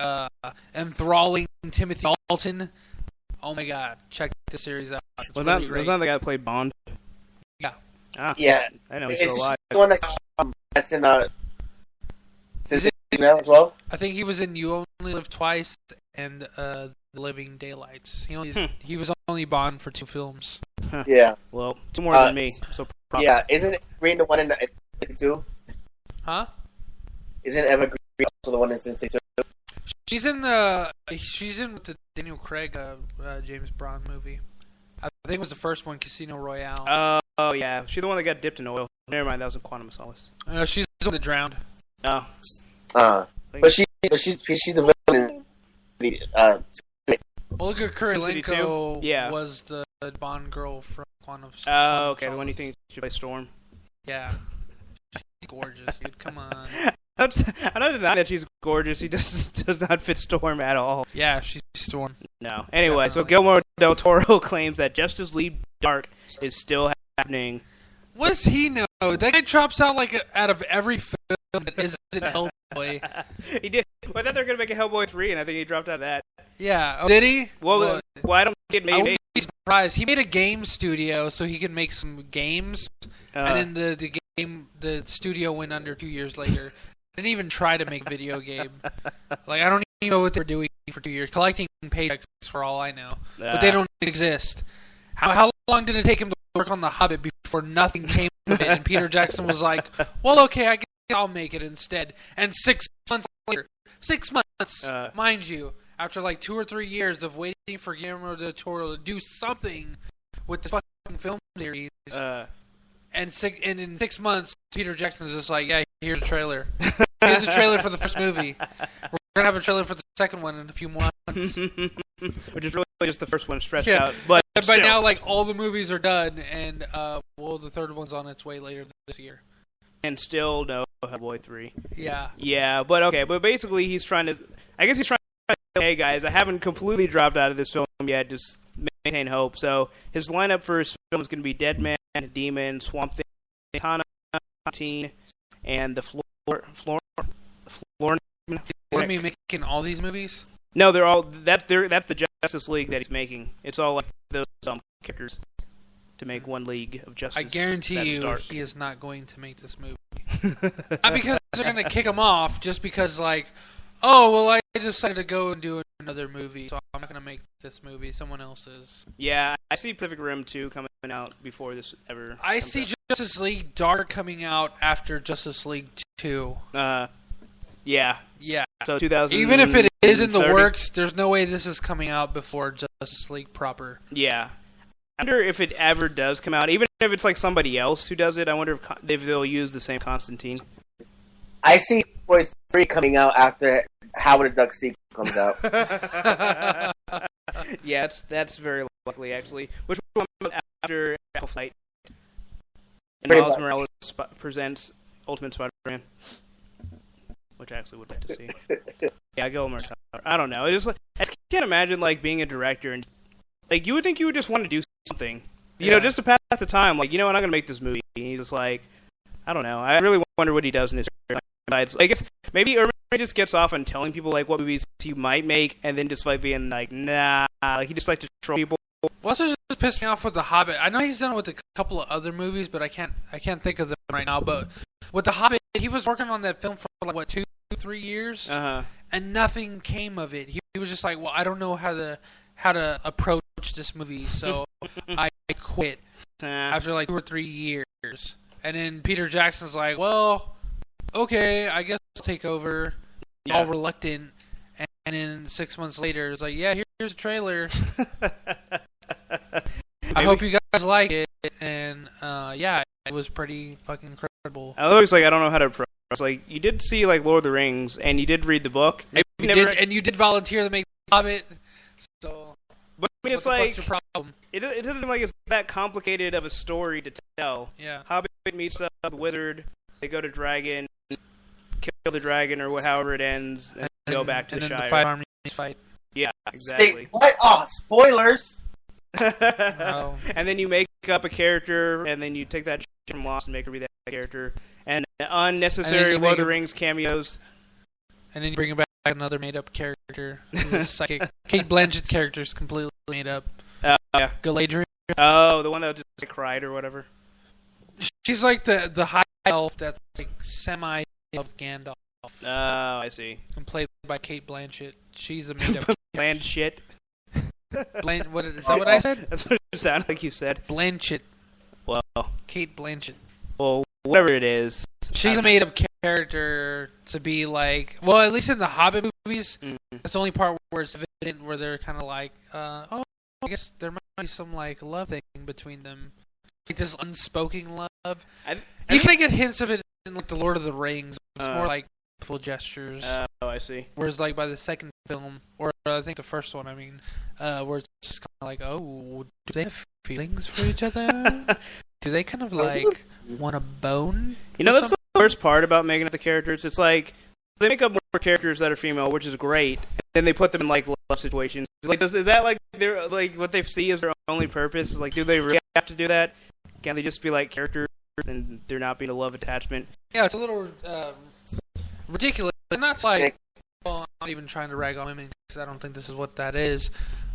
enthralling Timothy Dalton, oh my god, check the series out. Was that the guy that played Bond? Yeah. Yeah. I know he's still alive. The one that's in as well? I think he was in You Only Live Twice and The Living Daylights. He was only Bond for 2 films. Yeah. Well, 2 more than me. So props. Yeah, isn't Green the one in Sin 2? Huh? Isn't Eva Green also the one in Sin 2? She's in with the Daniel Craig James Bond movie. I think it was the first one, Casino Royale. Oh yeah, she's the one that got dipped in oil. Never mind, that was in Quantum of Solace. She's the one that drowned. Oh. But she's she's the villain. Olga Sin City Kurylenko 2? Yeah. was the Bond girl from Quantum of Oh, okay. The one you Solace. think should play Storm. Yeah. She's gorgeous, dude. Come on. I'm not denying that she's gorgeous. He does not fit Storm at all. Yeah, she's Storm. No. Anyway, so Definitely. Guillermo del Toro claims that Justice League Dark is still happening. What does he know? That guy drops out like out of every film that isn't Hellboy. He did. Well, I thought they were going to make a Hellboy 3, and I think he dropped out of that. Yeah. Oh, did he? Well, why don't get I made? wouldn't be surprised. He made a game studio so he could make some games, and then the studio went under 2 years later. Didn't even try to make video game. Like, I don't even know what they're doing for 2 years. Collecting paychecks for all I know. But they don't exist. How long did it take him to work on The Hobbit before nothing came of it? And Peter Jackson was like, well, okay, I guess I'll make it instead. And 6 months later, 6 months, mind you, after like 2 or 3 years of waiting for Guillermo del Toro to do something with this fucking film series, and in 6 months, Peter Jackson's just like, yeah, here's a trailer. Here's a trailer for the first movie. We're going to have a trailer for the second one in a few months. Which is really just the first one stretched Yeah. out. But by now, like, all the movies are done, and, the third one's on its way later this year. And still no Hellboy 3. Yeah. Yeah, but okay. But basically, he's trying to... I guess he's trying to say, hey, guys, I haven't completely dropped out of this film yet. Just maintain hope. So his lineup for his film is going to be Deadman, Demon, Swamp Thing, Tana, Teen, and the Floor... Is he making all these movies? No, they're all... That's the Justice League that he's making. It's all like those characters to make one League of Justice. I guarantee you dark. he is not going to make this movie. Not because they're going to kick him off, just because, like, oh, well, I decided to go and do another movie, so I'm not going to make this movie. Someone else is. Yeah, I see Pacific Rim 2 coming out before this ever... I see out. Justice League Dark coming out after Justice League 2. Yeah. Yeah. So 2000. Even if it is in the works, there's no way this is coming out before Justice League proper. Yeah. I wonder if it ever does come out. Even if it's like somebody else who does it, I wonder if they'll use the same Constantine. I see Hellboy 3 coming out after Howard the Duck sequel comes out. Yeah, that's very likely, actually. Which will come out after Apple Flight. And Pretty Miles much. Morales presents Ultimate Spider-Man. Which I actually would like to see. Yeah, Gilmore. I don't know. It's just like, I just can't imagine like being a director and like you would think you would just want to do something, you know, just to pass the time. Like, you know what, I'm gonna make this movie. And he's just like, I don't know. I really wonder what he does in his besides. I guess maybe Irving just gets off on telling people like what movies he might make, and then just like being like, nah. Like he just like to troll people. What's just pissed me off with The Hobbit? I know he's done it with a couple of other movies, but I can't think of them right now. But with The Hobbit, he was working on that film for like what 2-3 years, and nothing came of it. He was just like, well, I don't know how to approach this movie, so I quit after like 2 or 3 years. And then Peter Jackson's like, well, okay, I guess I'll take over. Yeah. All reluctant, and then 6 months later, it's like, yeah, here's a trailer. I hope you guys like it, and yeah, it was pretty fucking incredible. I was like, I don't know how to approach. It's like, you did see like Lord of the Rings, and you did read the book. And you did volunteer to make The Hobbit, so. But I mean, it's what the like fuck's your problem? it doesn't seem like it's that complicated of a story to tell. Yeah. Hobbit meets up the wizard. They go to dragon, kill the dragon, or however it ends, and go back to and the then Shire. the 5 armies fight. Yeah, exactly. What? Oh, spoilers! Oh. And then you make up a character, and then you take that shit from Lost and make her be that character. And unnecessary you Lord of make the Rings cameos. And then you bring back another made-up character who's psychic. Kate Blanchett's character is completely made up. Yeah. Galadriel. Oh, the one that just like, cried or whatever. She's like the high elf that's like semi-elf Gandalf. Oh, I see. And played by Kate Blanchett. She's a made-up Bland shit. What is that? What I said? That's what it sounded like you said. Blanchett. Well, Kate Blanchett. well, whatever it is. She's a made-up character to be like, well, at least in the Hobbit movies, that's the only part where it's evident where they're kind of like, oh, I guess there might be some like love thing between them, like this unspoken love. You can get hints of it in like the Lord of the Rings. It's more like full gestures. Oh, I see. Whereas, like, by the second film, or I think the first one, I mean, where it's just kind of like, oh, do they have feelings for each other? Do they kind of, like, want a bone? You know, that's the worst part about making up the characters. It's like, they make up more characters that are female, which is great, and then they put them in, like, love situations. Like, is that, like, their, like, what they see as their only purpose? Is, like, do they really have to do that? Can't they just be, like, characters and they're not being a love attachment? Yeah, it's a little ridiculous. And that's like, well, I'm not even trying to rag on women because I don't think this is what that is.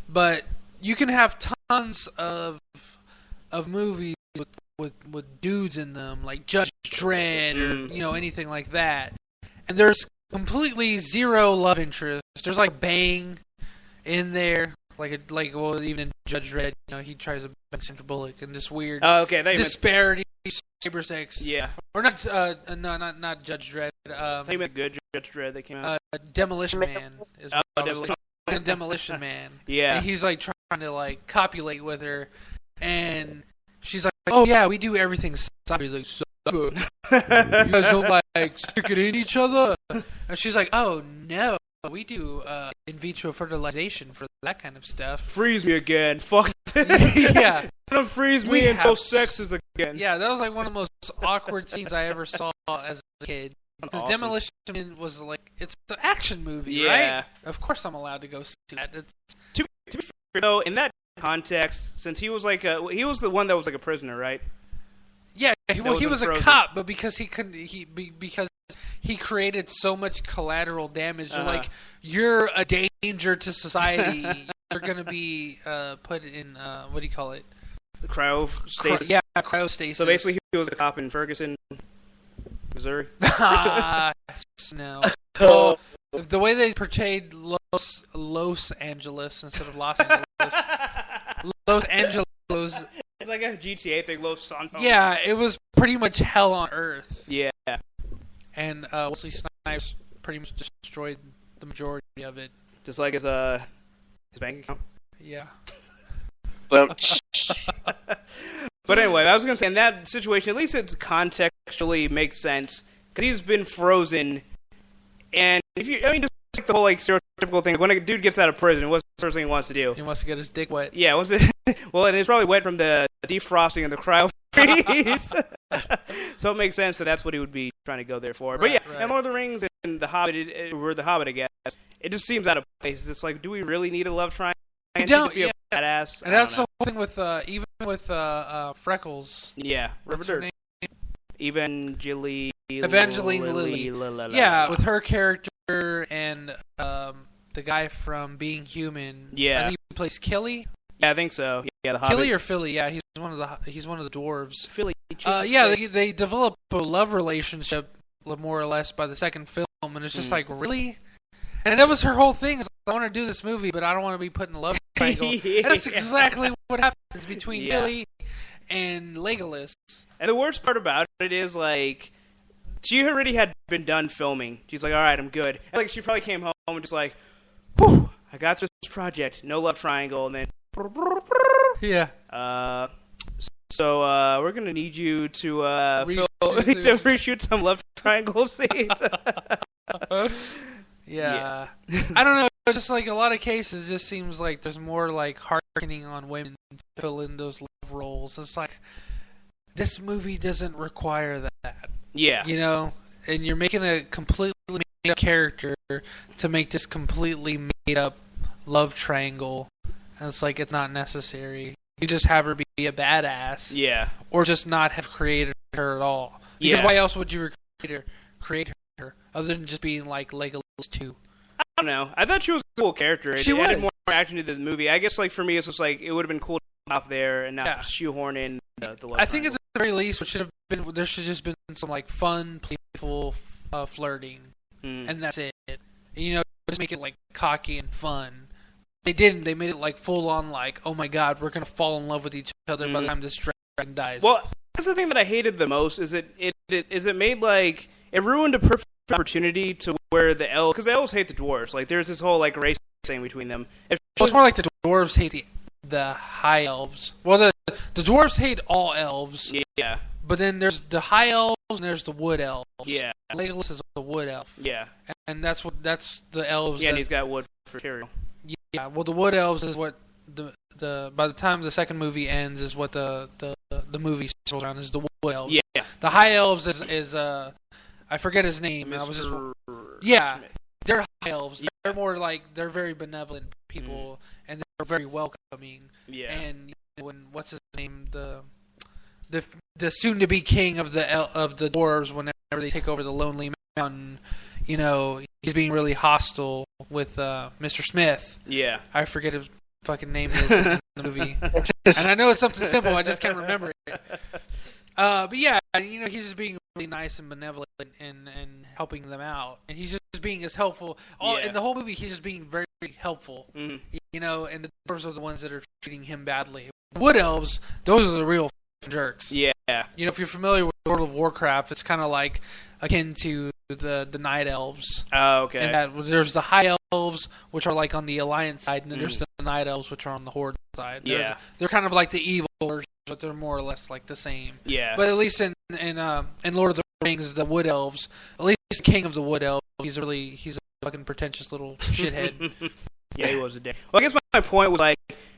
But you can have tons of movies with dudes in them, like Judge Dredd or you know, anything like that. And there's completely zero love interest. There's like Bang in there, well, even in Judge Dredd, you know, he tries to bang Sandra Bullock and this weird disparity, cyber sex. Yeah, or not? No, not Judge Dredd. They made good Judge Dredd that came out. Demolition Man is Demolition Man. Yeah, and he's like trying to like copulate with her, and she's like, "Oh yeah, we do everything." He's like, "So good. You guys don't like stick it in each other?" And she's like, "Oh no, we do in vitro fertilization for that kind of stuff." Freeze me again. Fuck this. Yeah. Don't freeze me until sex is again. Yeah, that was like one of the most awkward scenes I ever saw as a kid. Because Awesome. Demolition Man was like, it's an action movie, right? Of course I'm allowed to go see that. To be fair, though, in that context, since he was like he was the one that was like a prisoner, right? Yeah, he was a Frozen. cop, but because because he created so much collateral damage, they're like, you're a danger to society. You're gonna be put in what do you call it? Cryostasis. Cryostasis. So basically, he was a cop in Ferguson, Missouri. No. Well, the way they portrayed Los Angeles instead of Los Angeles. Los Angeles. It's like a GTA thing, Los Santos. Yeah, it was pretty much hell on earth. Yeah. And Wesley Snipes pretty much destroyed the majority of it. Just like his bank account. Yeah. But anyway, I was going to say, in that situation, at least it contextually makes sense. Because he's been frozen. And just like the whole like stereotypical thing, when a dude gets out of prison, what's the first thing he wants to do? He wants to get his dick wet. Yeah, what's it? Well, and it's probably wet from the defrosting and the cryo freeze. So it makes sense that that's what he would be trying to go there for. But yeah, and Lord of the Rings and The Hobbit, or The Hobbit, I guess, it just seems out of place. It's like, do we really need a love triangle? You don't, be a badass? And that's the whole thing with, even with Freckles. Yeah, What's her name? Evangeline Lilly. Yeah, with her character and the guy from Being Human. Yeah. I think he plays Killy. Yeah, I think so. Yeah, the Hobbit. Killy or Philly? Yeah, he's one of the dwarves. Philly. Yeah, they develop a love relationship more or less by the second film, and it's just like, really? And that was her whole thing. Is I want to do this movie, but I don't want to be put in a love triangle. And that's exactly what happens between Billy and Legolas. And the worst part about it is, like, she already had been done filming. She's like, all right, I'm good. And, like, she probably came home and just like, whew, I got this project. No love triangle. And then, yeah. So we're going to need you to reshoot some love triangle scenes. Yeah. I don't know. Just like a lot of cases, it just seems like there's more like harkening on women to fill in those love roles. It's like, this movie doesn't require that. Yeah. You know? And you're making a completely made up character to make this completely made up love triangle. And it's like, it's not necessary. You just have her be a badass. Yeah. Or just not have created her at all. Because why else would you create her other than just being like Legolas 2? I don't know. I thought she was a cool character. It added more action to the movie. I guess, like, for me, it's just like, it would have been cool to stop there and not shoehorn in the love I think triangle. at the very least, there should just been some like fun, playful flirting, and that's it. And, you know, just make it like cocky and fun. They didn't. They made it like full on, like, oh my god, we're gonna fall in love with each other by the time this dragon dies. Well, that's the thing that I hated the most. Is it made like it ruined a perfect opportunity to where the elves, because the elves hate the dwarves. Like, there's this whole like race thing between them. It's more like the dwarves hate the high elves. Well, the dwarves hate all elves. Yeah. But then there's the high elves and there's the wood elves. Yeah. Legolas is the wood elf. Yeah. And that's the elves. Yeah, and he's got wood for material. Yeah. Well, the wood elves is what the by the time the second movie ends is what the movie rolls around is the wood elves. Yeah. The high elves is I forget his name. I was just Smith. They're high elves. Yeah. They're more like they're very benevolent people and they're very welcoming. Yeah. And when what's his name the soon-to-be king of the dwarves, whenever they take over the Lonely Mountain, he's being really hostile with Mr. Smith. Yeah. I forget his fucking name is in the movie, and I know it's something simple. I just can't remember it. But yeah, he's just being really nice and benevolent and helping them out, and he's just being as helpful. In the whole movie, he's just being very, very helpful. And the dwarves are the ones that are treating him badly. Wood elves, those are the real jerks. Yeah. If you're familiar with World of Warcraft, it's kind of like akin to the Night Elves. Oh, okay. And that there's the High Elves, which are like on the Alliance side, and then there's the Night Elves, which are on the Horde side. They're kind of like the evil versions, but they're more or less like the same. Yeah. But at least in Lord of the Rings, the Wood Elves, at least the King of the Wood Elves, he's a fucking pretentious little shithead. Yeah, he was a dick. Well, I guess my point was like,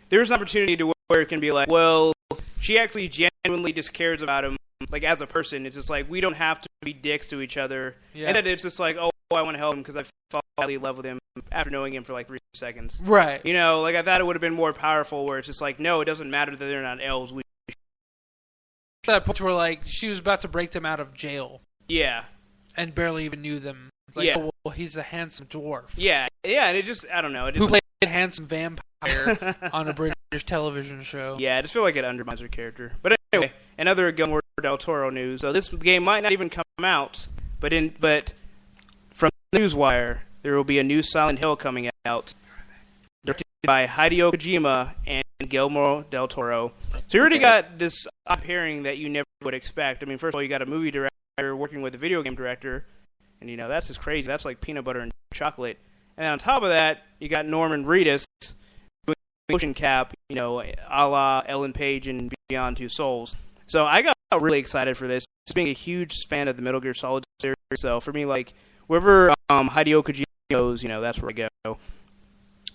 there's an opportunity to where it can be like, well, she actually genuinely just cares about him, like as a person. It's just like we don't have to be dicks to each other, and then it's just like, oh, I want to help him because I fall madly in love with him after knowing him for like 3 seconds. Right. Like I thought it would have been more powerful, where it's just like, no, it doesn't matter that they're not elves. That point where like she was about to break them out of jail. Yeah. And barely even knew them. Like, oh, well, he's a handsome dwarf. Yeah, and it just, I don't know. Who played a handsome vampire on a British television show. Yeah, I just feel like it undermines her character. But anyway, another Guillermo del Toro news. So this game might not even come out, but from Newswire, there will be a new Silent Hill coming out, directed by Hideo Kojima and Guillermo del Toro. So you already got this odd pairing that you never would expect. I mean, first of all, you got a movie director working with a video game director, and that's just crazy. That's like peanut butter and chocolate. And then on top of that, you got Norman Reedus doing motion cap, a la Ellen Page and Beyond Two Souls. So I got really excited for this. Just being a huge fan of the Metal Gear Solid series. So for me, like, wherever Hideo Kojima goes, that's where I go.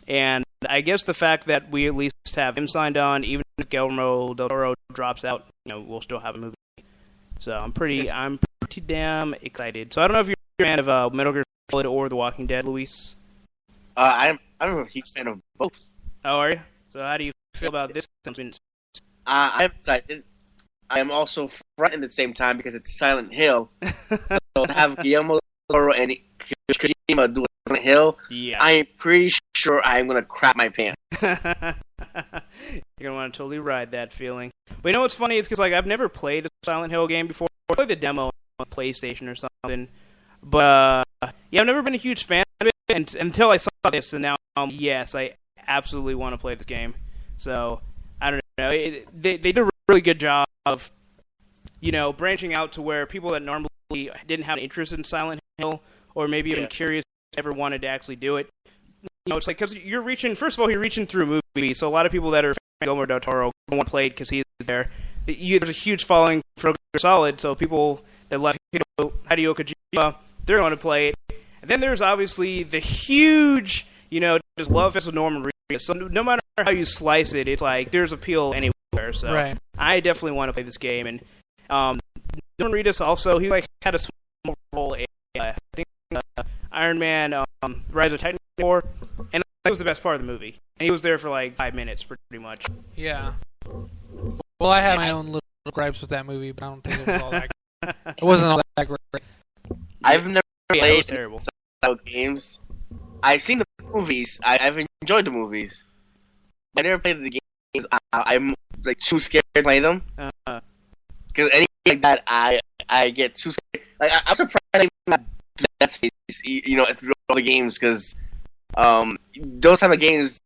And I guess the fact that we at least have him signed on, even if Guillermo del Toro drops out, we'll still have a movie. So I'm pretty damn excited. So I don't know if you're a fan of Metal Gear Solid or The Walking Dead, Luis. I'm a huge fan of both. Oh, are you? So how do you feel about this? I'm excited. I am also frightened at the same time because it's Silent Hill. So to have Guillermo del Toro and Kojima do Silent Hill, I am pretty sure I'm going to crap my pants. You're going to want to totally ride that feeling. But you know what's funny? It's because I've never played a Silent Hill game before. I played the demo on PlayStation or something. But I've never been a huge fan of it until I saw this, and now, yes, I absolutely want to play this game. So, I don't know. They did a really good job of, branching out to where people that normally didn't have an interest in Silent Hill, or maybe even curious ever wanted to actually do it. It's like, because you're reaching through movies, so a lot of people that are fans of Guillermo del Toro want to play it because he's there. There's a huge following for Solid, so people that love Hideo Kojima, they're going to play it. And then there's obviously the huge, just love fest with Norman Reedus. So no matter how you slice it, it's like there's appeal anywhere. So I definitely want to play this game. And Norman Reedus also, he had a small role in, I think, Iron Man Rise of Titan 4, and that was the best part of the movie. And he was there for like 5 minutes, pretty much. Yeah. Well, I have my own little gripes with that movie, but I don't think it was all that great. It wasn't all that great. I've never played terrible games. I've seen the movies. I've enjoyed the movies. I never played the games. I'm like too scared to play them. Because anything like that, I get too scared. Like I'm surprised I'm not Dead Space, through all the games, because those type of games,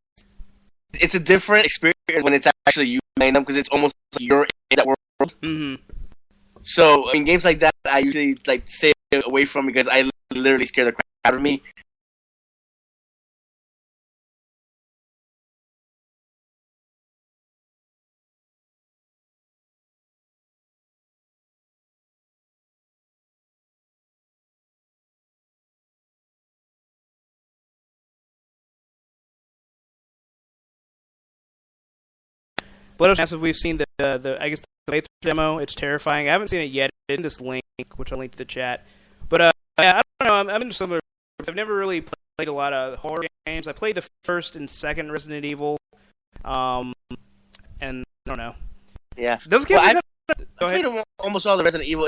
it's a different experience when it's actually you playing them, because it's almost like you're in that world. Mm-hmm. So in games like that, I usually stay away from because I literally scare the crap out of me. What else have we seen? I guess the playthrough demo. It's terrifying. I haven't seen it yet. In this link, which I'll link to the chat. But I don't know. I'm into similar. I've never really played a lot of horror games. I played the first and second Resident Evil, and I don't know. Yeah, those games. Well, I played almost all the Resident Evil.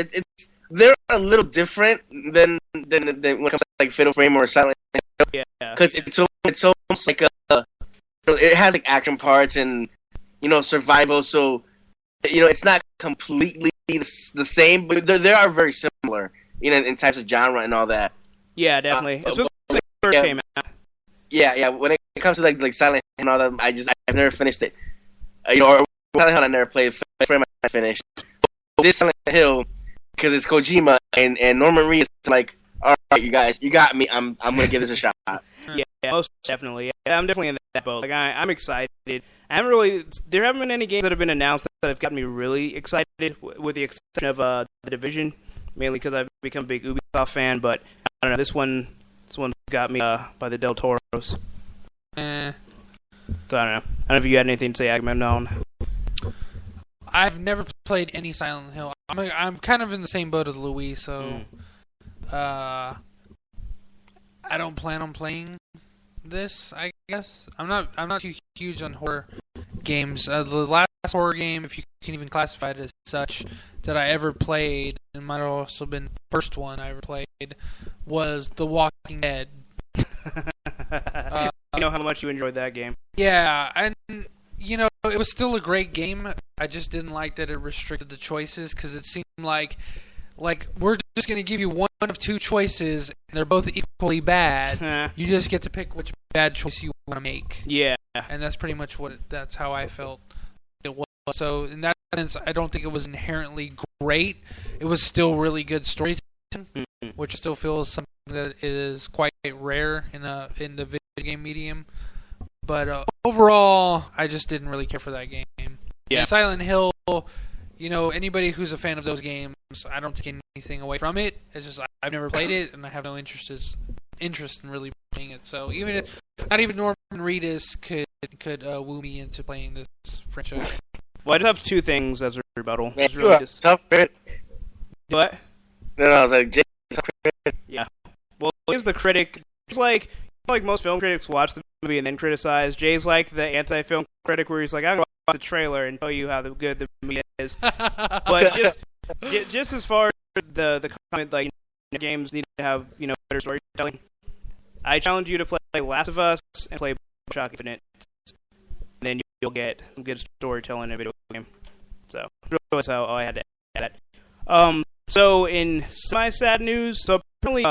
They're a little different than when it comes to like Fatal Frame or Silent Hill. Yeah, because it's almost like it has like action parts and survival. So it's not completely the same, but they are very similar. In types of genre and all that. Yeah, definitely. It's just like the first came out. Yeah. When it comes to like Silent Hill and all that, I've never finished it. Or Silent Hill I never played. Frame I finished. This Silent Hill, because it's Kojima and Norman Reedus, like, all right, you guys, you got me. I'm gonna give this a shot. Yeah, most definitely. Yeah, I'm definitely in that boat. Like, I'm excited. There haven't been any games that have been announced that have gotten me really excited, with the exception of The Division. Mainly because I've become a big Ubisoft fan, but I don't know. This one got me by the Del Toros. So I don't know. I don't know if you had anything to say, Agamemnon. I've never played any Silent Hill. I'm kind of in the same boat as Louis, so I don't plan on playing this. I guess I'm not too huge on horror games. The last horror game, if you can even classify it as such, that I ever played, and might have also been the first one I ever played, was The Walking Dead. I know how much you enjoyed that game. Yeah, and it was still a great game. I just didn't like that it restricted the choices, because it seemed like we're just going to give you one of two choices, and they're both equally bad. You just get to pick which bad choice you want to make. Yeah. And that's pretty much that's how I felt it was. So in that sense, I don't think it was inherently great. It was still really good storytelling, which still feels something that is quite rare in the video game medium. But overall, I just didn't really care for that game. Yeah. And Silent Hill, anybody who's a fan of those games, I don't take anything away from it. It's just I've never played it, and I have no interest in really playing it. So not even Norman Reedus could woo me into playing this franchise. Well, I do have two things as a rebuttal. Man, really tough critic. What? No, I was like, Jay's a tough critic. Yeah. Well, Jay's the critic. Just like most film critics watch the movie and then criticize. Jay's like the anti-film critic, where he's like, I'm going to watch the trailer and tell you how good the movie is. But just as far as the comment, like, games need to have better storytelling. I challenge you to play Last of Us and play BioShock Infinite. And then you'll get some good storytelling in a video game. So that's how I had to add that. So in semi-sad news, so apparently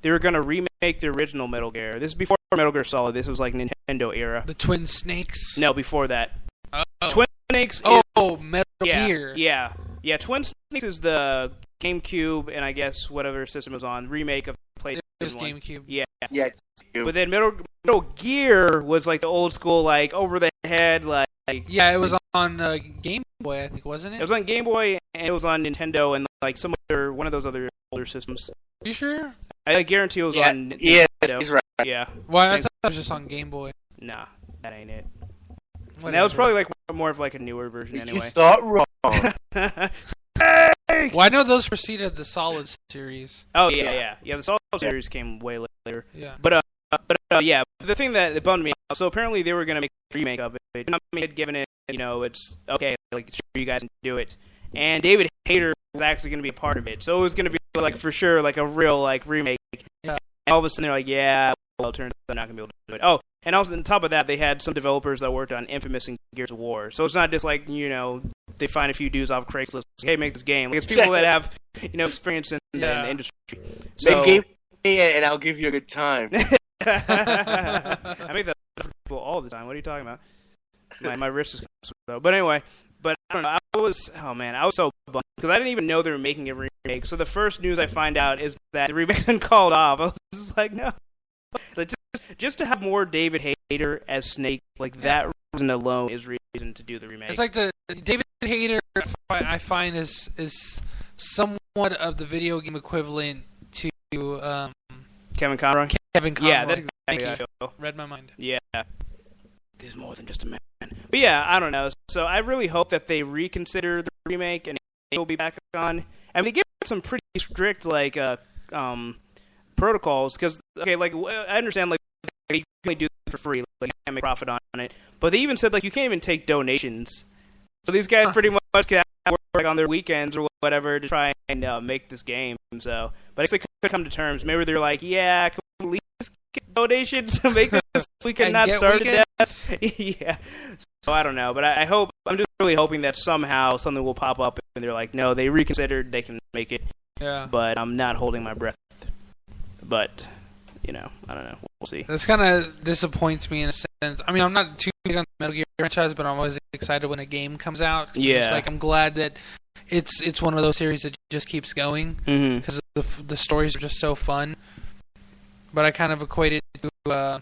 they were going to remake the original Metal Gear. This is before Metal Gear Solid. This was like Nintendo era. The Twin Snakes? No, before that. Oh. Twin Snakes is... Oh, Metal Gear. Yeah, Twin Snakes is the GameCube and I guess whatever system it was on, remake of PlayStation 1. GameCube. Yeah. Yeah. But then Metal Gear was like the old school, like over the head, like yeah, it was on Game Boy, I think, wasn't it? It was on Game Boy and it was on Nintendo and like one of those other older systems. You sure? I guarantee it was on Nintendo. Yeah, he's right. Yeah. Well, I thought it was just on Game Boy. Nah, that ain't it. Whatever. That was probably like more of like a newer version anyway. You thought wrong. Well, I know those preceded the Solid series. Oh yeah. The Solid series came way later. Yeah. But yeah, the thing that bummed me out. So apparently they were gonna make a remake of it. Konami had given it, it's okay, like sure you guys can do it. And David Hayter was actually gonna be a part of it, so it was gonna be like for sure like a real like remake. Yeah. And all of a sudden they're like, yeah, well, it turns out they're not gonna be able to do it. Oh, and also on top of that, they had some developers that worked on Infamous and Gears of War. So it's not just like they find a few dudes off Craigslist, hey, make this game. Like, it's people that have experience in the industry. So, make game and I'll give you a good time. I make that for people all the time. What are you talking about? My wrist is kind of sore, though. But anyway, I don't know. I was so bummed because I didn't even know they were making a remake. So the first news I find out is that the remake's been called off. I was just like, no. Like, just to have more David Hayter as Snake, like that reason alone is reason to do the remake. It's like the David Hayter I find is somewhat of the video game equivalent to Kevin Conroy. Kevin Conroy. Yeah, that's exactly how I feel. Read my mind. Yeah. He's more than just a man. But yeah, I don't know. So I really hope that they reconsider the remake and it will be back on. I mean, they give some pretty strict protocols because I understand you can only do it for free, you can't make profit on it. But they even said you can't even take donations. So these guys pretty much can work on their weekends or whatever to try and make this game. So, but I guess they could come to terms. Maybe they're like, yeah, can we at least get donations to make this we can not start to death? Yeah. So I don't know, but I'm just really hoping that somehow something will pop up and they're like, no, they reconsidered, they can make it. Yeah. But I'm not holding my breath. But, I don't know. We'll see. This kind of disappoints me in a sense. I mean, I'm not too big on the Metal Gear franchise, but I'm always excited when a game comes out. Yeah. I'm glad that it's one of those series that just keeps going because the stories are just so fun. But I kind of equated it to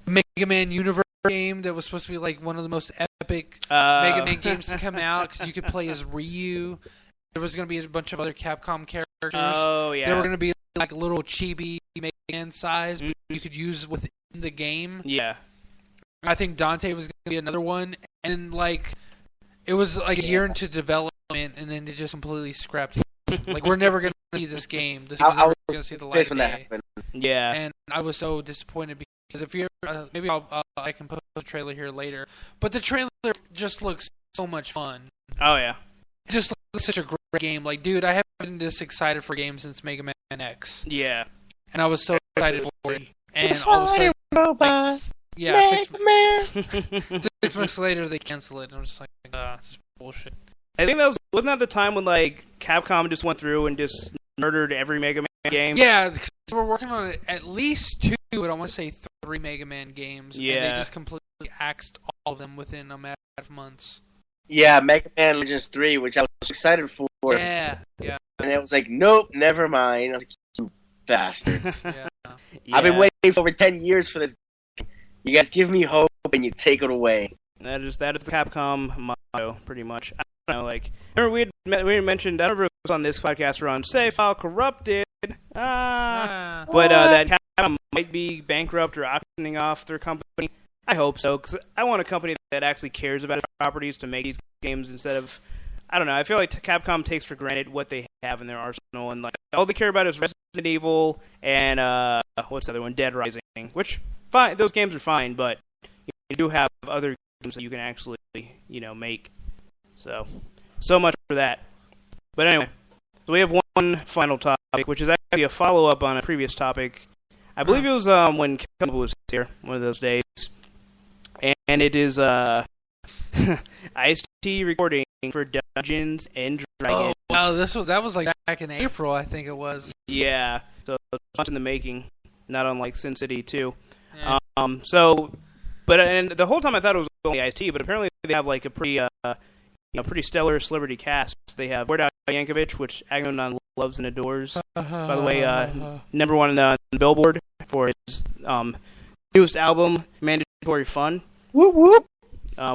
Mega Man Universe game that was supposed to be one of the most epic Mega Man games to come out because you could play as Ryu. There was going to be a bunch of other Capcom characters. Oh, yeah. They were going to be little chibi Mega Man size you could use within the game. Yeah. I think Dante was going to be another one. And, it was a year into development, and then it just completely scrapped it. We're never going to see this game. This is never going to see the light of day. Yeah. And I was so disappointed because if you maybe I can post a trailer here later, but the trailer just looks so much fun. Oh yeah, it just looks such a great game. Dude, I haven't been this excited for games since Mega Man X. Yeah, and I was so excited for it. And all of a sudden, 6 months later they cancel it, and I'm just like, this is bullshit. I think wasn't that the time when Capcom just went through and just murdered every Mega Man game? Yeah, because we're working on at least 2, but I want to say 3 Mega Man games. Yeah. And they just completely axed all of them within a matter of months. Yeah, Mega Man Legends 3, which I was excited for. Yeah. And it was nope, never mind. I was like, you bastards. Yeah. I've been waiting for over 10 years for this. You guys give me hope and you take it away. That is the Capcom motto, pretty much. I don't know, remember we had mentioned, I don't remember if it was on this podcast or on Save File Corrupted, but that Capcom might be bankrupt or auctioning off their company. I hope so, because I want a company that actually cares about its properties to make these games instead of, I don't know, I feel like Capcom takes for granted what they have in their arsenal, and all they care about is Resident Evil and, what's the other one, Dead Rising, which, fine, those games are fine, but you do have other games that you can actually, make. So much for that. But anyway, so we have one final topic, which is actually a follow-up on a previous topic. I believe it was when Kevin was here, one of those days. And it is Ice-T recording for Dungeons and Dragons. Oh, that was back in April, I think it was. Yeah, so it's much in the making, not unlike Sin City 2. Yeah. And the whole time I thought it was only Ice-T, but apparently they have a pretty pretty stellar celebrity cast. They have Weird Al Yankovic, which Agnon loves and adores. By the way, number 1 on the Billboard for his newest album, Mandatory Fun. Whoop whoop.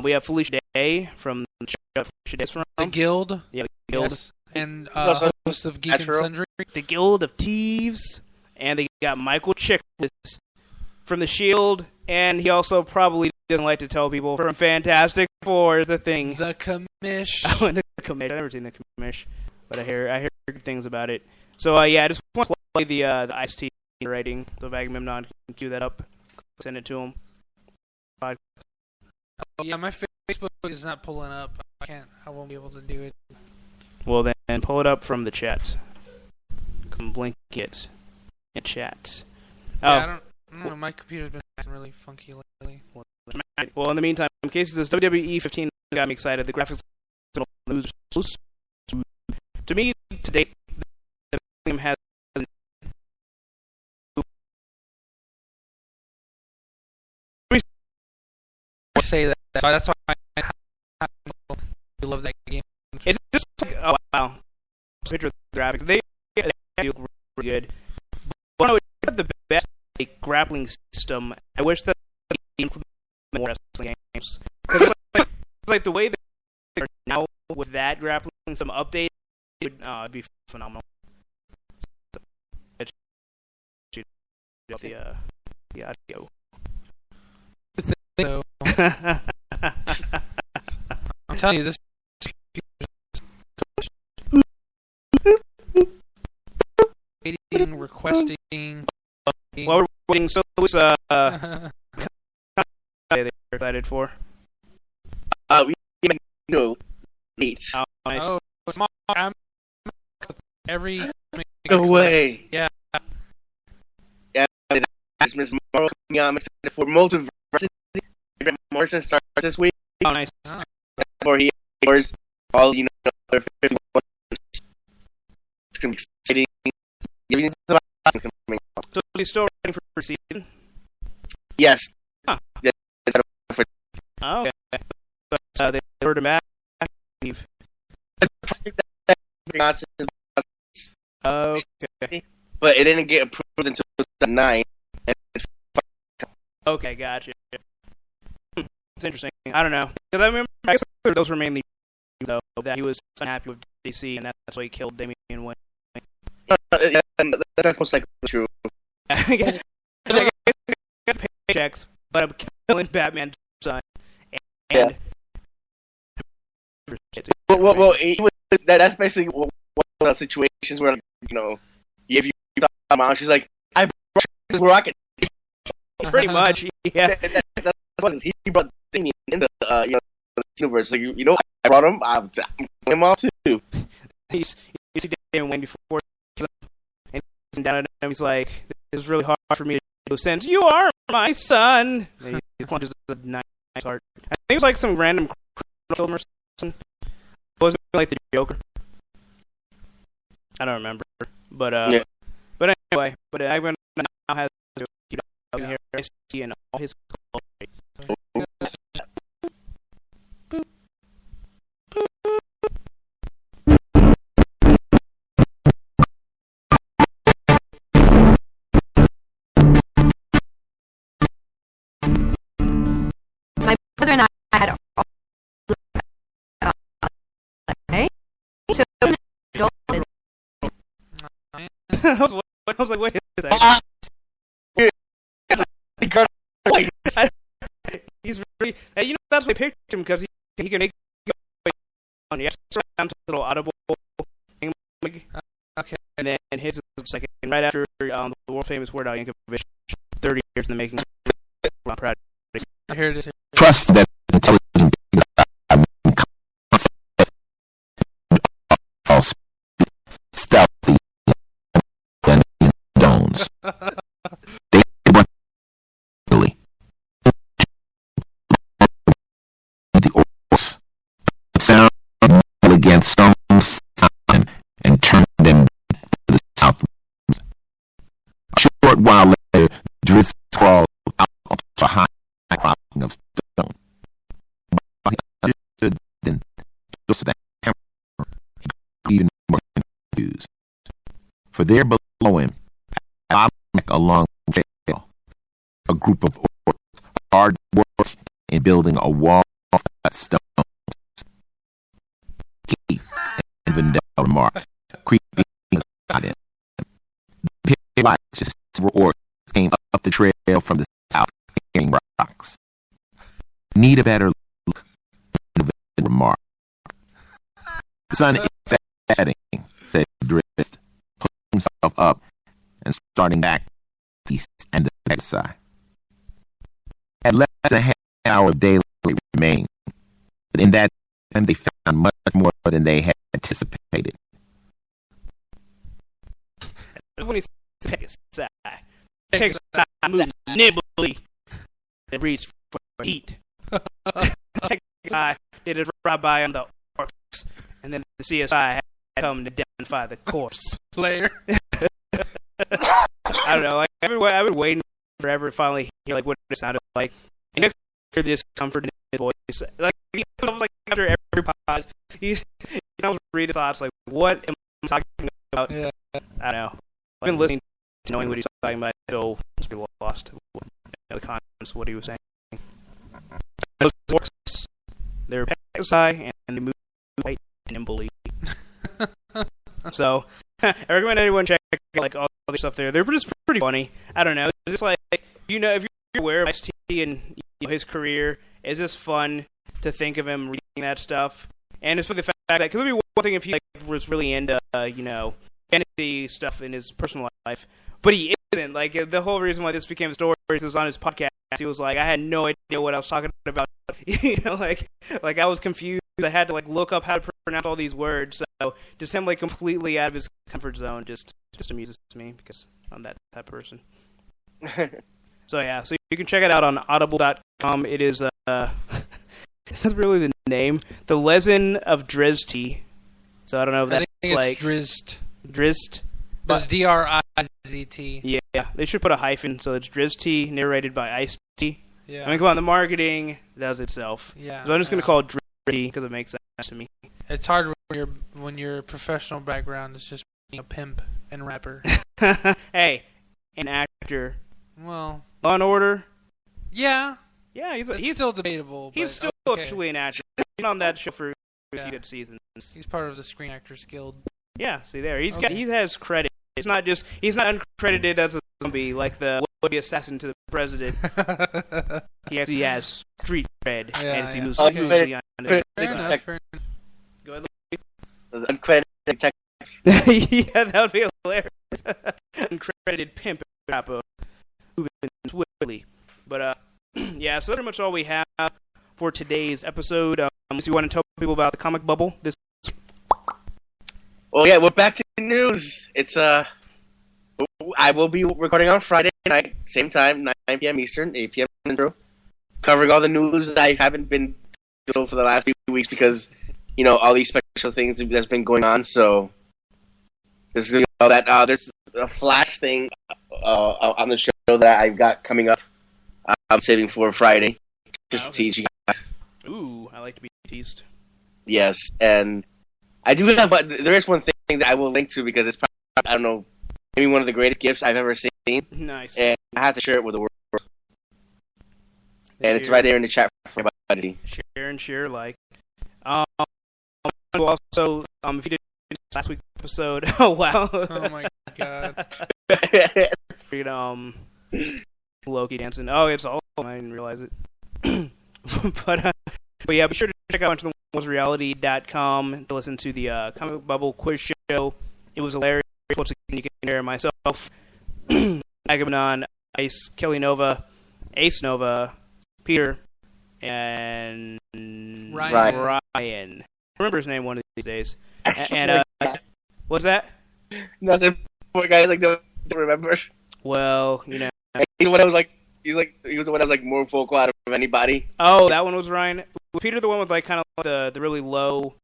We have Felicia Day from the show Felicia Day's from. The Guild. Yeah, the Guild. Yes. And host of Geek and Sundry. The Guild of Thieves. And they got Michael Chiklis from The Shield. And he also probably doesn't like to tell people from Fantastic Four is the thing. The Commish. The Commish. I've never seen The Commish, but I hear good things about it. So I just want to play the Ice-T writing. So if Agamemnon can cue that up, send it to him. Oh, yeah, my Facebook is not pulling up. I won't be able to do it. Well, then pull it up from the chat. Come blink it in chat. Yeah, I don't know. My computer's been acting really funky lately. Well, in the meantime, in case this WWE 15 got me excited, the graphics are so smooth. To me, to date, the game has say that. So that's why I love that game. It's just oh wow, picture of the graphics. They feel really good. But no, it's the best grappling system. I wish that they implemented more wrestling games. Because it's the way they are now with that grappling system update, it'd be phenomenal. The audio. So I'm telling you, this requesting. While we're waiting, so it was they're excited for. We go 8. Oh, nice. Oh, small. I'm every. No way. Yeah. Miss Marvel coming out. I'm excited for Multiverse. Grant Morrison starts this week. Oh, nice. Or he scores all, other 51. It's going to be exciting. So he's still waiting for the season? Yes. Huh. Oh, okay. But they heard him back. Okay. But it didn't get approved until 2009. Okay, gotcha. It's interesting. I don't know. Because I guess those were mainly though that he was unhappy with DC, and that's why he killed Damian Wayne. That's most likely true. I get paychecks, but I'm killing Batman's son. And Well, that's basically one of those situations where, if you talk about mom, she's like, I brought this rocket. Pretty much, yeah. That's what he brought Damien in the universe. Like, I brought him. I'm him off too. He's Damian Wayne before, and he's down at him. He's like, "This is really hard for me to do since you are my son." And he punches a nice heart. I think it was like some random film or something. Was it like the Joker? I don't remember, but yeah. But anyway, Ivan now has here and all his. My brother and I had all okay. So I was like, wait a second. He's really, that's why I picked him, because he can make on the little audible thing. Okay. And then his is second, right after the world famous Word Out Yankovic, 30 years in the making. I'm proud. Here it is. Trust that intelligent beings are stealthy and stones. They want really the orcs sound against stones and turn them to the south. A short while later, drifts crawled out to high cropping of stone. But he understood then, just that he grew even more confused. For there below him, along the trail, a group of orcs hard work in building a wall of stones. Keith and Vendel remarked, creeping inside him. The pair watched several orcs came up the trail from the south, carrying rocks. Need a better look, Vendel remarked. The sun is setting, said Drist, pulling himself up and starting back east and the next side. Had less than a half hour of daylight remaining, but in that time they found much more than they had anticipated. When he said, Pegasi moves nimbly and reached for heat. Pegasi did it right by on the orcs, and then the CSI had come to identify the corpse. Player. I don't know. Like I've been waiting forever to finally hear like what it sounded like. And you hear the discomfort in his voice. Like he was like after every pause, he was reading thoughts like, "What am I talking about?" Yeah. I don't know. I've been listening to knowing what he's talking about. I still must be lost. The contents of what he was saying. Those orcs, they're Pegasi and they move quite nimbly. So I recommend anyone check like all the stuff there. They're just pretty funny. I don't know. It's just like if you're aware of Ice-T and his career, it's just fun to think of him reading that stuff. And it's for the fact that, because it'd be one thing if he was really into, fantasy stuff in his personal life, but he isn't. Like, the whole reason why this became a story is on his podcast. He was like, I had no idea what I was talking about. Like I was confused. I had to look up how to pronounce all these words. So just him completely out of his comfort zone just amuses me because I'm that type of person. So yeah, so you can check it out on audible.com. It is that's really the name. The Legend of Drizzt. So I don't know if that's Drizzt. Drizzt. It's Drizzt. Yeah, they should put a hyphen so it's Drizzt, narrated by Ice-T. Yeah. I mean, come on, the marketing does itself. Yeah. So I'm just going to call it Drizzt because it makes sense to me. It's hard when your professional background is just being a pimp and rapper. Hey, an actor. Well, Law and Order. yeah. Yeah, he's still debatable. He's but still okay. officially an actor. He's been on that show for a few good seasons. He's part of the Screen Actors Guild. Yeah, see there. He Okay. has credit. He's not uncredited as a zombie like the would-be assassin to the president. He actually has street cred, and he moves smoothly on it. Fair enough. Go ahead. Uncredited detective. Yeah, that would be hilarious. Uncredited pimp rapper moving swiftly. But yeah, so that's pretty much all we have for today's episode. So you want to tell people about the comic bubble? Well, yeah, we're back to the news. It's I will be recording on Friday night, same time, 9 p.m. Eastern, 8 p.m. Central, covering all the news that I haven't been doing for the last few weeks because, all these special things that's been going on. So there's all that. There's a Flash thing on the show that I've got coming up. I'm saving for Friday, just to tease you guys. Ooh, I like to be teased. Yes, and I do have, but there is one thing that I will link to because it's probably, I don't know, maybe one of the greatest gifts I've ever seen. Nice. And I have to share it with the world. And it's right there in the chat for everybody. Share, like. Also, if you did last week's episode, oh wow. Oh my god. Freaking, Loki dancing. Oh, it's all. I didn't realize it. but yeah, be sure to check out reality.com to listen to the Comic Bubble quiz show. It was hilarious. Once again, you can hear myself, Agamemnon, Ice, Kelly Nova, Ace Nova, Peter, and Ryan. Remember his name one of these days. And what's that? Nothing. Poor guy don't remember. Well, He's what I was like. He was the one that was more vocal out of anybody. Oh, that one was Ryan. Was Peter the one with kind of the really low,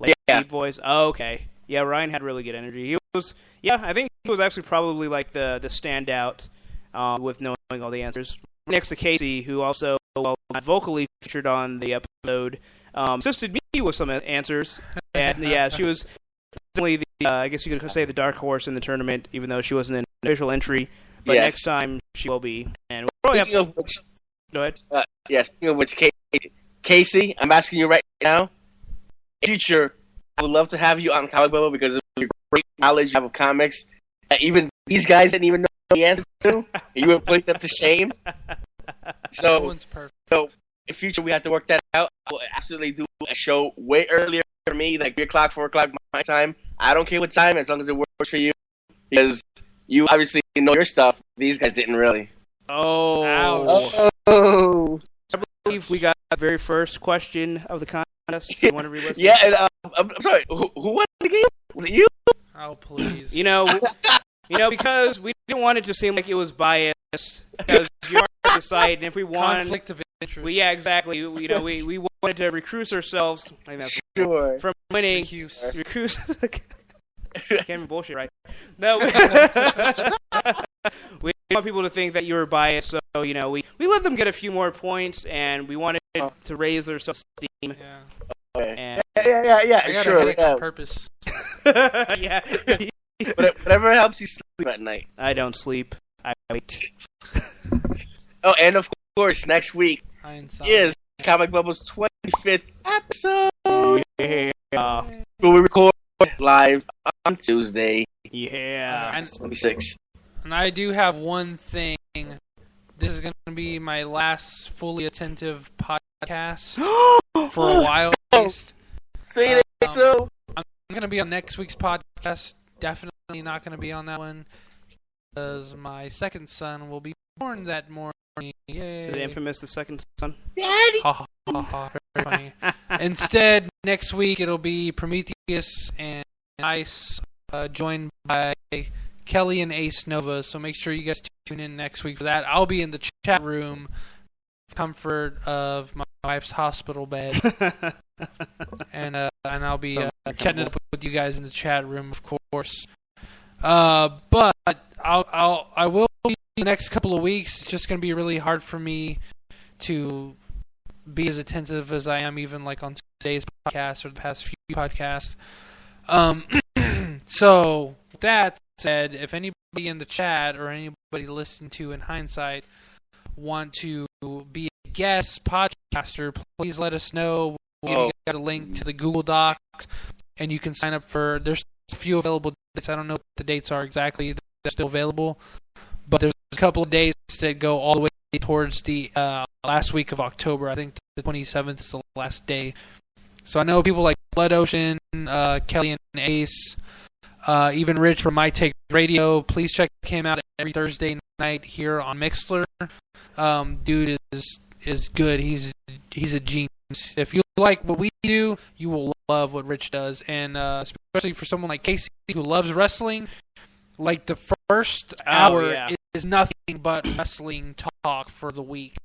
deep voice? Oh, okay. Yeah, Ryan had really good energy. He was. Yeah, I think he was actually probably the standout with knowing all the answers. Next to Casey, who also vocally featured on the episode, assisted me with some answers. And yeah, she was definitely I guess you could say the dark horse in the tournament, even though she wasn't an official entry. But next time she will be. And we'll speaking of which, go ahead. Speaking of which, Casey, I'm asking you right now. In the future, I would love to have you on Comic Bubble because of your great knowledge you have of comics that even these guys didn't even know the answer to. And you were putting them to shame. So in the future, we have to work that out. I will absolutely do a show way earlier for me, like 3 o'clock, 4 o'clock my time. I don't care what time, as long as it works for you. Because you obviously know your stuff. These guys didn't really. Oh. Ouch. Oh. I believe we got the very first question of the contest. You want to re-listen? Yeah, and, I'm sorry. Who won the game? Was it you? Oh, please. Because we didn't want it to seem like it was biased. Because you are deciding, and if we won, conflict of interest. yeah, exactly. We wanted to recuse ourselves. Sure. From winning. Recuse. Can't even bullshit, right? No. We want people to think that you were biased, so we let them get a few more points, and we wanted to raise their self-esteem. Yeah. And Yeah. I got sure. a headache on purpose. yeah. Whatever helps you sleep at night. I don't sleep. I wait. Oh, and of course, next week is Comic Bubble's 25th episode. Yeah. Where we record live on Tuesday. Yeah. And 26. And I do have one thing. This is going to be my last fully attentive podcast podcast for a while at least. Say it so. I'm going to be on next week's podcast. Definitely not going to be on that one because my second son will be born that morning. Yay. The infamous the second son. Daddy. Ha ha ha ha. Very funny. Instead, next week it'll be Prometheus and Ice, joined by Kelly and Ace Nova. So make sure you guys tune in next week for that. I'll be in the chat room, comfort of my wife's hospital bed, and I'll be chatting it up with you guys in the chat room, of course. But I will be the next couple of weeks. It's just going to be really hard for me to be as attentive as I am, even like on today's podcast or the past few podcasts. So with that said, if anybody in the chat or anybody listening to in hindsight want to be a guest podcaster, please let us know. We'll give you guys a link to the Google Docs, and you can sign up for. There's a few available dates. I don't know what the dates are exactly. They're still available, but there's a couple of days that go all the way towards the last week of October. I think the 27th is the last day. So I know people like Blood Ocean, Kelly and Ace, even Rich from My Take Radio. Please check him out every Thursday night here on Mixlr. Dude is good. He's a genius. If you like what we do, you will love what Rich does. And especially for someone like Casey who loves wrestling, like the first hour is nothing but wrestling talk for the week.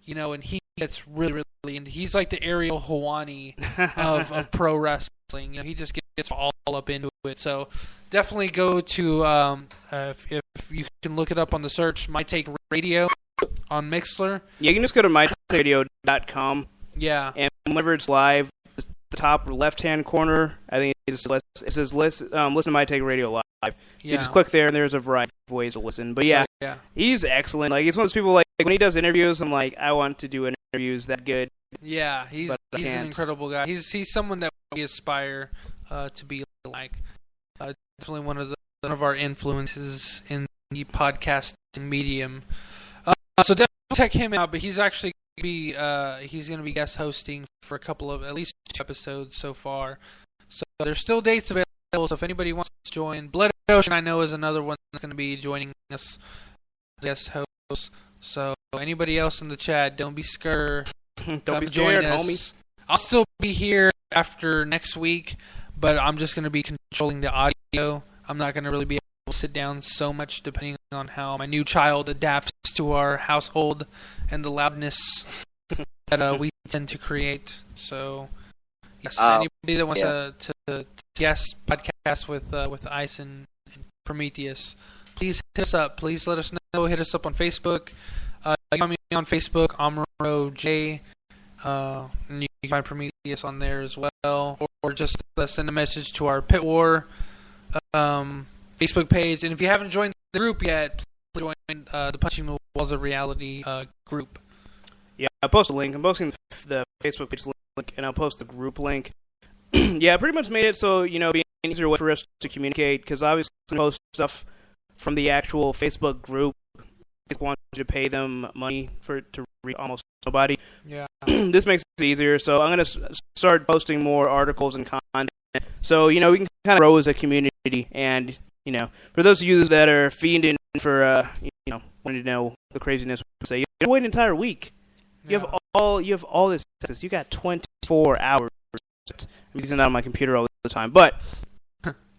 You know, and he gets really, really into. He's like the Ariel Helwani of pro wrestling. You know, he just gets all up into it. So definitely go to if you can look it up on the search My Take Radio on Mixlr. Yeah, you can just go to mytakeradio.com. Yeah, and whenever it's live, the top left-hand corner, I think it says listen to My Take Radio live. Yeah. You just click there, and there's a variety of ways to listen. But yeah, he's excellent. Like, he's one of those people, like when he does interviews, I'm like, I want to do interviews that good. Yeah, he's an incredible guy. He's someone that we aspire to be like. Definitely one of our influences in the podcasting medium. So definitely check him out. But he's actually he's going to be guest hosting for a couple of at least 2 episodes so far. So there's still dates available. So if anybody wants to join, Blood Ocean I know is another one that's going to be joining us as guest host. So anybody else in the chat, don't be scared. Don't be scared, homies. I'll still be here after next week, but I'm just going to be controlling the audio. I'm not going to really be able to sit down so much depending on how my new child adapts to our household and the loudness that we tend to create. So, yes, anybody that wants to guest podcast with Ice and Prometheus, please hit us up. Please let us know. Hit us up on Facebook. You can find me on Facebook, Amaro J. And you can find Prometheus on there as well. Or just send a message to our Pit War Facebook page. And if you haven't joined the group yet, please join the Punching the Walls of Reality group. Yeah, I'll post a link. I'm posting the Facebook page link, and I'll post the group link. Yeah, I pretty much made it so, you know, being an easier way for us to communicate, because obviously I post stuff from the actual Facebook group. I want you to pay them money to reach almost nobody. Yeah. This makes it easier, so I'm going to start posting more articles and content. So, you know, we can kind of grow as a community, and, you know, for those of you that are fiending for, you know, wanting to know the craziness, say, you have to wait an entire week. You have all this access. You got 24 hours. I'm using that on my computer all the time, but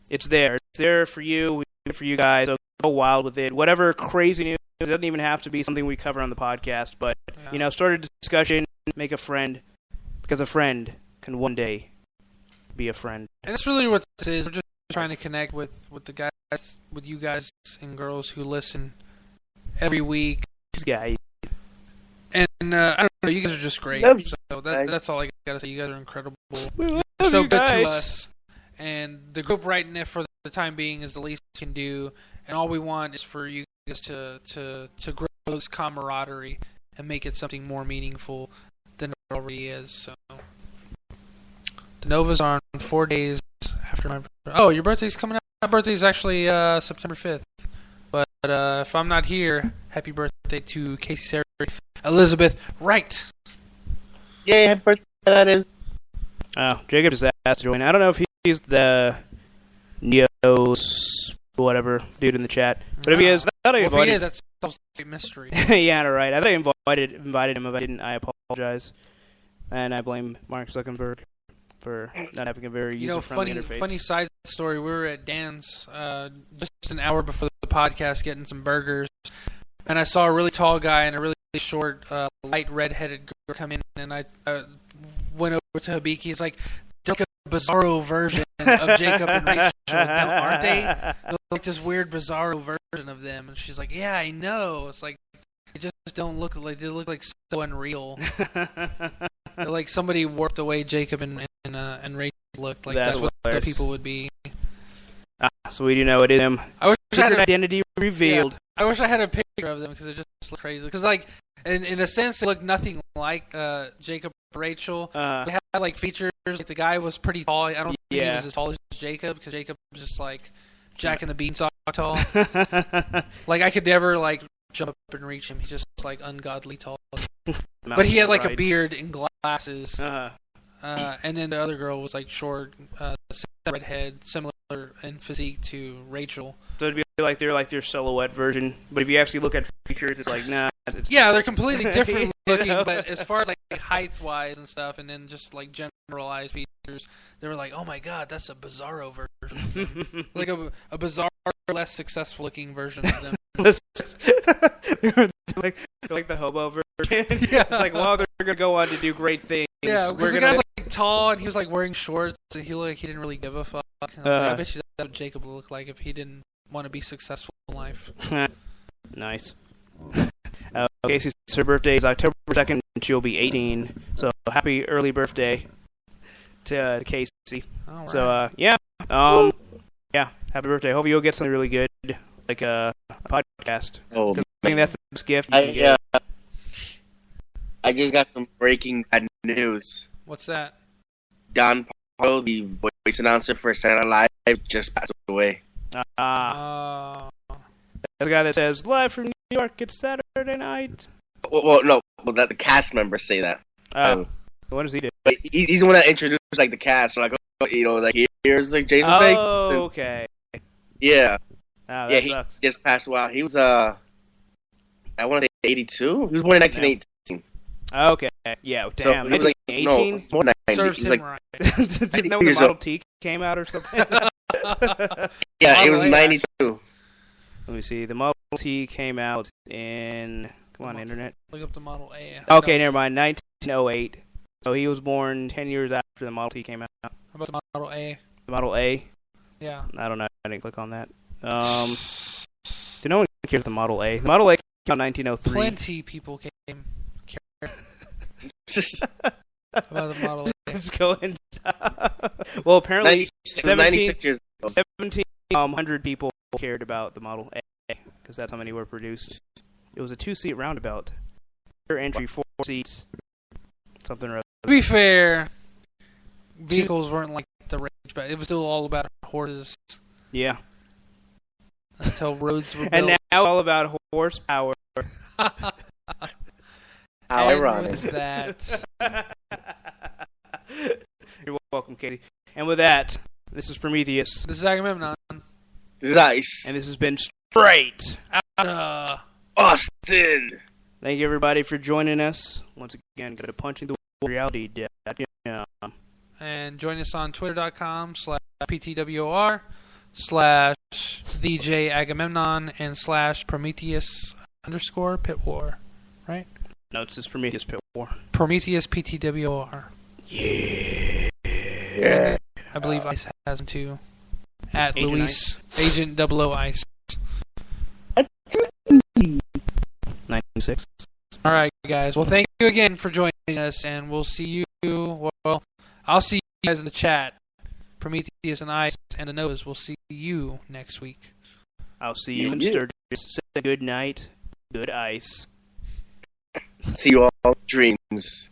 it's there. It's there for you. We do it for you guys. So go wild with it. Whatever crazy news. It doesn't even have to be something we cover on the podcast, but you know, start a discussion, make a friend, because a friend can one day be a friend. And that's really what this is. We're just trying to connect with the guys, with you guys and girls who listen every week. Guys. And I don't know, you guys are just great. So that's all I gotta say. You guys are incredible. You're so good to us. And the group right now for the time being is the least we can do. And all we want is for you guys to grow this camaraderie and make it something more meaningful than it already is. So the Novas are on 4 days after my birthday. Oh, your birthday's coming up. My birthday's actually September 5th. But if I'm not here, happy birthday to Casey Sarah Elizabeth Wright. Yeah, happy birthday, that is. Oh, Jacob just asked to join. I don't know if he's the Neos whatever dude in the chat, but if he is, I thought I invited. If he is, that's a mystery. Yeah, right. I thought I invited him. If I didn't, I apologize, and I blame Mark Zuckerberg for not having a very user-friendly interface. Funny side story. We were at Dan's just an hour before the podcast getting some burgers, and I saw a really tall guy and a really short, light red-headed girl come in, and I went over to Habiki. He's like, "They're like a bizarro version of Jacob and Rachel, aren't they? They're like this weird bizarro version of them." And she's like, "Yeah, I know." It's like they just don't look like they look like so unreal. They're like somebody warped the way Jacob and Rachel looked. Like that's what the people would be. So we do know it is him. I wish I had identity revealed. Yeah, I wish I had a picture of them because it just look crazy. Because like in a sense, they look nothing like Jacob and Rachel. They had like features. Like the guy was pretty tall. I don't think he was as tall as Jacob because Jacob was just like Jack and the Beanstalk tall. Like I could never like jump up and reach him. He's just like ungodly tall. But he had like a beard and glasses. And then the other girl was like short, redhead, similar in physique to Rachel. So it'd be like they're like their silhouette version. But if you actually look at features, it's like nah. Yeah, they're completely different looking. But as far as like height wise and stuff, and then just like generalized features, they were like, oh my god, that's a bizarro version. Like a bizarre, less successful looking version of them. they're like the hobo version. Yeah. It's like, well, they're gonna go on to do great things. Yeah, because the guy's like tall and he was like wearing shorts, and he looked like he didn't really give a fuck. I bet you that's what Jacob would look like if he didn't want to be successful in life. Nice. Casey's her birthday is October 2nd, and she'll be 18. So happy early birthday to Casey. All right. So yeah, happy birthday. Hope you'll get something really good, like a podcast. Oh, I think that's the best gift you can get. I just got some breaking bad news. What's that? Don Paulo, the voice announcer for Saturday Night Live, just passed away. That's the guy that says, live from New York, it's Saturday night. Well, no, that the cast members say that. What does he do? But he's the one that introduced like the cast. So, like, like here's like Jason Fake. Oh, okay. Yeah. Oh, that sucks. He just passed away. He was I want to say 82. He was born in 1918. Okay. Yeah. Damn. So, 18? No, more than 90. Serves He's him like, right. Didn't know when the Model T came out or something? Yeah, it was 92. Let me see. The Model T came out in... Come on, Internet. Look up the Model A. Okay, never mind. 1908. So he was born 10 years after the Model T came out. How about the Model A? The Model A? Yeah. I don't know. I didn't click on that. Do no one care about the Model A? The Model A came out in 1903. Plenty people care. About the Model A. Let's go and well, apparently 96 years old. 1,700 people cared about the Model A because that's how many were produced. It was a 2-seat roundabout. Rear entry, 4 seats. Something or other. To be fair, vehicles weren't like the rage, but it was still all about horses. Yeah. Until roads were built. And now all about horsepower. How ironic. With that. You're welcome, Katie. And with that, this is Prometheus. This is Agamemnon. This is Ice. And this has been Straight Outta Austin. Thank you, everybody, for joining us. Once again, go to punchingthereality.com. And join us on twitter.com/PTWR/TheJAgamemnon and /Prometheus_Pit War. Right? No, it's just Prometheus Pit War. Prometheus PTWR. Yeah. I believe Ice has them too. At Agent Luis. Agent 00 Ice. 96. Alright, guys. Well, thank you again for joining us, and we'll see you. Well, I'll see you guys in the chat. Prometheus and Ice and the Nose. We'll see you next week. I'll see you in Sturgis. Good night. Good ice. See you all dreams.